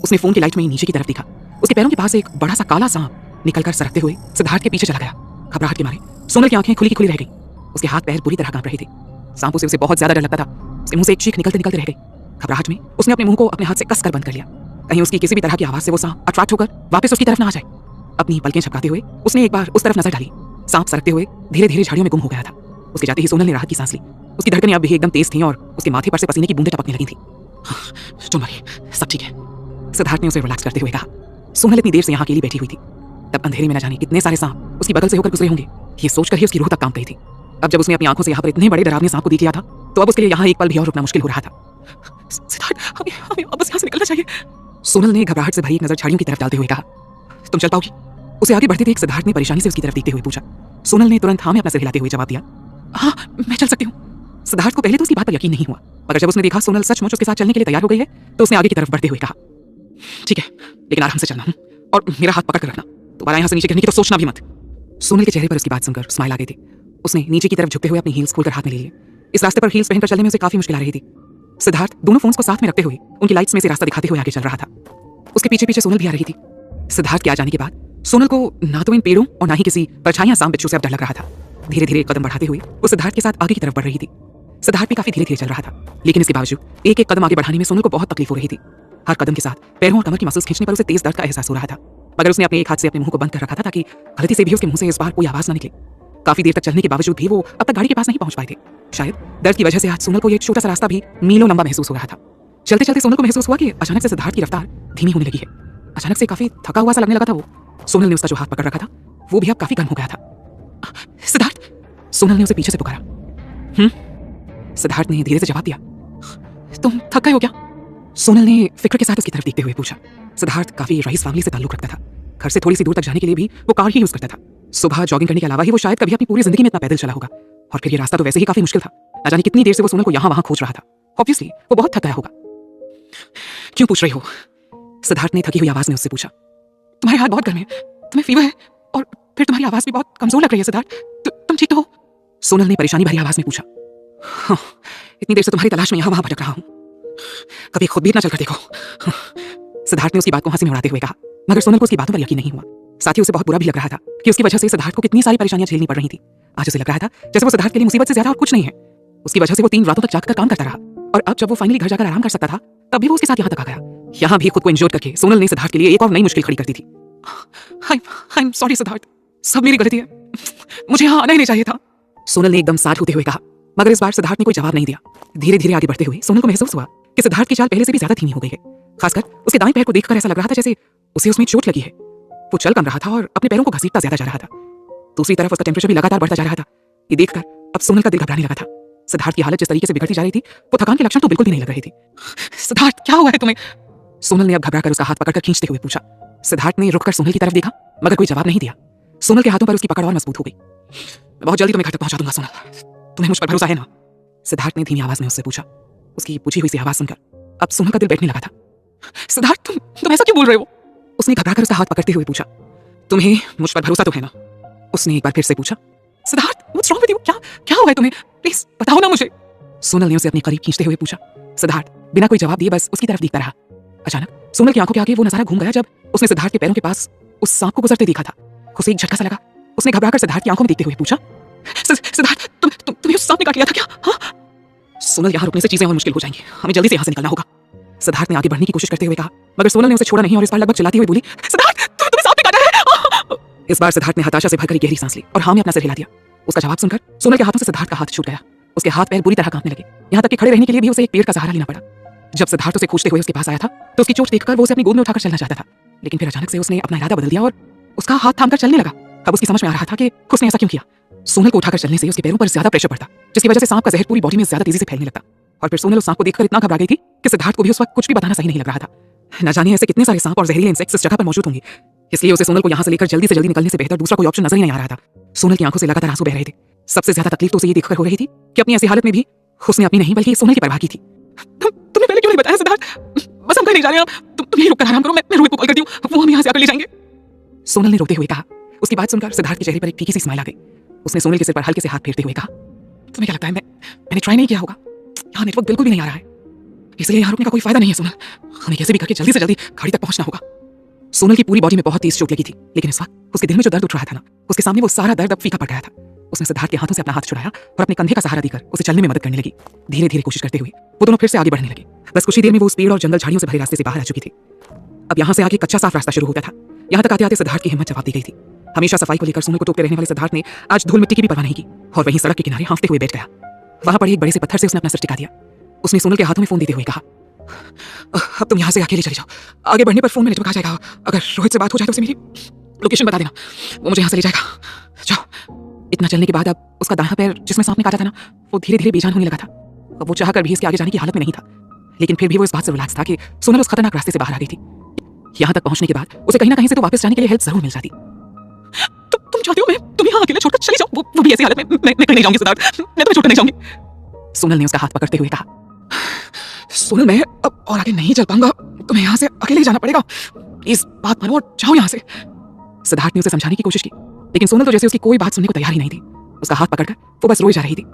उसने फोन की लाइट में नीचे की तरफ देखा। उसके पैरों के पास एक बड़ा सा काला सांप निकलकर सरकते हुए सिद्धार्थ के पीछे चला गया। घबराहट के मारे सोनल की आंखें खुली की खुली रह गई। उसके हाथ पैर बुरी तरह कांप रहे थे। सांपों से उसे बहुत ज्यादा डर लगता था। उसके मुंह से एक चीख निकलते निकलते रह गई। घबराहट में उसने अपने मुंह को अपने हाथ से कसकर बंद कर लिया, कहीं उसकी किसी भी तरह की आवाज से वो सांप अट्रैक्ट होकर वापस उसकी तरफ ना आ जाए। अपनी पलकें झपकाते हुए उसने एक बार उस तरफ नजर डाली। सांप सरकते हुए धीरे धीरे झाड़ियों में गुम हो गया था। उसके जाते ही सोनल ने राहत की सांस ली। उसकी धड़कनें अब भी एकदम तेज थीं और उसके माथे पर से पसीने की बूंदें टपकने लगी थी। डोंट वरी, सब ठीक है, सिद्धार्थ ने उसे रिलैक्स करते हुए कहा। सोनल इतनी देर से यहाँ अकेली बैठी हुई थी। तब अंधेरे में न जाने कितने सारे सांप उसकी बगल से होकर गुजरे होंगे, ये सोचकर ही उसकी रूह तक कांप गई थी। अब जब उसने अपनी आंखों से यहाँ पर इतने बड़े डरावने सांप को देख लिया था तो अब उसके लिए यहाँ एक पल भी और रुकना मुश्किल हो रहा था। सिद्धार्थ, हमें बस यहाँ से निकलना चाहिए, सोनल ने घबराहट से भरी एक नजर झाड़ियों की तरफ डालते हुए कहा। तुम चल पाओगी? उसे आगे बढ़ते देख सिद्धार्थ ने परेशानी से उसकी तरफ देखते हुए पूछा। सोनल ने तुरंत हाँ में अपना सिर हिलाते हुए जवाब दिया। हाँ, मैं चल सकती हूँ। सिद्धार्थ को पहले तो उसकी बात पर यकीन नहीं हुआ, मगर जब उसने देखा सोनल सचमुच उसके साथ चलने के लिए तैयार हो गई है तो उसने आगे की तरफ बढ़ते हुए कहा, ठीक है, लेकिन आराम से चलना और मेरा हाथ पकड़ कर रखना, दोबारा यहाँ से नीचे गिरने की तो सोचना भी मत। सोनल के चेहरे पर उसकी बात सुनकर स्माइल आ गई थी। उसने नीचे की तरफ झुकते हुए अपनी हील्स खोलकर हाथ में ले लिए। इस रास्ते पर हील्स पहनकर चलने में उसे काफी मुश्किल आ रही थी। सिद्धार्थ दोनों फोन्स को साथ में रखते हुए उनकी लाइट्स में से रास्ता दिखाते हुए आगे चल रहा था। उसके पीछे पीछे सोनल भी आ रही थी। सिद्धार्थ के आ जाने के बाद सोनल को ना तो इन पेड़ों और ना ही किसी परछाइयां सांप बिच्छू से अब डर लग रहा था। धीरे धीरे कदम बढ़ाते हुए वो सिद्धार्थ के साथ आगे की तरफ बढ़ रही थी। सिद्धार्थ भी काफी धीरे धीरे चल रहा था, लेकिन इसके बावजूद एक एक कदम आगे बढ़ाने में सोनल को बहुत तकलीफ हो रही थी। हर कदम के साथ पैरों और कमर की मसल्स खींचने पर उसे तेज दर्द का एहसास हो रहा था, मगर उसने अपने एक हाथ से अपने मुंह को बंद कर रखा था ताकि गलती से भी उसके मुंह से इस बार कोई आवाज ना निकले। काफी देर तक चलने के बावजूद भी वो अब तक गाड़ी के पास नहीं पहुंच पाए थे। शायद दर्द की वजह से आज सोनल को ये छोटा सा रास्ता भी मीलों लंबा महसूस हो रहा था। चलते चलते सोनल को महसूस हुआ कि अचानक से सिद्धार्थ की रफ्तार धीमी होने लगी है। अचानक से काफी थका हुआ सा लगने लगा था वो। सोनल ने उसका जो हाथ पकड़ रखा था वो भी अब काफी गर्म हो गया था। सिद्धार्थ, सोनल ने उसे पीछे से पुकारा। सिद्धार्थ ने धीरे से जवाब दिया, तुम थक गए हो क्या? सोनल ने फिक्र के साथ उसकी तरफ देखते हुए पूछा। सिद्धार्थ काफी रईस फैमिली से ताल्लुक रखता था। घर से थोड़ी सी दूर तक जाने के लिए भी वो कार ही यूज करता था। सुबह जॉगिंग करने के अलावा ही वो शायद कभी अपनी पूरी जिंदगी में इतना पैदल चला होगा, और फिर ये रास्ता तो वैसे ही काफी मुश्किल था। न जाने कितनी देर से वो सोनल को यहाँ वहां खोज रहा था। ऑब्वियसली वो बहुत थक गया होगा। क्यों पूछ रही हो? सिद्धार्थ ने थकी हुई आवाज में उससे पूछा। तुम्हारे हाथ बहुत गर्म है, तुम्हें फीवर है, और फिर तुम्हारी आवाज भी बहुत कमजोर लग रही है सिद्धार्थ। तुम ठीक तो हो? सोनल ने परेशानी भरी आवाज में पूछा। हाँ, इतनी देर से तुम्हारी तलाश में यहाँ वहां भटक रहा हूँ, कभी खुद भी इतना चलकर देखो। सिद्धार्थ ने उसकी बात को हंसी में उड़ाते हुए कहा, मगर सोनल को उसकी बातों पर यकीन नहीं हुआ। साथ ही उसे बहुत बुरा भी लग रहा था कि उसकी वजह से सिद्धार्थ को कितनी सारी परेशानियां झेलनी पड़ रही थी। आज उसे लग रहा था जैसे वो सिद्धार्थ के लिए मुसीबत से ज्यादा और कुछ नहीं है। उसकी वजह से वो 3 रातों तक जागकर काम करता रहा, और अब जब वो फाइनली घर जाकर आराम कर सकता था तब भी वो उसके साथ यहाँ तक आ गया। यहाँ भी खुद को इंजोर करके सोनल ने सिद्धार्थ के लिए एक और नई मुश्किल खड़ी कर दी थी। आई एम सॉरी सिद्धार्थ, सब मेरी गलती है, मुझे यहाँ आना ही नहीं चाहिए था। सोनल ने एकदम साथ होते हुए कहा, मगर इस बार सिद्धार्थ ने कोई जवाब नहीं दिया। धीरे धीरे आगे बढ़ते हुए सोनल को महसूस हुआ कि सिद्धार्थ की चाल पहले से भी ज्यादा धीमी हो गई है। खासकर उसके दाएं पैर को देखकर ऐसा लग रहा था जैसे उसे उसमें चोट लगी है। वो चल कम रहा था और अपने पैरों को घसीटता ज्यादा जा रहा था। दूसरी तरफ उसका टेम्परेचर भी लगातार बढ़ता जा रहा था। ये देखकर अब सोनल का दिल घबराने लगा था। सिद्धार्थ की हालत जिस तरीके से बिगड़ती जा रही थी वो थकान के लक्षण तो बिल्कुल भी नहीं लग रहे थे। सिद्धार्थ, क्या हुआ है तुम्हें? सोनल ने अब घबराकर उसका हाथ पकड़कर खींचते हुए पूछा। सिद्धार्थ ने रुककर सोनल की तरफ देखा, मगर कोई जवाब नहीं दिया। सोनल के हाथों पर उसकी पकड़ और मजबूत हो गई। मैं बहुत जल्दी तुम्हें घर तक पहुंचा दूंगा सोनल, तुम्हें मुझ पर भरोसा है ना? सिद्धार्थ ने धीमी आवाज में उससे पूछा। उसकी पूछी हुई सी आवाज सुनकर अब सोनल का दिल बैठने लगा था। सिद्धार्थ, तुम ऐसा क्यों बोल रहे हो? उसने घबराकर उसका हाथ पकड़ते हुए पूछा। तुम्हें मुझ पर भरोसा तो है ना? उसने एक बार फिर से पूछा। Siddharth, what's wrong with you? क्या हुआ है तुम्हें? प्लीज बताओ ना मुझे। सोनल ने उसे अपने करीब खींचते हुए पूछा। सिद्धार्थ बिना कोई जवाब दिए बस उसकी तरफ देखता रहा। अचानक सोनल की आंखों के आगे वो नजारा घूम गया जब उसने सिद्धार्थ के पैरों के पास उस सांप को गुजरते देखा था। उसे एक झटका सा लगा। उसने घबराकर सिद्धार्थ की आंखों में देखते हुए पूछा, सिद्धार्थ, तुम्हें उस सांप ने काट लिया था क्या? हाँ? सोनल, यहाँ रुकने से चीजें और मुश्किल हो जाएंगी, हमें जल्दी से यहाँ से निकलना होगा। सिद्धार्थ ने आगे बढ़ने की कोशिश करते हुए कहा, मगर सोनल ने उसे छोड़ा नहीं और इस बार लगभग चिल्लाती हुई बोली, सिद्धार्थ, तुम्हें सांप ने काटा है। इस बार सिद्धार्थ ने हताशा से भरकर गहरी सांस ली और हाँ में अपना सिर हिला दिया। उसका जवाब सुनकर सोनल के हाथों से सिद्धार्थ का हाथ छूट गया। उसके हाथ पैर बुरी तरह कांपने लगे, यहाँ तक कि खड़े रहने के लिए भी उसे एक पेड़ का सहारा लेना पड़ा। जब सिद्धार्थ उसे खोजते हुए उसके पास आया था तो उसकी चोट देखकर वो उसे अपनी गोद में उठाकर चलना चाहता था, लेकिन फिर अचानक से उसने अपना इरादा बदल दिया और उसका हाथ थामकर चलने लगा। अब उसकी समझ में आ रहा था कि उसने ऐसा क्यों किया। सोनल को उठाकर चलने से उसके पैरों पर ज्यादा प्रेशर पड़ता, जिसकी वजह से सांप का जहर पूरी बॉडी में ज्यादा तेजी से फैलने लगता। और फिर सोनल उस सांप को देखकर इतना घबरा गई थी कि सिद्धार्थ को भी उस वक्त कुछ भी बताना सही नहीं लग रहा था। न जाने ऐसे कितने सारे सांप और जहरीले इंसेक्ट्स इस जगह पर मौजूद होंगे, इसलिए उसे सोनल को यहाँ से लेकर जल्दी से जल्दी निकलने से बेहतर दूसरा कोई ऑप्शन नजर ही नहीं आ रहा था। सोनल की आंखों से लगातार आंसू बह रहे थे। सबसे ज्यादा तकलीफ तो उसे ये देखकर हो रही थी कि अपनी ऐसी हालत में भी उसने अपनी नहीं बल्कि सोनल की परवाह की थी। तुमने पहले क्यों नहीं बताया सिद्धार्थ? बस हम कहीं नहीं जा रहे हैं, तुम यहीं रुककर आराम करो, मैं रोहित को कॉल करती हूँ, वो हम यहाँ से आकर ले जाएंगे। सोनल ने रोते हुए कहा। उसकी बात सुनकर सिद्धार्थ के चेहरे पर एक फीकी सी स्माइल आ गई। उसने सोनल के सिर पर हल्के से हाथ फेरते हुए कहा, तुम्हें क्या लगता है मैंने ट्राई नहीं किया होगा? यहाँ नेटवर्क बिल्कुल भी नहीं आ रहा है, इसलिए यहाँ रुकने का कोई फायदा नहीं है सोनल, हमें कैसे भी करके जल्दी से जल्दी गाड़ी तक पहुंचना होगा। सोनल की पूरी बॉडी में बहुत तेज चोट लगी थी, लेकिन इस वक्त उसके दिल में जो दर्द उठ रहा था ना, उसके सामने वो सारा दर्द अब फीका पड़ गया था। उसने सिद्धार्थ के हाथों से अपना हाथ छुड़ाया और अपने कंधे का सहारा देकर उसे चलने में मदद करने लगी। धीरे धीरे कोशिश करते हुए वो दोनों फिर से आगे बढ़ने लगे। बस कुछ ही देर में वो उस पेड़ और जंगल झाड़ियों से भरे रास्ते से बाहर आ चुकी थी। अब यहाँ से आगे कच्चा साफ रास्ता शुरू होता था। यहाँ तक आते आते सिद्धार्थ की हिम्मत जवाब दी गई थी। हमेशा सफाई को लेकर सोनल को टोकते रहने वाले सिद्धार्थ ने आज धूल मिट्टी की भी परवाह नहीं की और वहीं सड़क के किनारे हाँफते हुए बैठ गया। वहां पड़े एक बड़े से पत्थर से उसने अपना सिर टिका दिया। उसने सोनल के हाथों में फोन देते हुए कहा, अब तुम यहाँ से अकेले चले जाओ, आगे बढ़ने पर फोन में नेटवर्क आ जाएगा, अगर रोहित से बात हो जाए तो उसे मेरी लोकेशन बता देना, वो मुझे यहाँ से ले जाएगा। जाओ। इतना चलने के बाद अब उसका दाहिना पैर जिसमें सांप ने काटा था ना, वो धीरे धीरे बेजान होने लगा था। अब वो चाहकर भी इसके आगे जाने की हालत में नहीं था, लेकिन फिर भी वो इस बात से रिलैक्स था कि सोनल उस खतरनाक रास्ते से बाहर आ गई थी। यहाँ तक पहुंचने के बाद उसे कहीं ना कहीं से तो वापस जाने के लिए हेल्प जरूर मिल जाती। तुम चाहती हो मैं तुम यहाँ अकेले छोड़कर चली जाओ? वो भी ऐसी हालत में मैं कहीं नहीं जाऊंगी सिद्धार्थ, मैं तुम्हें छोड़कर नहीं जाऊंगी। सोनल ने उसका हाथ पकड़ते हुए कहा, सोनल मैं अब और आगे नहीं चल पाऊंगा, तुम्हें यहाँ से अकेले ही जाना पड़ेगा, प्लीज बात मानो और जाओ यहाँ से। सिद्धार्थ ने उसे समझाने की कोशिश की, लेकिन सोनल तो जैसे उसकी कोई बात सुनने को तैयार ही नहीं थी। उसका हाथ पकड़कर वो बस रोई जा रही थी।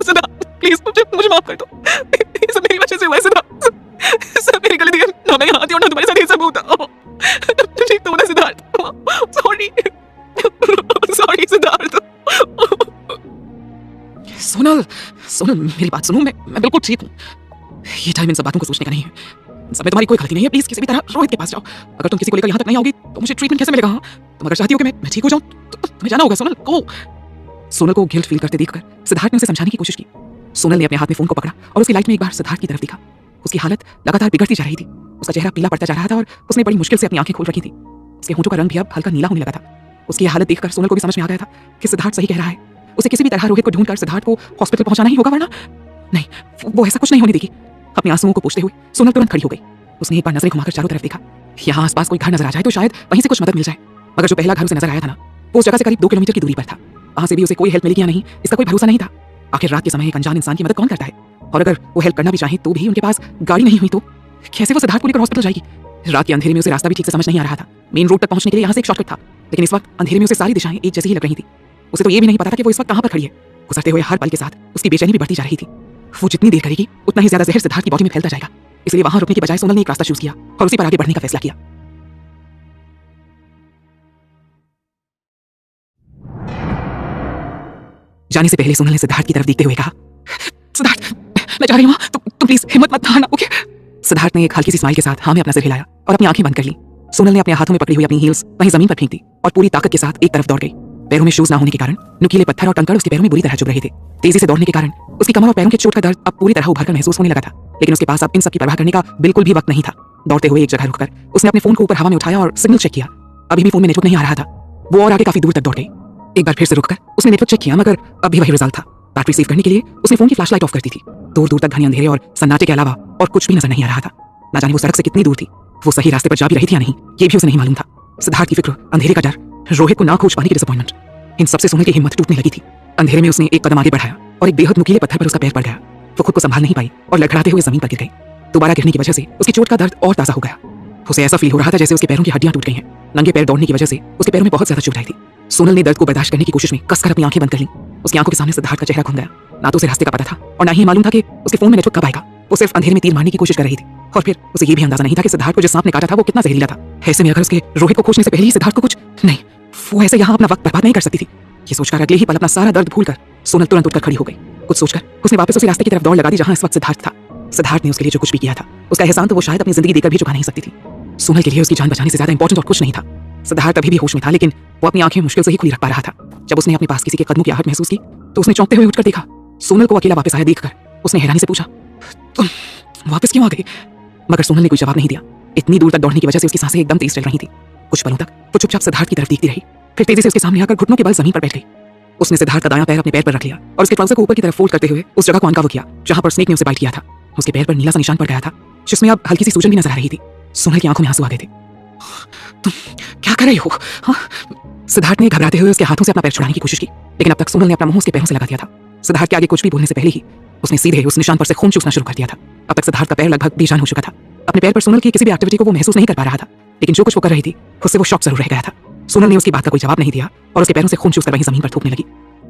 सिद्धार्थ प्लीज मुझे माफ कर दो, ये सब मेरी वजह से हुआ है सिद्धार्थ, सब मेरी गलती है, ना मैं यहाँ थी और ना तुम्हारे साथ ये सब होता। तुम ठीक तो हो ना सिद्धार्थ? सॉरी सॉरी सिद्धार्थ, सोनल सोनल मेरी बात सुनो, मैं बिल्कुल ठीक हूँ। ये टाइम इन सब बातों को सोचने का नहीं है। इन सब में तुम्हारी कोई गलती नहीं है। प्लीज किसी भी तरह रोहित के पास जाओ। अगर तुम किसी को लेकर यहाँ तक नहीं आओगी तो मुझे ट्रीटमेंट कैसे मिलेगा? हाँ? तुम अगर चाहती हो कि मैं ठीक हो जाऊँ तो तुम्हें जाना होगा। सोनल को सोनल को गिल्ट फील करते देखकर सिद्धार्थ ने उसे समझाने की कोशिश की। सोनल ने अपने हाथ में फोन को पकड़ा और उसकी लाइट में एक बार सिद्धार्थ की तरफ देखा। उसकी हालत लगातार बिगड़ती जा रही थी। उसका चेहरा पीला पड़ता जा रहा था और उसने बड़ी मुश्किल से अपनी आंखें खोल रखी थी। उसके होठों का रंग भी अब हल्का नीला होने लगा था। उसकी हालत देखकर सोनल को भी समझ में आ गया था कि सिद्धार्थ सही कह रहा है। उसे किसी भी तरह रोहित को ढूंढकर सिद्धार्थ को हॉस्पिटल पहुंचाना ही होगा, वरना नहीं, वो ऐसा कुछ नहीं होने देगी। अपने आंसुओं को पोंछते हुए सोनल तुरंत खड़ी हो गई। उसने एक बार नजरें घुमाकर चारों तरफ देखा। यहाँ आसपास कोई घर नजर आ जाए तो शायद वहीं से कुछ मदद मिल जाए। मगर जो पहला घर उसे नजर आया था ना, वो उस जगह से करीब 2 किलोमीटर की दूरी पर था। वहां से भी उसे कोई हेल्प मिलेगी या नहीं, इसका कोई भरोसा नहीं था। आखिर रात के समय एक अनजान इंसान की मदद कौन करता है? और अगर वो हेल्प करना भी चाहे तो भी उनके पास गाड़ी नहीं हुई तो कैसे वो सिद्धार्थ को लेकर हॉस्पिटल जाएगी? रात के अंधेरे में उसे रास्ता भी ठीक से समझ नहीं आ रहा था। मेन रोड तक पहुंचने के लिए यहाँ से एक शॉर्टकट था, लेकिन इस वक्त अंधेरे में उसे सारी दिशाएं एक जैसी ही लग रही थी। उसे तो ये भी नहीं पता था कि वो इस वक्त कहां पर खड़ी है। गुजरते हुए हर पल के साथ उसकी बेचैनी भी बढ़ती जा रही थी। वो जितनी देर करेगी उतना ही ज्यादा जहर सिद्धार्थ की बॉडी में फैलता जाएगा। इसलिए वहां रुकने की बजाय सोनल ने एक रास्ता चूज किया और उसी पर आगे बढ़ने का फैसला किया। जाने से पहले सोनल ने सिद्धार्थ की तरफ देखते हुए कहा, सिद्धार्थ मैं जा रही हूँ, तुम प्लीज हिम्मत मत हारना, ओके? सिद्धार्थ ने एक हल्की सी स्माइल के साथ हाँ में अपना सिर हिलाया और अपनी आंखें बंद कर ली। सोनल ने अपने हाथों में पकड़ी हुई अपनी हील्स वहीं जमीन पर फेंक दी और पूरी ताकत के साथ एक तरफ दौड़ गई। पैरों में शूज ना होने के कारण नुकीले पत्थर और कंकड़ उसके पैरों में बुरी तरह चुभ रहे थे। तेजी से दौड़ने के कारण उसकी कमर और पैरों के चोट का दर्द अब पूरी तरह उभरकर महसूस होने लगा था, लेकिन उसके पास अब इन सब की परवाह करने का बिल्कुल भी वक्त नहीं था। दौड़ते हुए एक जगह रुककर उसने अपने फोन को ऊपर हवा में उठाया और सिग्नल चेक किया। अभी भी फोन में नेटवर्क नहीं आ रहा था। वो और आगे काफी दूर तक दौड़ गई। एक बार फिर से रुककर उसने नेटवर्क चेक किया, मगर अब भी वही रिजल्ट था। बैटरी सेव करने के लिए उसने फोन की फ्लैशलाइट ऑफ कर दी थी। दूर दूर तक घने अंधेरे और सन्नाटे के अलावा और कुछ भी नजर नहीं आ रहा था। ना जाने वो सड़क से कितनी दूर थी, वो सही रास्ते पर जा भी रही थी या नहीं, ये भी उसे नहीं मालूम था। सिद्धार्थ की फिक्र, अंधेरे का डर, रोहित को ना खोज पाने की डिसअपॉइंटमेंट, इन सबसे सोनल की हिम्मत टूटने लगी थी। अंधेरे में उसने एक कदम आगे बढ़ाया और एक बेहद नुकीले पत्थर पर उसका पैर पड़ गया। वो खुद को संभाल नहीं पाई और लड़खड़ाते हुए जमीन पर गिर गई। दोबारा गिरने की वजह से उसकी चोट का दर्द और ताजा हो गया। उसे ऐसा फील हो रहा था जैसे उसके पैरों की हड्डियां टूट गई हैं। नंगे पैर दौड़ने की वजह से उसके पैरों में बहुत ज्यादा चुभ रही थी। सोनल ने दर्द को बर्दाश्त करने की कोशिश में कसकर अपनी आंखें बंद कर ली। उसकी आंखों के सामने सिद्धार्थ का चेहरा घूम गया। ना तो उसे रास्ते का पता था और ना ही मालूम था कि उसके फोन में नेटवर्क कब आएगा। वो सिर्फ अंधेरे में तीर मारने की कोशिश कर रही थी और फिर उसे ये भी अंदाजा नहीं था कि सिद्धार्थ को जिस सांप ने काटा था वो कितना जहरीला था। ऐसे में अगर उसके रोहित को खोजने से पहले ही सिद्धार्थ को कुछ नहीं, वो ऐसे यहाँ अपना वक्त बर्बाद नहीं कर सकती थी। ये सोचकर अगले ही पल अपना सारा दर्द भूलकर सोनल तुरंत उठकर खड़ी हो गई। कुछ सोचकर उसने वापस उसी रास्ते की तरफ दौड़ लगा दी जहां इस वक्त सिद्धार्थ था। सिद्धार्थ ने उसके लिए जो कुछ भी किया था उसका एहसान तो वो शायद अपनी जिंदगी देकर भी चुका नहीं सकती थी। सोनल के लिए उसकी जान बचाने से ज्यादा इंपॉर्टेंट और कुछ नहीं था। सिद्धार्थ अभी भी होश में था, लेकिन वो अपनी आंखें मुश्किल से ही खुली रख पा रहा था। जब उसने अपने पास किसी के कदमों की आहट महसूस की तो उसने चौंकते हुए उठकर देखा। सोनल को अकेला वापस आया देखकर उसने हैरानी से पूछा, तुम वापस क्यों आ गई? मगर सोनल ने कोई जवाब नहीं दिया। इतनी दूर तक दौड़ने की वजह से उसकी सांसें एकदम तेज चल रही थी। कुछ पलों तक वो चुपचाप सिद्धार्थ की तरफ देखती रही, फिर तेजी से उसके सामने आकर घुटनों के बल जमीन पर बैठ गई। उसने सिद्धार्थ का दायां पैर अपने पैर पर रख लिया और उसके ट्राउजर को ऊपर की तरफ फोल्ड करते हुए उस जगह को अनकवर किया जहां पर स्नेक ने उसे बाइट किया था। उसके पैर पर नीला सा निशान पड़ गया था जिसमें अब हल्की सी सूजन भी नजर आ रही थी। सोनल की आंखों में आंसू आ गए थे। तुम क्या कर रही हो? हाँ? सिद्धार्थ ने घबराते हुए उसके हाथों से अपना पैर छुड़ाने की कोशिश की, लेकिन अब तक सोनल ने अपना मुंह उसके पैरों से लगा दिया था। सिद्धार्थ के आगे कुछ भी बोलने से पहले ही उसने सीधे उस निशान पर से खून चूसना शुरू कर दिया था। अब तक सिद्धार्थ का पैर लगभग बेजान हो चुका था। अपने पैर पर सोनल की किसी भी एक्टिविटी को वो महसूस नहीं कर पा रहा था, लेकिन जो कुछ वो कर रही थी उससे वो शॉक जरूर रह गया था। सोनल ने उसकी बात का कोई जवाब नहीं दिया और उसके पैरों से खून चूसकर वहीं जमीन पर थूकने लगी।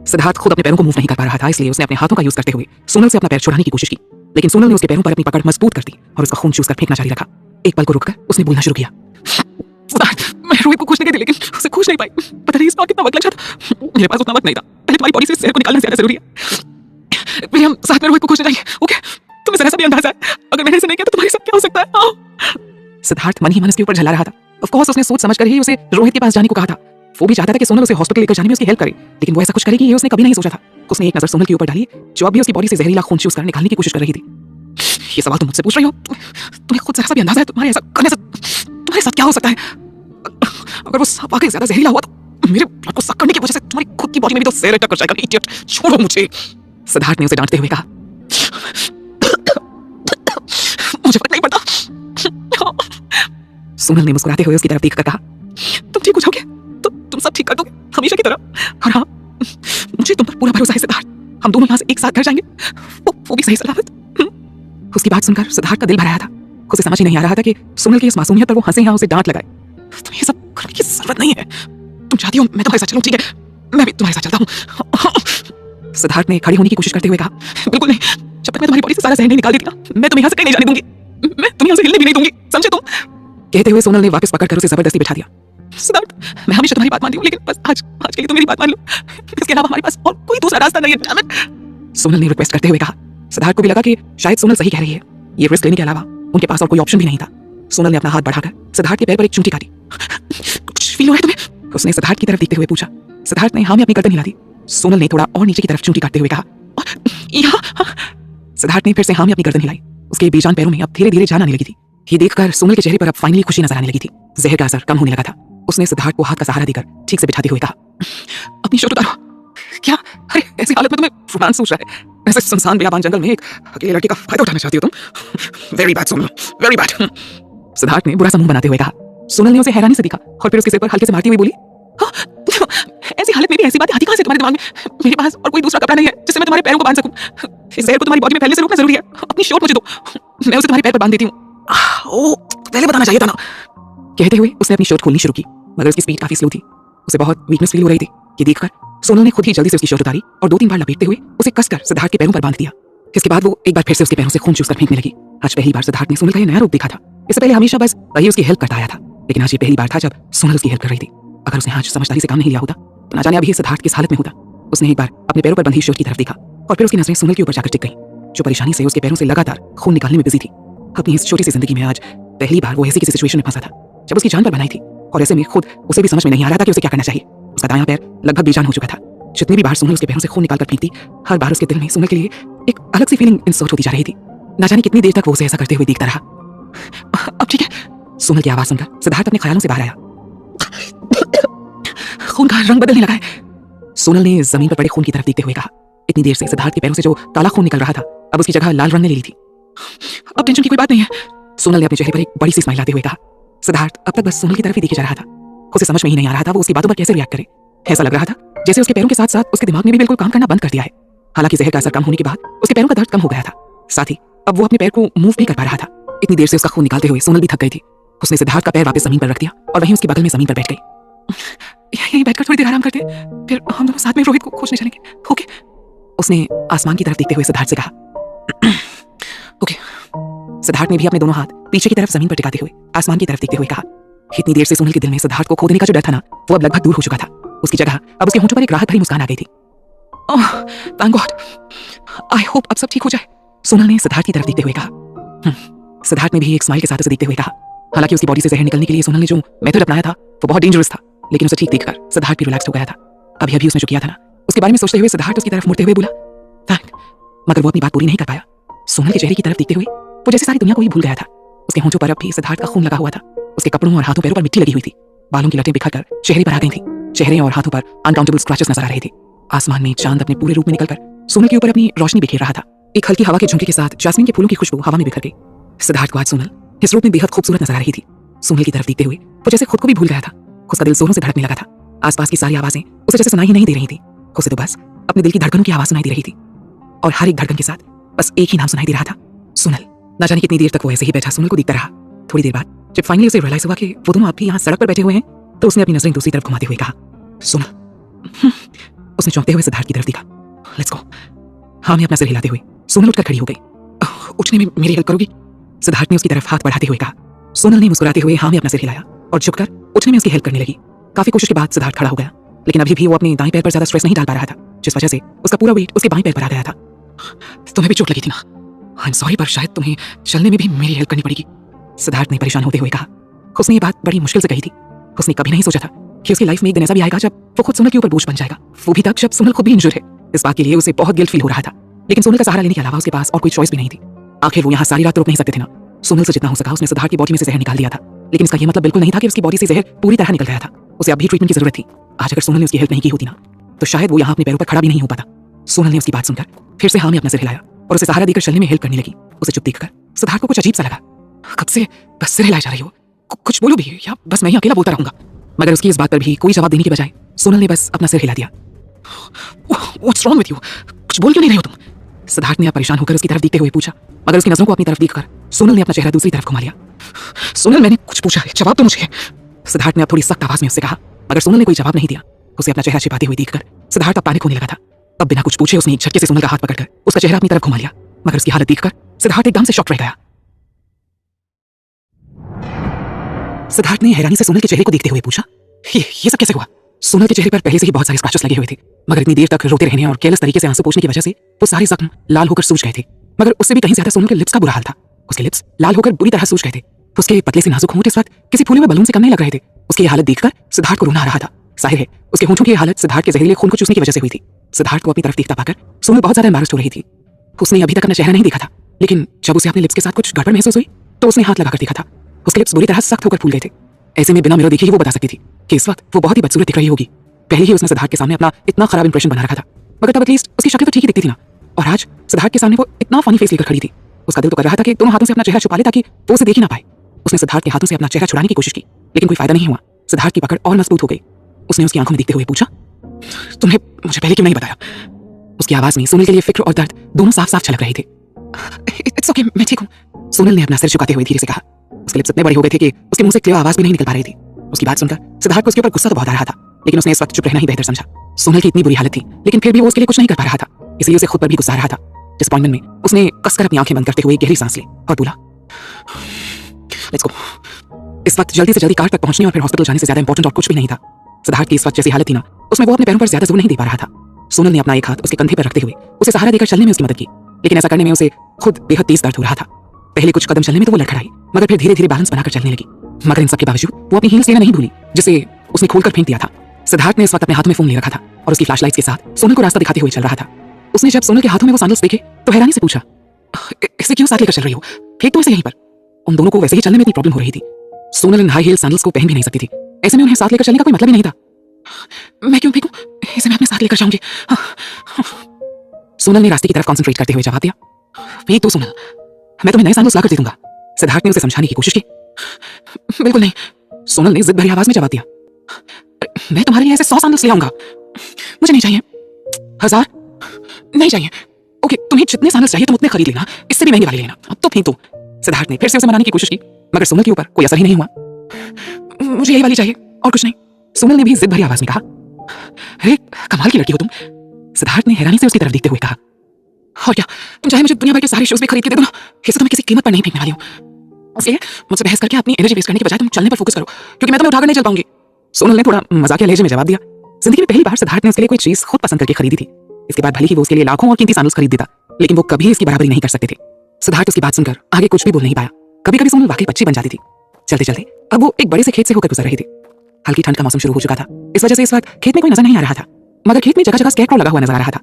सिद्धार्थ खुद अपने पैरों को मूव नहीं कर पा रहा था, इसलिए उसने अपने हाथों का यूज करते हुए सोनल से अपना पैर छुड़ाने की कोशिश की, लेकिन सोनल ने उसके पैरों पर अपनी पकड़ मजबूत कर दी और उसका खून चूसकर फेंकना जारी रखा। एक पल को रुककर उसने बोलना शुरू किया, सिद्धार्थ मैं रोहित को खोजने गई थी लेकिन उसे खोज नहीं पाई। पता नहीं इस बात कितना वक्त लग जाता। मेरे पास उतना वक्त नहीं था। पहले तुम्हारी बॉडी से जहर को निकालना ज्यादा जरूरी है। फिर हम साथ में रोहित को खोजने जाएंगे, ओके? तुम्हें जरा सा भी अंदाजा है अगर मैंने ऐसा नहीं किया तो तुम्हारे साथ क्या हो सकता है? सिद्धार्थ मन ही मन उसके ऊपर झल्ला रहा था। ऑफ कोर्स उसने सोच समझकर ही उसे रोहित के पास जाने को कहा था। वो भी चाहता था कि सोनल उसे हॉस्पिटल लेकर जाने में उसकी हेल्प करे, लेकिन वो ऐसा कुछ करेगी ये उसने कभी नहीं सोचा था। उसने एक नजर सोनल के ऊपर डाली जो अभी उसकी बॉडी से जहरीला खून चूसकर निकालने की कोशिश कर रही थी। ये सवाल तुम मुझसे पूछ रही हो? तुम्हें खुद जरा सा भी अंदाजा है तुम्हारे ऐसा करने से तुम्हारे साथ क्या हो सकता है? अगर वो सांप वाकई ज्यादा जहरीला हुआ तो मेरे ब्लड को सक करने की वजह से तुम्हारी खुद की बॉडी में भी तो जहर अटैक कर जाएगा। इडियट, छोड़ो मुझे। सिद्धार्थ ने उसे डांटते हुए कहा, मुझे फर्क नहीं पड़ता। सोनल ने मुस्कुराते हुए उसकी तरफ देखकर कहा, तुम ठीक हो जाओगे तो तुम सब ठीक कर दोगे हमेशा की तरह। और हाँ, मुझे तुम पर पूरा भरोसा है सिद्धार्थ। हम दोनों यहाँ से एक साथ घर जाएंगे, वो भी सही सलामत। उसकी बात सुनकर सिद्धार्थ का दिल भर आया था। उसे समझ ही नहीं आ रहा था कि सोनल की इस मासूमियत पर वो हंसे या उसे डांट लगाए। तुम्हें ये सब करने की जरूरत नहीं है। तुम चाहती हो मैं तुम्हारे साथ चलूं, ठीक है? मैं भी तुम्हारे साथ चलता हूँ। सिद्धार्थ ने खड़ी होने की कोशिश करते हुए कहा, बिल्कुल नहीं। जब तक मैं तुम्हारी बॉडी से सारा जहर नहीं निकाल देती ना, मैं तुम्हें यहाँ से कहीं नहीं जाने दूंगी। मैं तुम्हें यहाँ से हिलने भी नहीं दूंगी, समझे तुम? कहते हुए सोनल ने वापस पकड़कर उसे जबरदस्ती बिठा दिया। सिद्धार्थ, मैं हमेशा तुम्हारी बात मानती हूँ, लेकिन बस आज के लिए तो मेरी बात मान लो। इसके अलावा हमारे पास और कोई दूसरा रास्ता नहीं है। सोनल ने रिक्वेस्ट करते हुए कहा। सिद्धार्थ को भी लगा कि शायद सोनल सही कह रही है। ये रिस्क लेने के अलावा उनके पास और कोई ऑप्शन भी नहीं था। सोनल ने अपना हाथ बढ़ाकर सिद्धार्थ के पैर पर एक चुंटी काटी। कुछ फील हो रहा है तुम्हें? उसने सिद्धार्थ की तरफ देखते हुए पूछा। सिद्धार्थ ने हाँ में अपनी गर्दन हिला दी। सोनल ने थोड़ा और नीचे की तरफ चुंटी काटते हुए कहा, यहाँ। सिद्धार्थ ने फिर से हाँ में अपनी गर्दन हिलाई। उसके बेजान पैरों में अब धीरे धीरे जान आने लगी थी। ये देखकर सोनल के चेहरे पर अब फाइनली खुशी नजर आने लगी थी। जहर का असर कम होने लगा था। उसने सिद्धार्थ को हाथ का सहारा देकर ठीक से बिठाते हुए कहा, अपनी शर्ट उतारो। क्या? अरे ऐसी हालत में तुम्हें रोमांस सूझ रहा है? ऐसे सुनसान बियाबान जंगल में एक अकेले लड़के का फायदा उठाना चाहती हो तुम? Very bad Sonal, very bad. Siddharth ने बुरा सा मुंह बनाते हुए कहा। सोनल ने उसे हैरानी से देखा और फिर उसके सिर पर हल्के से मारती हुई बोली, ऐसी हालत में भी ऐसी बात आती कहां से तुम्हारे दिमाग में? मेरे पास और कोई दूसरा कपड़ा नहीं है जिससे मैं तुम्हारे पैरों को बांध सकूं। इस जहर को तुम्हारी बॉडी में फैलने से रोकना जरूरी है। अपनी शर्ट मुझे दो, मैं उसे तुम्हारे पैर पर बांध देती हूं। ओ, पहले बताना चाहिए था ना। कहते हुए उसने अपनी शर्ट खोलनी शुरू की, मगर उसकी स्पीड काफी स्लो थी। उसे बहुत वीकनेस फील हो रही थी। ये देखकर सोनल ने खुद ही जल्दी से उसकी शर्ट उतारी और 2-3 बार लपेटते हुए उसे कसकर सिद्धार्थ के पैरों पर बांध दिया। इसके बाद वो एक बार फिर से उसके पैरों से खून चूसकर फेंकने लगी। आज पहली बार सिद्धार्थ ने सोनल का ये नया रूप देखा था। इससे पहले हमेशा बस वही उसकी हेल्प करता आया था, लेकिन आज ये पहली बार था जब सोनल उसकी हेल्प कर रही थी। अगर उसने आज समझदारी से काम नहीं लिया होता तो ना जाने अभी सिद्धार्थ किस हालत में होता। उसने एक बार अपने पैरों पर बंधी शर्ट की तरफ देखा और फिर उसकी नजरें सोनल के ऊपर जाकर टिक गईं, जो परेशानी से उसके पैरों से लगातार खून निकालने में बिजी थी। अपनी इस छोटी सी जिंदगी में आज पहली बार वो ऐसी किसी सिचुएशन में फंसा था जब उसकी जान पर बनाई थी, और ऐसे में खुद उसे भी समझ में नहीं आ रहा था कि उसे क्या करना चाहिए। उसका दायां पैर लगभग बेजान हो चुका था। जितनी भी बार सोनल उसके पैरों से खून निकालकर फेंकती, हर बार उसके दिल में सोनल के लिए एक अलग सी फीलिंग इंसर्ट होती जा रही थी। ना जाने कितनी देर तक वो उसे ऐसा करते हुए देखता रहा। अब ठीक है, सोनल की आवाज सुनकर सिद्धार्थ अपने ख्यालों से बाहर आया। खून का रंग बदलने लगा है। सोनल ने जमीन पर पड़े खून की तरफ देखते हुए कहा। इतनी देर से सिद्धार्थ के पैरों से जो काला खून निकल रहा था अब उसकी जगह लाल रंग ने ले ली थी। अब टेंशन की कोई बात नहीं है, सोनल ने अपने चेहरे पर एक बड़ी सी स्माइल लाते हुए कहा। सिद्धार्थ अब तक बस सोनल की तरफ ही देखे जा रहा था। उसे समझ में ही नहीं आ रहा था वो उसकी बातों पर कैसे रिएक्ट करे। ऐसा लग रहा था जैसे उसके पैरों के साथ साथ उसके दिमाग ने भी बिल्कुल काम करना बंद कर दिया है। हालांकि जहर का असर कम होने के बाद उसके पैरों का दर्द कम हो गया था। साथ ही अब वो अपने पैर को मूव भी कर पा रहा था। इतनी देर से उसका खून निकालते हुए सोनल भी थक गई थी। उसने सिद्धार्थ का पैर वापस जमीन पर रख दिया और वहीं उसके बगल में जमीन पर बैठ गई। यहीं बैठकर थोड़ी देर आराम करते हैं, फिर हम दोनों साथ में रोहित को खोजने चलेंगे, ओके? उसने आसमान की तरफ देखते हुए सिद्धार्थ से कहा। ओके। सिद्धार्थ ने भी अपने दोनों हाथ पीछे की तरफ जमीन पर टिकाते हुए आसमान की तरफ देखते हुए कहा। इतनी देर से सोनल के दिल में सिद्धार्थ को खो देने का जो डर था ना, वो अब लगभग दूर हो चुका था। उसकी जगह अब उसके होंठों पर एक राहत भरी मुस्कान आ गई थी। ओह, थैंक गॉड, आई होप अब सब ठीक हो जाए, सोनल ने सिद्धार्थ की तरफ देखते हुए कहा। सिद्धार्थ ने भी एक स्माइल के साथ उसे देखते हुए कहा। हालांकि उसकी बॉडी से जहर निकलने के लिए सोनल ने जो मेथड अपनाया था वो बहुत डेंजरस था, लेकिन उसे ठीक देखकर सिद्धार्थ भी रिलैक्स हो गया था। अभी अभी उसने जो किया था ना, उसके बारे में सोचते हुए सिद्धार्थ उसकी तरफ मुड़ते हुए बोला, थैंक। मगर वो अपनी बात पूरी नहीं कर पाया। सोनल के चेहरे की तरफ देखते हुए वो जैसे सारी दुनिया को ही भूल गया था। उसके होंठों पर अब भी सिद्धार्थ का खून लगा हुआ था। उसके कपड़ों और हाथों पैरों पर मिट्टी लगी हुई थी। बालों की लटें बिखरकर चेहरे पर आ गई थी। चेहरे और हाथों पर अनकाउंटेबल स्क्रैचेस नजर आ रहे थे। आसमान में चांद अपने पूरे रूप में निकलकर सोनल के ऊपर अपनी रोशनी बिखेर रहा था। एक हल्की हवा के झोंके के साथ जास्मीन के फूलों की खुशबू हवा में बिखर गई। सिद्धार्थ को आज सोनल इस रूप में बेहद खूबसूरत नजर आ रही थी। सोनल की तरफ देखते हुए वो जैसे खुद को भी भूल गया था। उसका दिल जोरों से धड़कने लगा था। आसपास की सारी आवाजें उसे जैसे सुनाई ही नहीं दे रही थी। उसे तो बस अपने दिल की धड़कनों की आवाज सुनाई दे रही थी, और हर एक धड़कन के साथ बस एक ही नाम सुनाई दे रहा था, सोनल। ना जाने कितनी देर तक वो ऐसे ही बैठा सोनल को देखता रहा। थोड़ी देर बाद जब फाइनली उसे रियलाइज हुआ कि वो दोनों अब भी यहाँ सड़क पर बैठे हुए हैं, तो उसने अपनी नजरें दूसरी तरफ घुमाते हुए कहा, सोनल। उसने चौंकते हुए सिद्धार्थ की तरफ देखा। Let's go. हाँ में अपना सिर हिलाते हुए सोनल उठकर खड़ी हो गई। उठने में मेरी हेल्प करोगी? सिद्धार्थ ने उसकी तरफ हाथ बढ़ाते हुए कहा। सोनल ने मुस्कुराते हुए हाँ में अपना सिर हिलाया और झुककर उठने में उसकी हेल्प करने लगी। काफी कोशिश के बाद सिद्धार्थ खड़ा हो गया, लेकिन अभी भी वो अपने दाएं पैर पर ज्यादा स्ट्रेस नहीं डाल पा रहा था, जिस वजह से उसका पूरा वेट उसके बाएं पैर पर आ गया था। तुम्हें भी चोट लगी थी ना? आई एम सॉरी, पर शायद तुम्हें चलने में भी मेरी हेल्प करनी पड़ेगी, सिद्धार्थ ने परेशान होते हुए कहा। उसने ये बात बड़ी मुश्किल से कही थी। उसने कभी नहीं सोचा था कि उसकी लाइफ में एक दिन ऐसा भी आएगा जब वो खुद सोनल के ऊपर बोझ बन जाएगा, वो भी तक जब सोनल खुद भी इंजूर है। इस बात के लिए उसे बहुत गिल्ट फील हो रहा था, लेकिन सोनल का सहारा लेने के अलावा उसके पास और कोई चॉइस भी नहीं थी। आखिर वो यहाँ सारी रात रुक नहीं सकते थे ना। सोनल से जितना हो सका उसने सिद्धार्थ की बॉडी में से जहर निकाल दिया था, लेकिन इसका ये मतलब बिल्कुल नहीं था कि उसकी बॉडी से जहर पूरी तरह निकल गया था। उसे अभी ट्रीटमेंट की जरूरत थी। आज अगर सोनल ने उसकी हेल्प नहीं की होती ना, तो शायद वो यहाँ अपने पैरों पर खड़ा भी नहीं हो पाता। सोनल ने उसकी बात सुनकर फिर से हाँ में अपना सिर हिलाया और उसे सहारा देकर चलने में हेल्प करने लगी। उसे चुप देखकर सिद्धार्थ को कुछ अजीब सा लगा। कब से बस सिर हिलाए जा रही हो, कुछ बोलो भी, या बस मैं ही अकेला बोलता रहूंगा? मगर उसकी इस बात पर भी कोई जवाब देने के बजाय सोनल ने बस अपना सिर हिला दिया। What's wrong with you? कुछ बोल क्यों नहीं रहे हो तुम? सिद्धार्थ ने परेशान होकर उसकी तरफ देखते हुए पूछा, मगर उसकी नजरों को अपनी तरफ देखकर सोनल ने अपना चेहरा दूसरी तरफ घुमा लिया। सोनल, मैंने कुछ पूछा है, जवाब तो मुझे। सिद्धार्थ ने अब थोड़ी सख्त आवाज में उससे कहा, मगर सोनल ने कोई जवाब नहीं दिया। उसे अपना चेहरा छिपाते हुए देखकर सिद्धार्थ अब पैनिक होने लगा था। अब बिना कुछ पूछे उसने एक झटके से सोनल का हाथ पकड़कर उसका चेहरा अपनी तरफ घुमा लिया, मगर उसकी हालत देखकर सिद्धार्थ एकदम से शॉक रह गया। सिद्धार्थ ने हैरानी से सोनल के चेहरे को देखते हुए पूछा, ये सब कैसे हुआ? सोनल के चेहरे पर पहले से ही बहुत सारे स्क्रैचेस लगे हुए थे, मगर इतनी देर तक रोते रहने और केयरलेस तरीके से आंसू पोंछने की वजह से वो सारे जख्म लाल होकर सूज गए थे, मगर उससे भी कहीं ज्यादा सोनल के लिप्स का बुरा हाल था। उसके लिप्स लाल होकर बुरी तरह सूज गए थे। उसके पतले से नाजुक होंठ इस वक्त किसी फूले हुए बलून से कम नहीं लग रहे थे। उसकी ये हालत देखकर सिद्धार्थ को रोना आ रहा था। जाहिर है उसके होंठों की ये हालत सिद्धार्थ के जहरीले खून को चूसने की वजह से हुई थी। सिद्धार्थ को अपनी तरफ देखता पाकर सोनल बहुत ज्यादा एम्बैरेस्ड हो रही थी। उसने अभी तक अपना चेहरा नहीं देखा था, लेकिन जब उसे अपने लिप्स के साथ कुछ गड़बड़ महसूस हुई तो उसने हाथ लगाकर देखा था। उसके लिप्स बुरी तरह सख्त होकर फूल गए थे। ऐसे में बिना मिरर देखे ही वो बता सकती थी कि इस वक्त वो बहुत ही बदसूरत दिख रही होगी। पहले ही उसने सिद्धार्थ के सामने अपना इतना खराब इंप्रेशन बना रखा था, मगर तब एटलीस्ट उसकी शक्ल तो ठीक ही दिखती थी ना। और आज सिद्धार्थ के सामने वो इतना फनी फेस लेकर खड़ी थी। उसका दिल तो कर रहा था कि दोनों हाथों से अपना चेहरा छुपा ले ताकि वो उसे देख ही ना पाए। उसने सिद्धार्थ के हाथों से अपना चेहरा छुड़ाने की कोशिश की, लेकिन कोई फायदा नहीं हुआ। सिद्धार्थ की पकड़ और मजबूत हो गई। उसने उसकी आंखों में देखते हुए पूछा, तुमने मुझे पहले क्यों नहीं बताया? उसकी आवाज में सोनल के लिए फिक्र और दर्द दोनों साफ साफ छलक रहे थे। इट्स ओके, मैं ठीक हूँ, सोनल ने अपना सिर झुकाते हुए धीरे से कहा। उसके लिप्स इतने बड़े हो गए थे कि उसके मुंह से क्लियर आवाज भी नहीं निकल पा रही थी। उसकी बात सुनकर सिद्धार्थ को उसके ऊपर गुस्सा तो बहुत आ रहा था, लेकिन उसने इस वक्त चुप रहना ही बेहतर समझा। सोनल की इतनी बुरी हालत थी, लेकिन फिर भी वो उसके लिए कुछ नहीं कर पा रहा था, इसलिए उसे खुद पर भी गुस्सा आ रहा था। डिसअपॉइंटमेंट में उसने कसकर अपनी आंखें बंद करते हुए गहरी सांस ली और बोला, लेट्स गो। इस वक्त जल्दी से जल्दी कार तक पहुंचने और फिर हॉस्पिटल जाने से ज्यादा इंपॉर्टेंट और कुछ भी नहीं था। सिद्धार्थ की इस वक्त जैसी हालत थी ना, उसमें वो अपने पैरों पर ज्यादा जोर नहीं दे पा रहा था। सोनल ने अपना एक हाथ उसके कंधे पर रखते हुए उसे सहारा देकर चलने में उसकी मदद की, लेकिन ऐसा करने में उसे खुद बेहद तेज दर्द हो रहा था। पहले कुछ कदम चलने में तो वो लड़खड़ाई, मगर फिर धीरे धीरे बैलेंस बनाकर चलने लगी। मगर इन सब के बावजूद वो अपनी हील्स लेना नहीं भूली, जिसे उसने खोलकर फेंक दिया था। सिद्धार्थ ने इस वक्त अपने हाथ में फोन ले रखा था और उसकी फ्लैशलाइट्स के साथ सोनल को रास्ता दिखाते हुए चल रहा था। उसने जब सोनल के हाथों में वो सैंडल्स देखे तो हैरानी से पूछा, इसे क्यों साथ लेकर चल रही हो? फेंक तो इसे यहीं पर। उन दोनों को वैसे ही चलने में इतनी प्रॉब्लम हो रही थी। सोनल इन हाई हील सैंडल्स को पहन भी नहीं सकती थी, ऐसे में उन्हें साथ लेकर चलने का कोई मतलब ही नहीं था। मैं क्यों फेंकूं? इसे मैं अपने साथ लेकर जाऊंगी। सोनल ने रास्ते की तरफ कंसंट्रेट करते हुए जवाब दिया, फेंक दो सोनल, मैं तुम्हें नए सैंडल्स लाकर दे दूंगा। सिद्धार्थ ने उसे समझाने की कोशिश की। बिल्कुल नहीं, सोनल ने जिद भरी आवाज में जवाब दिया। मैं तुम्हारे लिए ऐसे 100 सैंडल्स ले आऊंगा। मुझे नहीं चाहिए। 1000 नहीं चाहिए। ओके, तुम्हें जितने सैंडल्स चाहिए तुम उतने खरीद लेना, इससे भी महंगे वाले लेना। अब तो फेंक दो। सिद्धार्थ ने फिर से उसे मनाने की कोशिश की, मगर सोनल के ऊपर कोई असर ही नहीं हुआ। मुझे यही वाली चाहिए और कुछ नहीं, सोनल ने भी जिद भरी आवाज में कहा। अरे कमाल की लड़की हो तुम, सिद्धार्थ ने हैरानी से उसकी तरफ देखते हुए कहा। और क्या, तुम चाहे मुझे दुनिया भर के सारे शूज भी खरीद के दे दो ना, इसे तो मैं किसी कीमत पर नहीं फेंकने वाली हूँ। इसलिए मुझसे बहस करके अपनी एनर्जी वेस्ट करने के बजाय तुम चलने पर फोकस करो, क्योंकि मैं तुम्हें उठाकर नहीं चल पाऊंगी। सोनल ने थोड़ा मजाकिया लहजे में जवाब दिया। जिंदगी में पहली बार सिद्धार्थ ने उसके लिए कोई चीज खुद पसंद करके खरीदी थी। इसके बाद भले ही वो उसके लिए लाखों और कीमती सैंडल्स खरीद देता, लेकिन वो कभी इसकी बराबरी नहीं कर सकते थे। सिद्धार्थ उसकी बात सुनकर आगे कुछ भी बोल नहीं पाया। कभी कभी सोनल वाकई बच्ची बन जाती थी। चलते चलते अब वो एक बड़े से खेत से होकर गुजर रही थी। हल्की ठंड का मौसम शुरू हो चुका था, इस वजह से इस वक्त खेत में कोई नजर नहीं आ रहा था, मगर खेत में जगह जगह स्केरक्रो लगा हुआ नजर आ रहा था।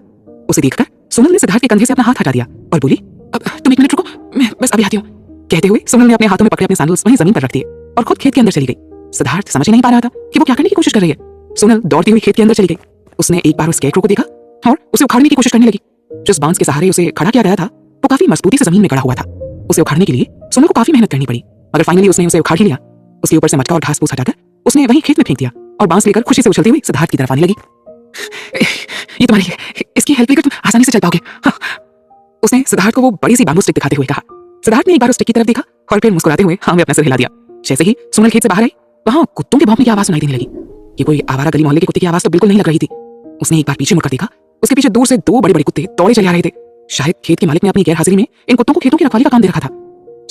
उसे देखकर सोनल ने सिद्धार्थ के कंधे से अपना हाथ हटा दिया और बोली, तुम एक मिनट रुको, मैं बस अभी आती हूँ। कहते हुए सोनल ने अपने हाथों में पकड़े अपने सैंडल्स वहीं जमीन पर रख दिए और खुद खेत के अंदर चली गई। सिद्धार्थ समझ ही नहीं पा रहा था कि वो क्या करने की कोशिश कर रही है। सोनल दौड़ती हुई खेत के अंदर चली गई। उसने एक बार उस स्केरक्रो को देखा और उसे उखाड़ने की कोशिश करने लगी। जिस बांस के सहारे उसे खड़ा किया गया था वो काफी मजबूती से जमीन में खड़ा हुआ था। उसे उखाड़ने के लिए सोनल को काफी मेहनत करनी पड़ी, मगर फाइनली उसने उसे उखाड़ ही लिया। उसके ऊपर से मटका और घास फूस हटाकर उसने वहीं खेत में फेंक दिया और बांस लेकर खुशी से उछलती हुई सिद्धार्थ की तरफ आने लगी। ये तुम्हारी है, इसकी हेल्प लेकर तुम आसानी से चल पाओगे। उसने सिद्धार्थ को वो बड़ी सी बैम्बू स्टिक दिखाते हुए कहा। सिद्धार्थ ने एक बार उस स्टिक की तरफ देखा और फिर मुस्कुराते हुए हाँ में अपना सिर हिला दिया। जैसे ही सोनल खेत से बाहर आई, वहां कुत्तों के भौंकने की आवाज सुनाई देने लगी। ये कोई आवारा गली मोहल्ले के कुत्ते की आवाज तो बिल्कुल नहीं लग रही थी। उसने एक बार पीछे मुड़कर देखा, उसके पीछे दूर से 2 बड़े-बड़े कुत्ते दौड़े चले आ रहे थे। शायद खेत के मालिक ने अपनी गैर हाजिरी में इन कुत्तों को खेतों की रखवाली का काम दे रखा था।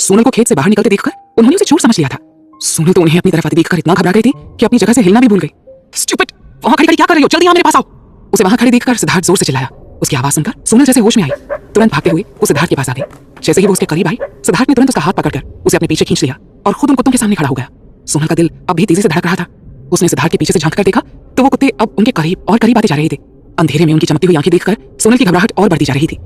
सोनल को खेत से बाहर निकलते देखकर उन्होंने उसे चोर समझ लिया था। सोनल तो उन्हें अपनी तरफ आते देखकर इतना घबरा गई थी कि अपनी जगह से हिलना भी भूल गई। स्टूपिड, वहां खड़ी क्या कर रही हो? जल्दी यहाँ मेरे पास आओ। उसे वहां खड़ी देखकर सिद्धार्थ जोर से चिल्लाया। उसकी आवाज सुनकर सोनल जैसे होश में आई, तुरंत भागते हुए वो सिद्धार्थ के पास आ गई। जैसे ही वो उसके करीब आई, सिद्धार्थ ने तुरंत उसका हाथ पकड़कर उसे अपने पीछे खींच लिया और खुद उन कुत्तों के सामने खड़ा हो गया। सोनल का दिल अब भी तेजी से धड़क रहा था। उसने सिद्धार्थ के पीछे से झांककर देखा तो वो कुत्ते अब उनके करीब और करीब आते जा रहे थे। अंधेरे में उनकी चमकती हुई आंखें देखकर सोनल की घबराहट और बढ़ती जा रही थी।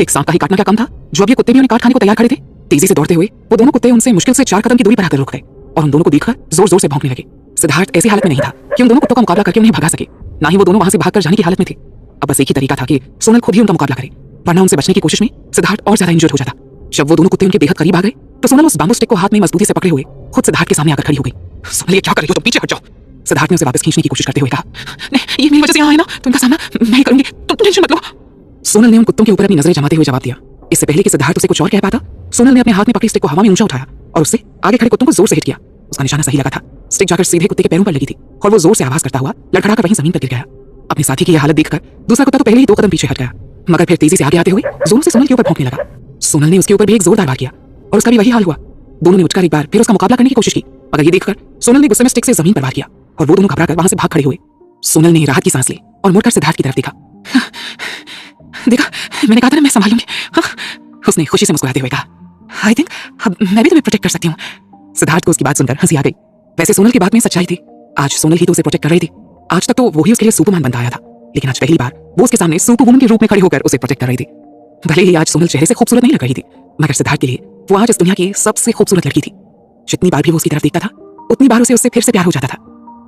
एक सांप का ही काटना क्या कम था, जो अब ये कुत्ते भी उन्हें काट खाने को तैयार खड़े थे। तेजी से दौड़ते हुए वो दोनों कुत्ते उनसे मुश्किल से 4 कदम की दूरी पर आकर रुक गए और उन दोनों को देखकर जोर जोर से भौंकने लगे। सिद्धार्थ ऐसी हालत में नहीं था कि उन दोनों कुत्तों का मुकाबला करके उन्हें भगा सके, ना ही वो दोनों वहां से भागकर जाने की हालत में थे। अब बस एक ही तरीका था कि सोनल खुद ही उनका मुकाबला करे, वरना उनसे बचने की कोशिश में सिद्धार्थ और ज्यादा इंजर्ड हो जाता। जब वो दोनों कुत्ते उनके बेहद करीब आ गए तो सोनल उस बैम्बू स्टिक को हाथ में मजबूती से पकड़े हुए खुद सिद्धार्थ के सामने आकर खड़ी हो गई। सोनल, ये क्या कर रही हो तुम? पीछे हट जाओ। सिद्धार्थ ने उसे वापस खींचने की कोशिश करते हुए कहा, नहीं, ये मेरी वजह से यहाँ है ना, तो इनका सामना मैं ही करूंगी, तुम टेंशन मत लो। सोनल ने उन कुत्तों के ऊपर अपनी नजरें जमाते हुए जवाब दिया। इससे पहले कि सिद्धार्थ उसे कुछ और कह पाता, सोनल ने अपने हाथ में पकड़ी स्टिक को हवा में ऊंचा उठाया और उससे आगे खड़े कुत्तों को जोर से हिट किया। उसका निशाना सही लगा था। स्टिक जाकर सीधे कुत्ते के पैरों पर लगी थी और वो जोर से आवाज करता हुआ लड़खड़ाकर वहीं जमीन पर गिर गया। अपने साथी की यह हालत देखकर दूसरा कुत्ता तो पहले ही 2 कदम पीछे हट गया, मगर फिर तेजी से आगे आते हुए जोर से सोनल के ऊपर भौंकने लगा। सोनल ने उसके ऊपर भी एक जोरदार वार किया और उसका भी वही हाल हुआ। दोनों ने उठकर एक बार फिर उसका मुकाबला करने की कोशिश की, मगर ये देखकर सोनल ने गुस्से में स्टिक से जमीन पर वार किया और वो दोनों घबराकर वहां से भाग खड़े हुए। सोनल ने राहत की सांस ली और मुड़कर सिद्धार्थ की तरफ देखा। देखा, मैंने कहा था ना मैं संभालूंगी। हाँ, उसने खुशी से मुस्कुराते हुए कहा, आई थिंक अब मैं भी तुम्हें प्रोटेक्ट कर सकती हूँ। सिद्धार्थ को उसकी बात सुनकर हंसी आ गई। वैसे सोनल की बात में सच्चाई थी। आज सोनल ही तो उसे प्रोटेक्ट कर रही थी। आज तक तो वो ही उसके लिए सुपरमैन बनता आया था, लेकिन आज पहली बार वो उसके सामने सुपर वुमन के रूप में खड़ी होकर उसे प्रोटेक्ट कर रही थी। भले ही आज सोनल चेहरे से खूबसूरत नहीं लग रही थी, मगर सिद्धार्थ के लिए वो आज इस दुनिया की सबसे खूबसूरत लड़की थी। जितनी बार भी वो उसकी तरफ देखता था, उतनी बार उसे उससे फिर से प्यार हो जाता था।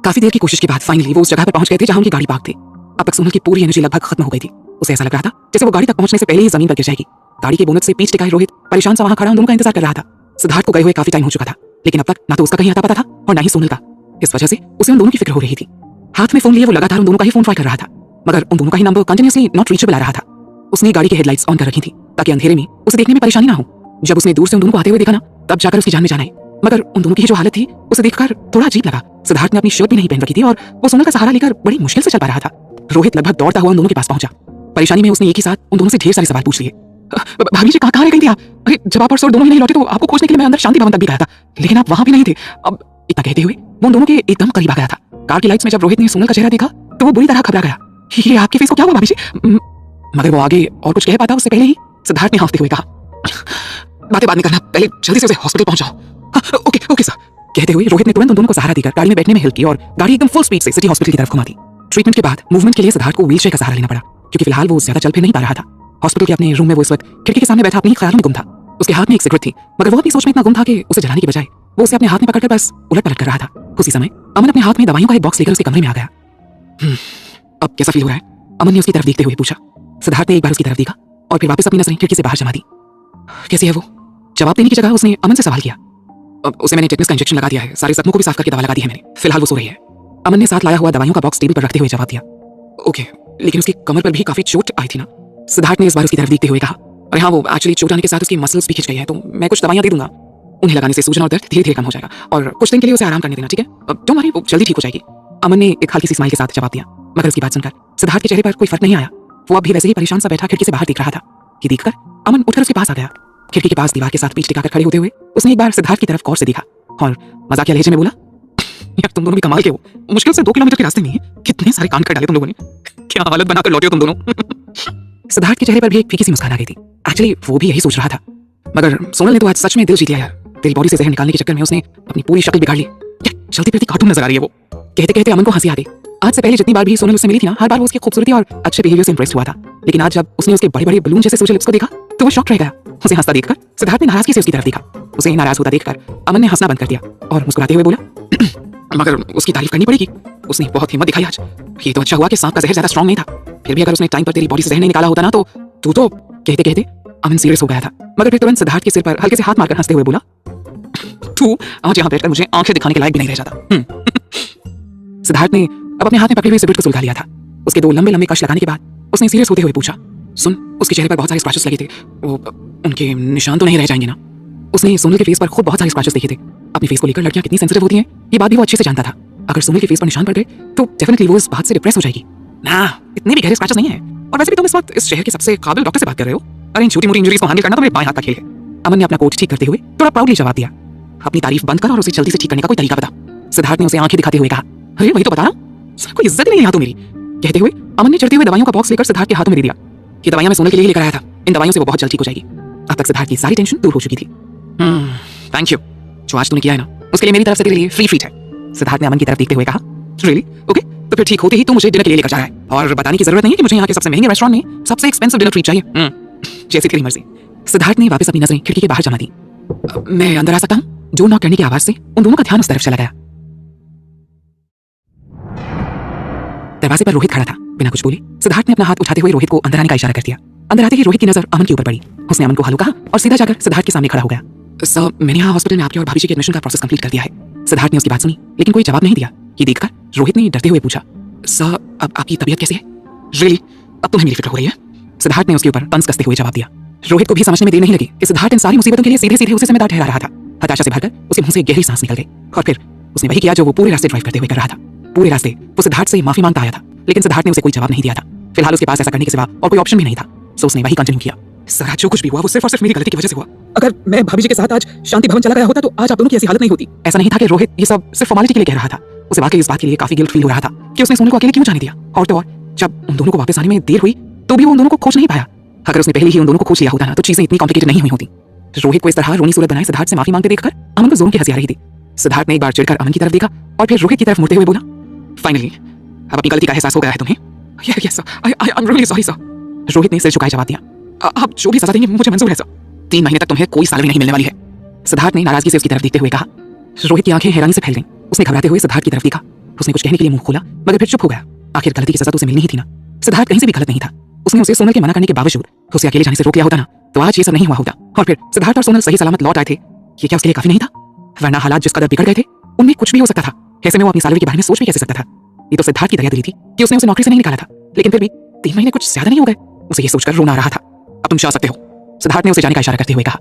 काफी देर की कोशिश के बाद फाइनली वो उस जगह पर पहुंच गए थे जहां उनकी गाड़ी पार्क थी। अब तक सोनल की पूरी एनर्जी लगभग खत्म हो गई थी। उसे ऐसा लग रहा था जैसे वो गाड़ी तक पहुंचने से पहले ही जमीन पर गिर जाएगी। गाड़ी के बोनट से पीछे टिकाए रोहित परेशान सा वहां खड़ा उन दोनों का इंतजार कर रहा था। सिद्धार्थ को गए हुए काफी टाइम हो चुका था, लेकिन अब तक ना तो उसका कहीं आता पता था और ना ही सोनल का। इस वजह से उसे उन दोनों की फिक्र हो रही थी। हाथ में फोन लिए वो लगातार उन दोनों का ही फोन ट्राई कर रहा था, मगर उन दोनों का ही नंबर कंटिन्यूअसली नॉट रीचेबल आ रहा था। उसने गाड़ी की हेडलाइट्स ऑन कर रखी थी ताकि अंधेरे में उसे देखने में परेशानी ना हो। जब उसने दूर से उन दोनों को आते हुए देखा ना, तब जाकर उसकी जान में जान आई। मगर उन दोनों की जो हालत थी उसे देखकर थोड़ा अजीब लगा। सिद्धार्थ ने अपनी शर्ट भी नहीं पहन रखी थी और वो सोनल का सहारा लेकर बड़ी मुश्किल से चल पा रहा था। रोहित लगभग दौड़ता हुआ उन दोनों के पास पहुंचा। परेशानी में उसने एक ही साथ उन दोनों से ढेर सारे सवाल पूछ लिए। भाभी जी कहाँ रह गई थी आप? अरे जब आप और सर दोनों ही नहीं लौटे तो आपको खोजने के लिए मैं अंदर शांति भवन तक भी गया था, लेकिन आप वहां भी नहीं थे। अब इतना कहते हुए वो उन दोनों के एकदम करीब आ गया था। कार की लाइट्स में जब रोहित ने सोनल का चेहरा देखा तो वो बुरी तरह घबरा गया। ये आपके फेस को क्या हुआ भाभी जी? मगर वो आगे और कुछ कह पाता उससे पहले ही सिद्धार्थ ने हाँफते हुए कहा, बातें बाद में करना, पहले जल्दी से उसे हॉस्पिटल पहुंचाओ। Okay okay sir. कहते हुए रोहित ने तुरंत उन दोनों को सहारा देकर गाड़ी में बैठने में हेल्प की और गाड़ी एकदम फुल स्पीड से सिटी हॉस्पिटल की तरफ घुमा दी। ट्रीटमेंट के बाद मूवमेंट के लिए सिद्धार्थ को व्हीलचेयर का सहारा लेना पड़ा, क्योंकि फिलहाल वो ज्यादा चल फिर नहीं पा रहा था। हॉस्पिटल के अपने रूम में वो इस वक्त खिड़की के सामने बैठा अपने ख्यालों में गुम था। उसके हाथ में एक सिगरेट थी, मगर वो अपनी सोच में इतना गुम था कि उसे जलाने की बजाय वो उसे अपने हाथ में पकड़कर बस उलट पलट कर रहा था। उसी समय अमन अपने हाथ में दवाइयों का एक बॉक्स लेकर उसके कमरे में आ गया। अब कैसा फील हो रहा है? अमन ने उसकी तरफ देखते हुए पूछा। सिद्धार्थ ने एक बार उसकी तरफ देखा और फिर वापस अपनी नजरें खिड़की से बाहर जमा दी। कैसी है वो? जवाब देने की जगह उसने अमन से सवाल किया। अब उसे मैंने टेटनस का इंजेक्शन लगा दिया है, सारे जख्मों को भी साफ करके दवा लगा दी है मैंने, फिलहाल वो सो रही है। अमन ने साथ लाया हुआ दवाइयों का बॉक्स टेबल पर रखते हुए जवाब दिया। ओके, लेकिन उसकी कमर पर भी काफी चोट आई थी ना? सिद्धार्थ ने इस बार उसकी तरफ देखते हुए कहा। अरे हाँ, वो एक्चुअली चोट आने के साथ उसकी मसल्स भी खिंच गई है, तो मैं कुछ दवाइयां दे दूंगा। उन्हें लगाने से सूजन और दर्द धीरे धीरे कम हो जाएगा और कुछ दिन के लिए उसे आराम करने देना, ठीक है? डोंट वरी, वो जल्दी ठीक हो जाएगी। अमन ने एक हल्की सी स्माइल के साथ जवाब दिया, मगर उसकी बात सुनकर सिद्धार्थ के चेहरे पर कोई फर्क नहीं आया। वो अब भी वैसे ही परेशान सा बैठा खिड़की से बाहर देख रहा था। ये देखकर अमन उठकर उसके पास आ गया। खिड़की के पास दीवार के साथ पीठ टिकाकर खड़े होते हुए उसने एक बार सिद्धार्थ की तरफ गौर से देखा और मजाकिया लहजे में बोला, यार तुम दोनों भी कमाल के हो। मुश्किल से 2 किलोमीटर के रास्ते में कितने सारे कांड कर डाले तुम लोगों ने। क्या हालत बनाकर लौटे हो तुम दोनों। सिद्धार्थ के चेहरे पर भी एक फीकी सी मुस्कान आ गई थी। एक्चुअली वो भी यही सोच रहा था, मगर सोनल ने तो आज सच में दिल जीत लिया यार। तेरी बॉडी से जहर निकालने के चक्कर में उसने अपनी पूरी शक्ल बिगाड़ ली। चलती फिरती कार्टून नजर आ रही है वो। कहते कहते अमन को हंसी आ गई। आज से पहले जितनी बार भी सोनल उससे मिली थी ना, हर बार वो उसकी खूबसूरती और अच्छे बिहेवियर से इंप्रेस हुआ था, लेकिन आज जब उसने उसके बड़े बड़े बलून जैसे सोशल लिप्स को देखा तो वो शॉक रह गया। उसे हंसता देखकर सिद्धार्थ ने नाराजगी से उसकी तरफ देखा। उसे नाराज होता देखकर अमन ने हंसना बंद कर दिया और मुस्कुराते हुए बोला, मगर उसकी तारीफ करनी पड़ेगी, उसने बहुत हिम्मत दिखाई आज। ये तो अच्छा हुआ कि सांप का जहर ज्यादा स्ट्रांग नहीं था, फिर भी अगर उसने टाइम पर तेरी बॉडी से जहर नहीं निकाला होता ना तो तू तो। कहते कहते अमन सीरियस हो गया था, मगर फिर तुरंत सिद्धार्थ के सिर पर हल्के से हाथ मारकर हंसते हुए बोला, तू आज यहाँ बैठकर मुझे आंखें दिखाने के लायक भी नहीं रह जाता। सिद्धार्थ ने अब अपने हाथ में पकड़े हुए सिगरेट को सुलगा लिया था। उसके 2 लंबे लंबे कश लगाने के बाद उसने सीरियस होते हुए पूछा, सुन, उसके चेहरे पर बहुत सारे स्क्रैचेस लगे थे, वो उनके निशान तो नहीं रह जाएंगे ना? उसने सोनल के फेस पर खुद बहुत सारे स्क्रैचेस देखे थे। अपनी फेस को लेकर लड़कियां कितनी सेंसिटिव होती हैं, ये बात भी वो अच्छे से जानता था। अगर सोनल के फेस पर निशान पड़ गए तो डेफिनेटली वो इस बात से डिप्रेस हो जाएगी। ना, इतने भी गहरे स्क्रैचेस नहीं है, और वैसे भी तुम इस वक्त इस शहर के सबसे काबिल डॉक्टर से बात कर रहे हो। अरे इन छोटी मोटी इंजरीज को हैंडल करना तो मेरे बाएं हाथ का खेल है। अमन ने अपना कोट ठीक करते हुए थोड़ा प्राउडली जवाब दिया। अपनी तारीफ बंद कर और उसे जल्दी से ठीक करने का कोई तरीका बता। सिद्धार्थ ने उसे आंखें दिखाते हुए कहा, अरे वही तो बता रहा हूं, सर कोई इज्जत ही नहीं यहाँ तो मेरी। कहते हुए अमन ने चढ़ते हुए दवाइयों का बॉक्स लेकर सिद्धार्थ के हाथों में दे दिया। ये दवाइयां मैं सोनल के लिए लेकर आया था, इन दवाइयों से वो बहुत जल्द ठीक हो जाएगी। अब तक सिद्धार्थ की सारी टेंशन दूर हो चुकी थी। थैंक यू, जो आज तूने किया है ना उसके लिए मेरी तरफ से तेरे लिए फ्री ट्रीट है। सिद्धार्थ ने अमन की तरफ देखते हुए कहा, रियली? ओके, तो फिर ठीक होते ही तू मुझे डिनर के लिए लेकर जा रहा है, और बताने की जरूरत नहीं है कि मुझे यहाँ के सबसे महंगे रेस्टोरेंट में सबसे एक्सपेंसिव डिनर ट्रीट चाहिए। जैसी तेरी मर्जी। सिद्धार्थ ने वापस अपनी नजरें खिड़की के बाहर जमा दी। मैं अंदर आ सकता हूँ? जोर नॉक करने की आवाज से उन दोनों का ध्यान उस तरफ चला गया। दरवाजे पर रोहित खड़ा था। बिना कुछ बोले सिद्धार्थ ने अपना हाथ उठाते हुए रोहित को अंदर आने का इशारा कर दिया। अंदर आते ही रोहित की नजर अमन के ऊपर पड़ी। उसने अमन को हेलो कहा और सीधा जाकर सिद्धार्थ के सामने खड़ा हो गया। सर, मैंने यहाँ हॉस्पिटल में आपके और भाभी जी के एडमिशन का प्रोसेस कंप्लीट कर दिया है। सिद्धार्थ ने उसकी बात सुनी, लेकिन कोई जवाब नहीं दिया। ये देखकर रोहित ने डरते हुए पूछा, सर अब आपकी तबीयत कैसी है? रियली? अब तुम्हें मेरी फिक्र हो रही है? सिद्धार्थ ने उसके ऊपर तंज कसते हुए जवाब दिया। रोहित को भी समझने में देर नहीं लगी कि सिद्धार्थ इन सारी मुसीबतों के लिए सीधे सीधे उसे जिम्मेदार ठहरा रहा था। हताशा से भरकर उसके मुंह से गहरी सांस निकल गई और फिर उसने वही किया जो वो पूरे रास्ते ड्राइव करते हुए कर रहा था। पूरे रास्ते वो सिद्धार्थ से माफी मांगता आया था, लेकिन सिद्धार्थ ने उसे कोई जवाब नहीं दिया था। फिलहाल उसके पास ऐसा करने के सिवा और कोई ऑप्शन भी नहीं था, सो उसने वही कंटिन्यू किया। सर, आज जो कुछ भी हुआ वो सिर्फ और सिर्फ मेरी गलती की वजह से हुआ। अगर मैं भाभी जी के साथ आज शांति भवन चला गया होता तो आज आप दोनों की ऐसी हालत नहीं होती। ऐसा नहीं था कि रोहित ये सब सिर्फ फॉर्मेलिटी के लिए कह रहा था। उसे वाकई इस बात के लिए काफी गिल्ट फील हो रहा था कि उसने सोनल को अकेले क्यों जाने दिया। और तो और जब उन दोनों को वापस आने में देर हुई तो भी वो उन दोनों को खोज नहीं पाया। अगर उसने पहले ही उन दोनों को खोज लिया होता ना तो चीजें इतनी कॉम्प्लिकेटेड नहीं हुई होती। रोहित को इस तरह रोनी सूरत बनाए सिद्धार्थ से माफी मांगते देखकर अमन को जोरों की हंसी आ रही थी। सिद्धार्थ ने एक बार चिढ़कर अमन की तरफ देखा और फिर रोहित की तरफ मुड़ते हुए बोला, फाइनली अब अपनी गलती का एहसास हो गया है तुम्हें। Yes I am really sorry sir. Rohit ने सिर झुकाए जवाब दिया, आप जो भी सजा देंगे मुझे मंजूर है सर। 3 महीने तक तुम्हें कोई सैलरी नहीं मिलने वाली है। सिद्धार्थ ने नाराजगी से उसकी तरफ देखते हुए कहा। रोहित की आंखें हैरानी से फैल गईं। उसने घबराते हुए सिद्धार्थ की तरफ देखा। उसने कुछ कहने के लिए मुंह खोला मगर फिर चुप हो गया। आखिर गलती की सजा तो उसे मिलनी ही थी ना। सिद्धार्थ कहीं से भी गलत नहीं था। उसने उसे सोनल के मना करने के बावजूद उसे अकेले जाने से रोक लिया होता ना तो आज ये सब नहीं हुआ होता। और फिर सिद्धार्थ और सोनल सही सलामत लौट आए थे। ये क्या उसके लिए काफी नहीं था? वरना हालात जिस कदर बिगड़ गए थे उनमें कुछ भी हो सकता था। ऐसे में वो अपनी सैलरी के बारे में सोच भी कैसे सकता था? ये तो सिद्धार्थ की दया दिली थी कि उसने उसे नौकरी से नहीं निकाला था। लेकिन फिर भी 3 महीने कुछ ज्यादा नहीं हो गए? उसे ये सोचकर रोना आ रहा था। अब तुम जा सकते हो, सिद्धार्थ ने उसे जाने का इशारा करते हुए कहा।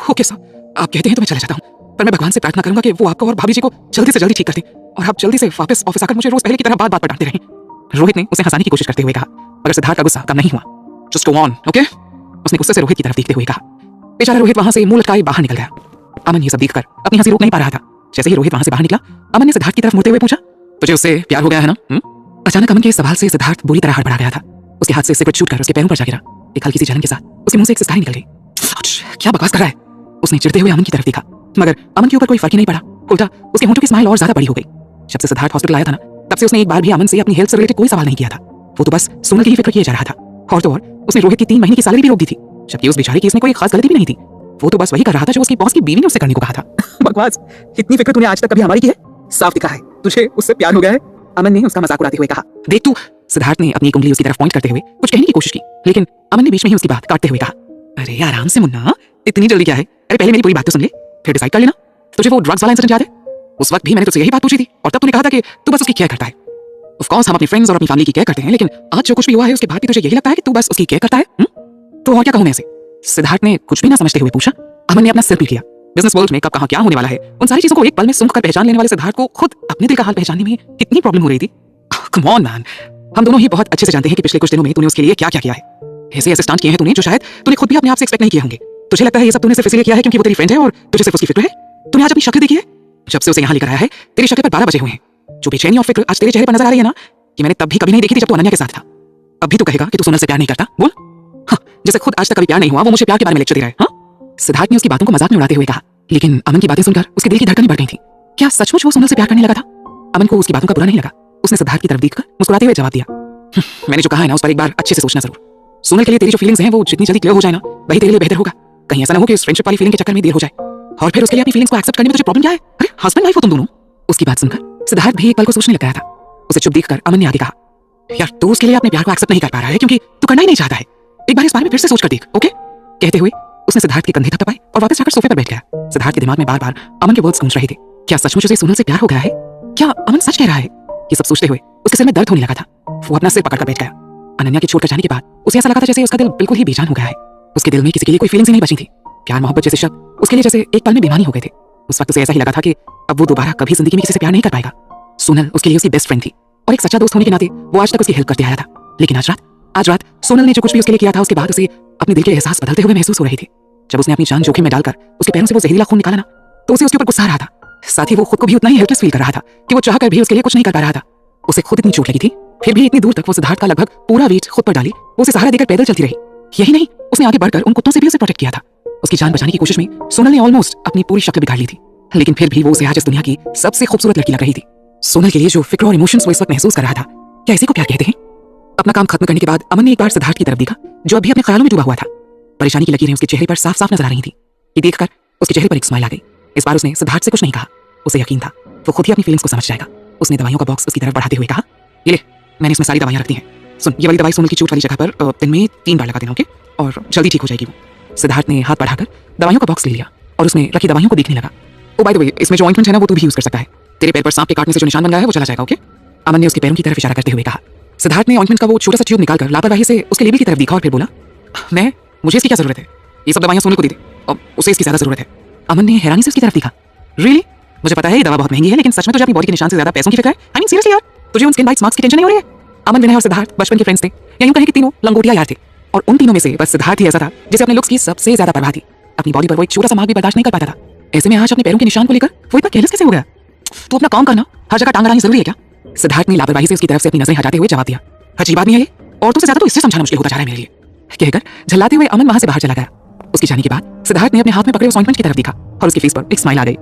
ओके सर, आप कहते हैं तो मैं चला जाता हूँ, पर मैं भगवान से प्रार्थना करूंगा कि वो आपको और भाभी जी को जल्दी से जल्दी ठीक कर दे और आप जल्दी से वापस ऑफिस आकर मुझे रोज पहले की तरह बात बात पर डांटते रहें। रोहित ने उसे हंसाने की कोशिश करते हुए कहा, मगर सिद्धार्थ का गुस्सा कम नहीं हुआ। Just go on, okay? उसने गुस्से से रोहित की तरफ देखते हुए कहा। बेचारा रोहित वहां से मुंह लटकाए बाहर निकल गया। अमन ये सब देखकर अपनी हंसी रोक नहीं पा रहा था। जैसे ही रोहित वहां से बाहर निकला, अमन ने सिद्धार्थ की तरफ मुड़ते हुए पूछा, तुझे उससे प्यार हो गया है ना? अचानक अमन के इस सवाल से सिद्धार्थ बुरी तरह हड़बड़ा गया था। उसके हाथ से सिगरेट छूटकर उसके पैरों पर जा गिरा। एक हल्की सी जलन के साथ उसके मुंह से एक सिसकारी निकल गई। क्या बकवास कर रहा है? उसने चिढ़ते हुए अमन की तरफ देखा, मगर अमन के ऊपर कोई फर्क ही नहीं पड़ा। उल्टा उसके होंठों की स्माइल और ज्यादा बड़ी हो गई। जब से सिद्धार्थ हॉस्पिटल आया था ना, तब से उसने एक बार भी अमन से अपनी हेल्थ से रिलेटेड कोई सवाल नहीं किया था। वो तो बस सोनल की ही फिक्र किए जा रहा था। और तो और उसने रोहित की 3 महीने की सैलरी भी रोक दी थी, जबकि उस बेचारे की इसमें कोई खास गलती भी नहीं थी। वो तो बस वही कर रहा था जो उसकी बॉस की बीवी ने उससे करने को कहा था। बकवास, इतनी फिक्र तूने आज तक कभी हमारी की है? साफ दिखा है तुझे उससे प्यार हो गया है। अमन ने उसका मजाक उड़ाते हुए कहा। देख तू, सिद्धार्थ ने अपनी एक उंगली उसकी तरफ पॉइंट करते हुए कुछ कहने की कोशिश की, लेकिन अमन ने बीच में ही उसकी बात काटते हुए कहा, अरे आराम से मुन्ना, इतनी जल्दी क्या है? अरे पहले मेरी पूरी बात तो सुन ले, फिर डिसाइड कर लेना। तुझे वो ड्रग्स वाला इंसिडेंट याद है? उस वक्त भी मैंने तुझसे यही बात पूछी थी और तब तूने कहा था कि तू बस उसकी केयर करता है। ऑफ कोर्स हम अपनी फ्रेंड्स और अपनी फैमिली की केयर करते हैं, लेकिन आज जो कुछ भी हुआ है उसके बाद भी तुझे यही लगता है कि तू बस उसकी केयर करता है? तो और क्या कहूं मैं इसे? सिद्धार्थ ने कुछ भी ना समझते हुए पूछा। अमन ने अपना सिर पीट लिया। बिजनेस वर्ल्ड में कब कहां क्या होने वाला है, उन सारी चीजों को एक पल में सूंघ कर पहचान लेने वाले सिद्धार्थ को खुद अपने दिल का हाल पहचानने में कितनी प्रॉब्लम हो रही थी। कम ऑन मैन, हम दोनों ही बहुत अच्छे से जानते हैं कि पिछले कुछ दिनों में तूने उसके लिए क्या क्या किया है। ऐसे ऐसे स्टंट किए हैं तूने जो शायद तूने खुद भी अपने आप से एक्सपेक्ट नहीं किए होंगे। तुझे लगता है ये सब तूने सिर्फ इसलिए किया है क्योंकि वो तेरी फ्रेंड है और तुझे सिर्फ उसकी फिक्र है? तूने आज अपनी शक्ल देखी है? जब से उसे यहाँ लेकर आया है तेरी शक्ल पर 12 बजे हुए हैं। जो बेचैनी और फिक्र आज तेरे चेहरे पर नजर आ रही है ना, कि मैंने तब भी कभी नहीं देखी थी जब तू अनन्या के साथ था। अब भी तू कहेगा कि तू सोनल से प्यार नहीं करता? बोल। हाँ, जैसे खुद आज तक कभी प्यार नहीं हुआ वो मुझे प्यार के बारे में लेक्चर दे रहा है। हाँ? सिद्धार्थ ने उसकी बातों को मजाक में उड़ाते हुए कहा, लेकिन अमन की बातें सुनकर उसके दिल की धड़कनें बढ़ गई थी। क्या सचमुच वो सोनल से प्यार करने लगा था? अमन को उसकी बातों का बुरा नहीं लगा। उसने सिद्धार्थ की तरफ देखकर मुस्कुराते हुए जवाब दिया, मैंने जो कहा है ना उस पर एक बार अच्छे से सोचना जरूर। सोनल के लिए तेरी जो फीलिंग्स हैं वो जितनी जल्दी क्लियर हो जाए ना वही तेरे लिए बेहतर होगा। कहीं ऐसा ना हो कि उस फ्रेंडशिप वाली फीलिंग के चक्कर में देर हो जाए और फिर उसके लिए अपनी फीलिंग्स को एक्सेप्ट करने में तुझे प्रॉब्लम क्या है? अरे हस्बैंड वाइफ हो तुम दोनों। उसकी बात सुनकर सिद्धार्थ भी एक पल को सोचने लग गया था। उसे चुप देखकर अमन ने आगे कहा, यार तू उसके लिए अपने प्यार को एक्सेप्ट नहीं कर पा रहा है क्योंकि तू करना ही नहीं चाहता है। एक बार इस बारे में फिर से सोच कर देख, ओके? कहते हुए उसने सिद्धार्थ के कंधे थपथपाए और वापस जाकर सोफे पर बैठ गया। सिद्धार्थ के दिमाग में बार बार अमन के वर्ड्स गूंज रहे थे। क्या सचमुच उसे सोनल से प्यार हो गया है? क्या अमन सच कह रहा है? ये सब सोचते हुए उसके सिर में दर्द होने लगा था। वो अपना सिर पकड़कर बैठ गया। अनन्या के छोड़कर जाने के बाद उसे ऐसा लगा था जैसे उसका दिल बिल्कुल ही बेजान हो गया है। उसके दिल में किसी के लिए कोई फीलिंग्स ही नहीं बची थी। प्यार मोहब्बत जैसे शब्द उसके लिए जैसे एक पल में बेईमानी हो गए थे। उस वक्त उसे ऐसा ही लगा था कि अब वो दोबारा कभी जिंदगी में किसी से प्यार नहीं कर पाएगा। सोनल उसके लिए उसकी बेस्ट फ्रेंड थी और एक सच्चा दोस्त होने के नाते वो आज तक उसकी हेल्प करते आया था। लेकिन आज रात सोनल ने जो कुछ भी उसके लिए किया था उसके बाद उसे अपने दिल के एहसास बदलते हुए महसूस हो रहे थे। जब उसने अपनी जान जोखिम में डालकर उसके पैरों से वो जहरीला खून निकाला ना तो उसे उसके ऊपर गुस्सा आ रहा था। साथ ही वो खुद को भी उतना ही हेल्पलेस फील कर रहा था कि वो चाहकर भी उसके लिए कुछ नहीं कर पा रहा था। उसे खुद इतनी चोट लगी थी, फिर भी इतनी दूर तक वो सिद्धार्थ का लगभग पूरा वेट खुद पर डाली वो उसे सहारा देकर पैदल चलती रही। यही नहीं, उसने आगे बढ़कर उन कुत्तों से भी उसे प्रोटेक्ट किया था। उसकी जान बचाने की कोशिश में सोनल ने ऑलमोस्ट अपनी पूरी शक्ल बिगाड़ ली थी, लेकिन फिर भी वो उसे आज इस दुनिया की सबसे खूबसूरत लड़की लग रही थी। सोनल के लिए जो फिक्र और इमोशंस वो इस वक्त महसूस कर रहा था, क्या इसी को प्यार कहते हैं? अपना काम खत्म करने के बाद अमन ने एक बार सिद्धार्थ की तरफ देखा जो अभी अपने ख्यालों में डूबा हुआ था। परेशानी की लकीरें उसके चेहरे पर साफ साफ नजर आ रही थी। ये देखकर उसके चेहरे पर एक स्माइल आ गई। इस बार उसने सिद्धार्थ से कुछ नहीं कहा। उसे यकीन था वो खुद ही अपनी फीलिंग्स को समझ जाएगा। उसने दवाइयों का बॉक्स उसकी तरफ बढ़ाते हुए कहा, ये ले, मैंने इसमें सारी दवाइयां रखती हैं। सुन, ये वाली दवाई सोनल की चोट वाली जगह पर दिन में 3 बार लगा देना, ओके? और जल्दी ठीक हो जाएगी वो। सिद्धार्थ ने हाथ बढ़ाकर दवाइयों का बॉक्स ले लिया और उसमें रखी दवाइयों को देखने लगा। ओ बाय द वे, इसमें जो ऑइंटमेंट है ना वो तू भी यूज कर सकता है। तेरे पैर पर सांप के काटने से जो निशान बन गया है वो चला जाएगा, ओके? अमन ने उसके पैरों की तरफ इशारा करते हुए कहा। सिद्धार्थ ने ऑइंटमेंट का वो छोटा सा ट्यूब निकालकर लापरवाही से उसके लेबल की तरफ देखा और फिर बोला, मुझे इसकी क्या जरूरत है? ये सब दवाइयां सोनल को दे दे, और उसे इसकी ज्यादा जरूरत है। अमन ने हैरानी से उसकी तरफ देखा। रियली? मुझे पता है ये दवा बहुत महंगी है, लेकिन सच में तुझे अपनी बॉडी के निशान से ज्यादा पैसों की फिक्र है? आई मीन सीरियसली यार, तुझे उन स्किन बाइट्स मार्क्स की टेंशन नहीं हो रही है? अमन, विनय और सिद्धार्थ बचपन के फ्रेंड्स थे, या यूं कहें कि तीनों लंगोटिया यार थे। और उन तीनों में से बस सिद्धार्थ ही ऐसा था जिसे अपने लुक्स की सबसे ज्यादा परवाह थी। अपनी बॉडी पर वो एक छोटा सा मार्क भी बर्दाश्त नहीं कर पाता था। ऐसे में आज अपने पैरों के निशान को लेकर वो इतना केयरलेस कैसे हो गया? तू अपना काम करना, हर जगह टांग अड़ानी जरूरी है क्या? सिद्धार्थ ने लापरवाही से उसकी तरफ से अपनी नजरें हटाते हुए जवाब दिया, अजीब बात नहीं है ये। औरतों से ज्यादा तो इससे समझाना मुश्किल होता जा रहा है मेरे लिए। कहकर झल्लाते हुए अमन वहां से बाहर चला गया। उसके जाने के बाद सिद्धार्थ ने अपने हाथ में पकड़े उस ऑइंटमेंट की तरफ देखा और उसके फेस पर एक स्माइल आ गई।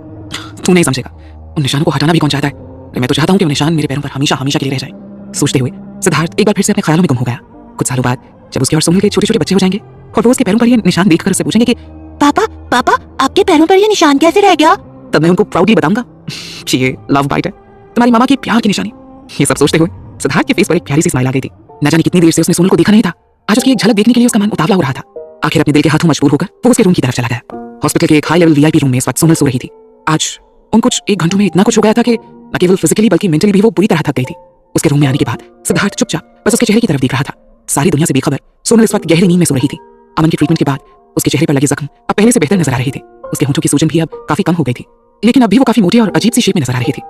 तू नहीं समझेगा, उन निशानों को हटाना भी कौन चाहता है? मैं तो चाहता हूँ कि वो निशान मेरे पैरों पर हमेशा हमेशा के लिए रह जाए। सोचते हुए सिद्धार्थ एक बार फिर से अपने ख्यालों में गुम हो गया। कुछ सालों बाद जब उसके और सोनल के छोटे छोटे बच्चे हो जाएंगे और वो उसके पैरों पर ये निशान देखकर उससे पूछेंगे कि पापा पापा आपके पैरों पर ये निशान कैसे रह गया? तब मैं उनको प्राउडली बताऊंगा कि ये लव बाइट है, तुम्हारी मामा की प्यार की निशानी। ये सब सोचते हुए सिद्धार्थ के फेस पर एक प्यारी सी स्माइल आ गई थी। न जाने कितनी देर से उसने सोनल को देखा नहीं था। आज उसकी एक झलक देखने के लिए उसका मन उतावला हो रहा था। आखिर अपने दिल के हाथों मजबूर होकर वो उसके रूम की तरफ चला गया। हॉस्पिटल के एक हाई लेवल वीआईपी रूम में इस वक्त सोनल सो रही थी। आज उन कुछ एक घंटों में इतना कुछ हो गया था कि न केवल फिजिकली बल्कि मेंटली भी वो पूरी तरह थक गई थी। उसके रूम में आने के बाद सिद्धार्थ चुपचाप बस उसके चेहरे की तरफ देख रहा था। सारी दुनिया से बेखबर सोनल इस वक्त गहरी नींद में सो रही थी। अमन की ट्रीटमेंट के बाद उसके चेहरे पर लगे जख्म अब पहले से बेहतर नजर आ रहे थे। उसके होंठों की सूजन भी अब काफी कम हो गई थी, लेकिन अब भी वो काफी मोटी और अजीब सी शेप में नजर आ रही थी।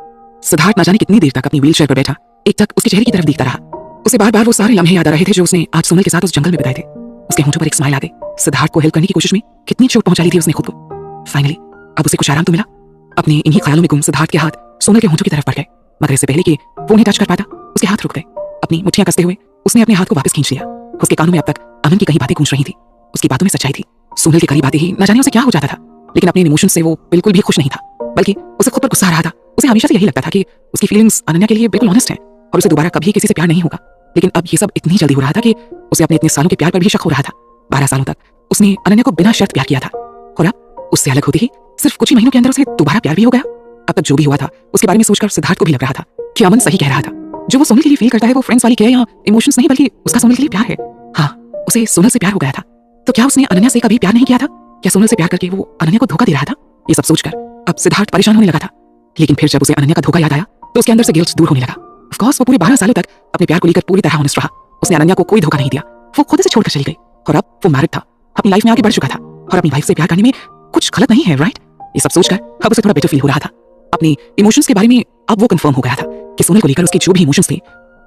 सिद्धार्थ न जाने कितनी देर तक अपनी व्हीलचेयर पर बैठा एकटक उसके चेहरे की तरफ देखता रहा। उसे बार बार वो सारे लम्हे याद आ रहे थे जो उसने आज सोनल के साथ उस जंगल में बिताए थे। उसके होंठों पर एक स्माइल आ गई। सिद्धार्थ को हेल्प करने की कोशिश में कितनी चोट पहुंचा ली थी उसने खुद को। फाइनली अब उसे कुछ आराम तो मिला। अपने इन्हीं ख्यालों में गुम सिद्धार्थ के हाथ सोनल के होंठों की तरफ बढ़ गए, मगर इससे पहले कि वो उन्हें टच कर पाता उसके हाथ रुक गए। अपनी मुट्ठियां कसते हुए उसने अपने हाथ को वापस खींच लिया। उसके कानों में अब तक अमन की कई बातें गूंज रही थी। उसकी बातों में सच्चाई थी। सोनल के करीब आते ही न जाने उसे क्या हो जाता था, लेकिन अपने इमोशन से वो बिल्कुल भी खुश नहीं था, बल्कि उसे खुद पर गुस्सा आ रहा था। उसे हमेशा से यही लगता था कि उसकी फीलिंग्स अनन्या के लिए बिल्कुल ऑनेस्ट हैं और उसे दोबारा कभी किसी से प्यार नहीं होगा। लेकिन अब ये सब इतनी जल्दी हो रहा था कि उसे अपने इतने सालों के प्यार पर भी शक हो रहा था। 12 सालों तक उसने अनन्या को बिना शर्त प्यार किया था और अब उससे अलग होते ही सिर्फ कुछ ही महीनों के अंदर उसे दोबारा प्यार भी हो गया। अब तक जो भी हुआ था उसके बारे में सोचकर सिद्धार्थ को भी लग रहा था कि अमन सही कह रहा था। जो वो सोनल के लिए फील करता है वो फ्रेंड्स वाली केयर या इमोशंस नहीं, बल्कि उसका सोनल के लिए प्यार है। हाँ, उसे सोनल से प्यार हो गया था। तो क्या उसने अनन्या से कभी प्यार नहीं किया था? क्या सोनल से प्यार करके वो अनन्या को धोखा दे रहा था? ये सब सोचकर अब सिद्धार्थ परेशान होने लगा था। लेकिन फिर जब उसे अनन्या का धोखा याद आया तो उसके अंदर से गिल्ट दूर होने लगा। ऑफ कोर्स वो पूरे 12 सालों तक अपने प्यार को लेकर पूरी तरह ऑनेस्ट रहा। उसने अनन्या को कोई धोखा नहीं दिया। वो खुद से छोड़कर चली गई और अब वो मैरिड था, अपनी लाइफ में आगे बढ़ चुका था और अपनी वाइफ से प्यार करने में कुछ गलत नहीं है, राइट? ये सब सोचकर अब उसे थोड़ा बेटर फील हो रहा था। अपनी इमोशंस के बारे में अब वो कंफर्म हो गया था कि सोनल को लेकर उसके जो भी इमोशंस थे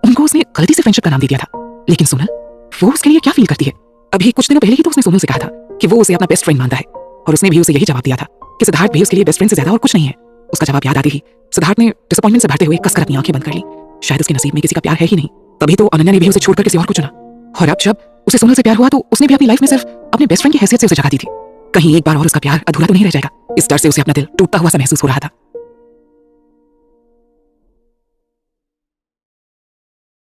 उनको उसने गलती से फ्रेंडशिप का नाम दे दिया था। लेकिन सोनल वो उसके लिए क्या फील करती है? अभी कुछ दिनों पहले ही तो उसने सोनल से कहा था कि वो उसे अपना बेस्ट फ्रेंड मानता है और उसने भी उसे यही जवाब दिया था कि सिद्धार्थ भी उसके लिए बेस्ट फ्रेंड से ज्यादा और कुछ नहीं है। उसका जवाब याद आते ही सिद्धार्थ ने डिसअपॉइंटमेंट से भरते हुए कसकर अपनी आंखें बंद कर ली। शायद उसके नसीब में किसी का प्यार है ही नहीं, तभी तो अनन्या ने भी उसे छोड़कर किसी और को चुना। और अब जब उसे सोनल से प्यार हुआ तो उसने भी अपनी लाइफ में सिर्फ अपने बेस्ट फ्रेंड की हैसियत से उसे जगह दी थी। कहीं एक बार और उसका प्यार अधूरा तो नहीं रह जाएगा, इस डर से उसे अपना दिल टूटता हुआ सा महसूस हो रहा था।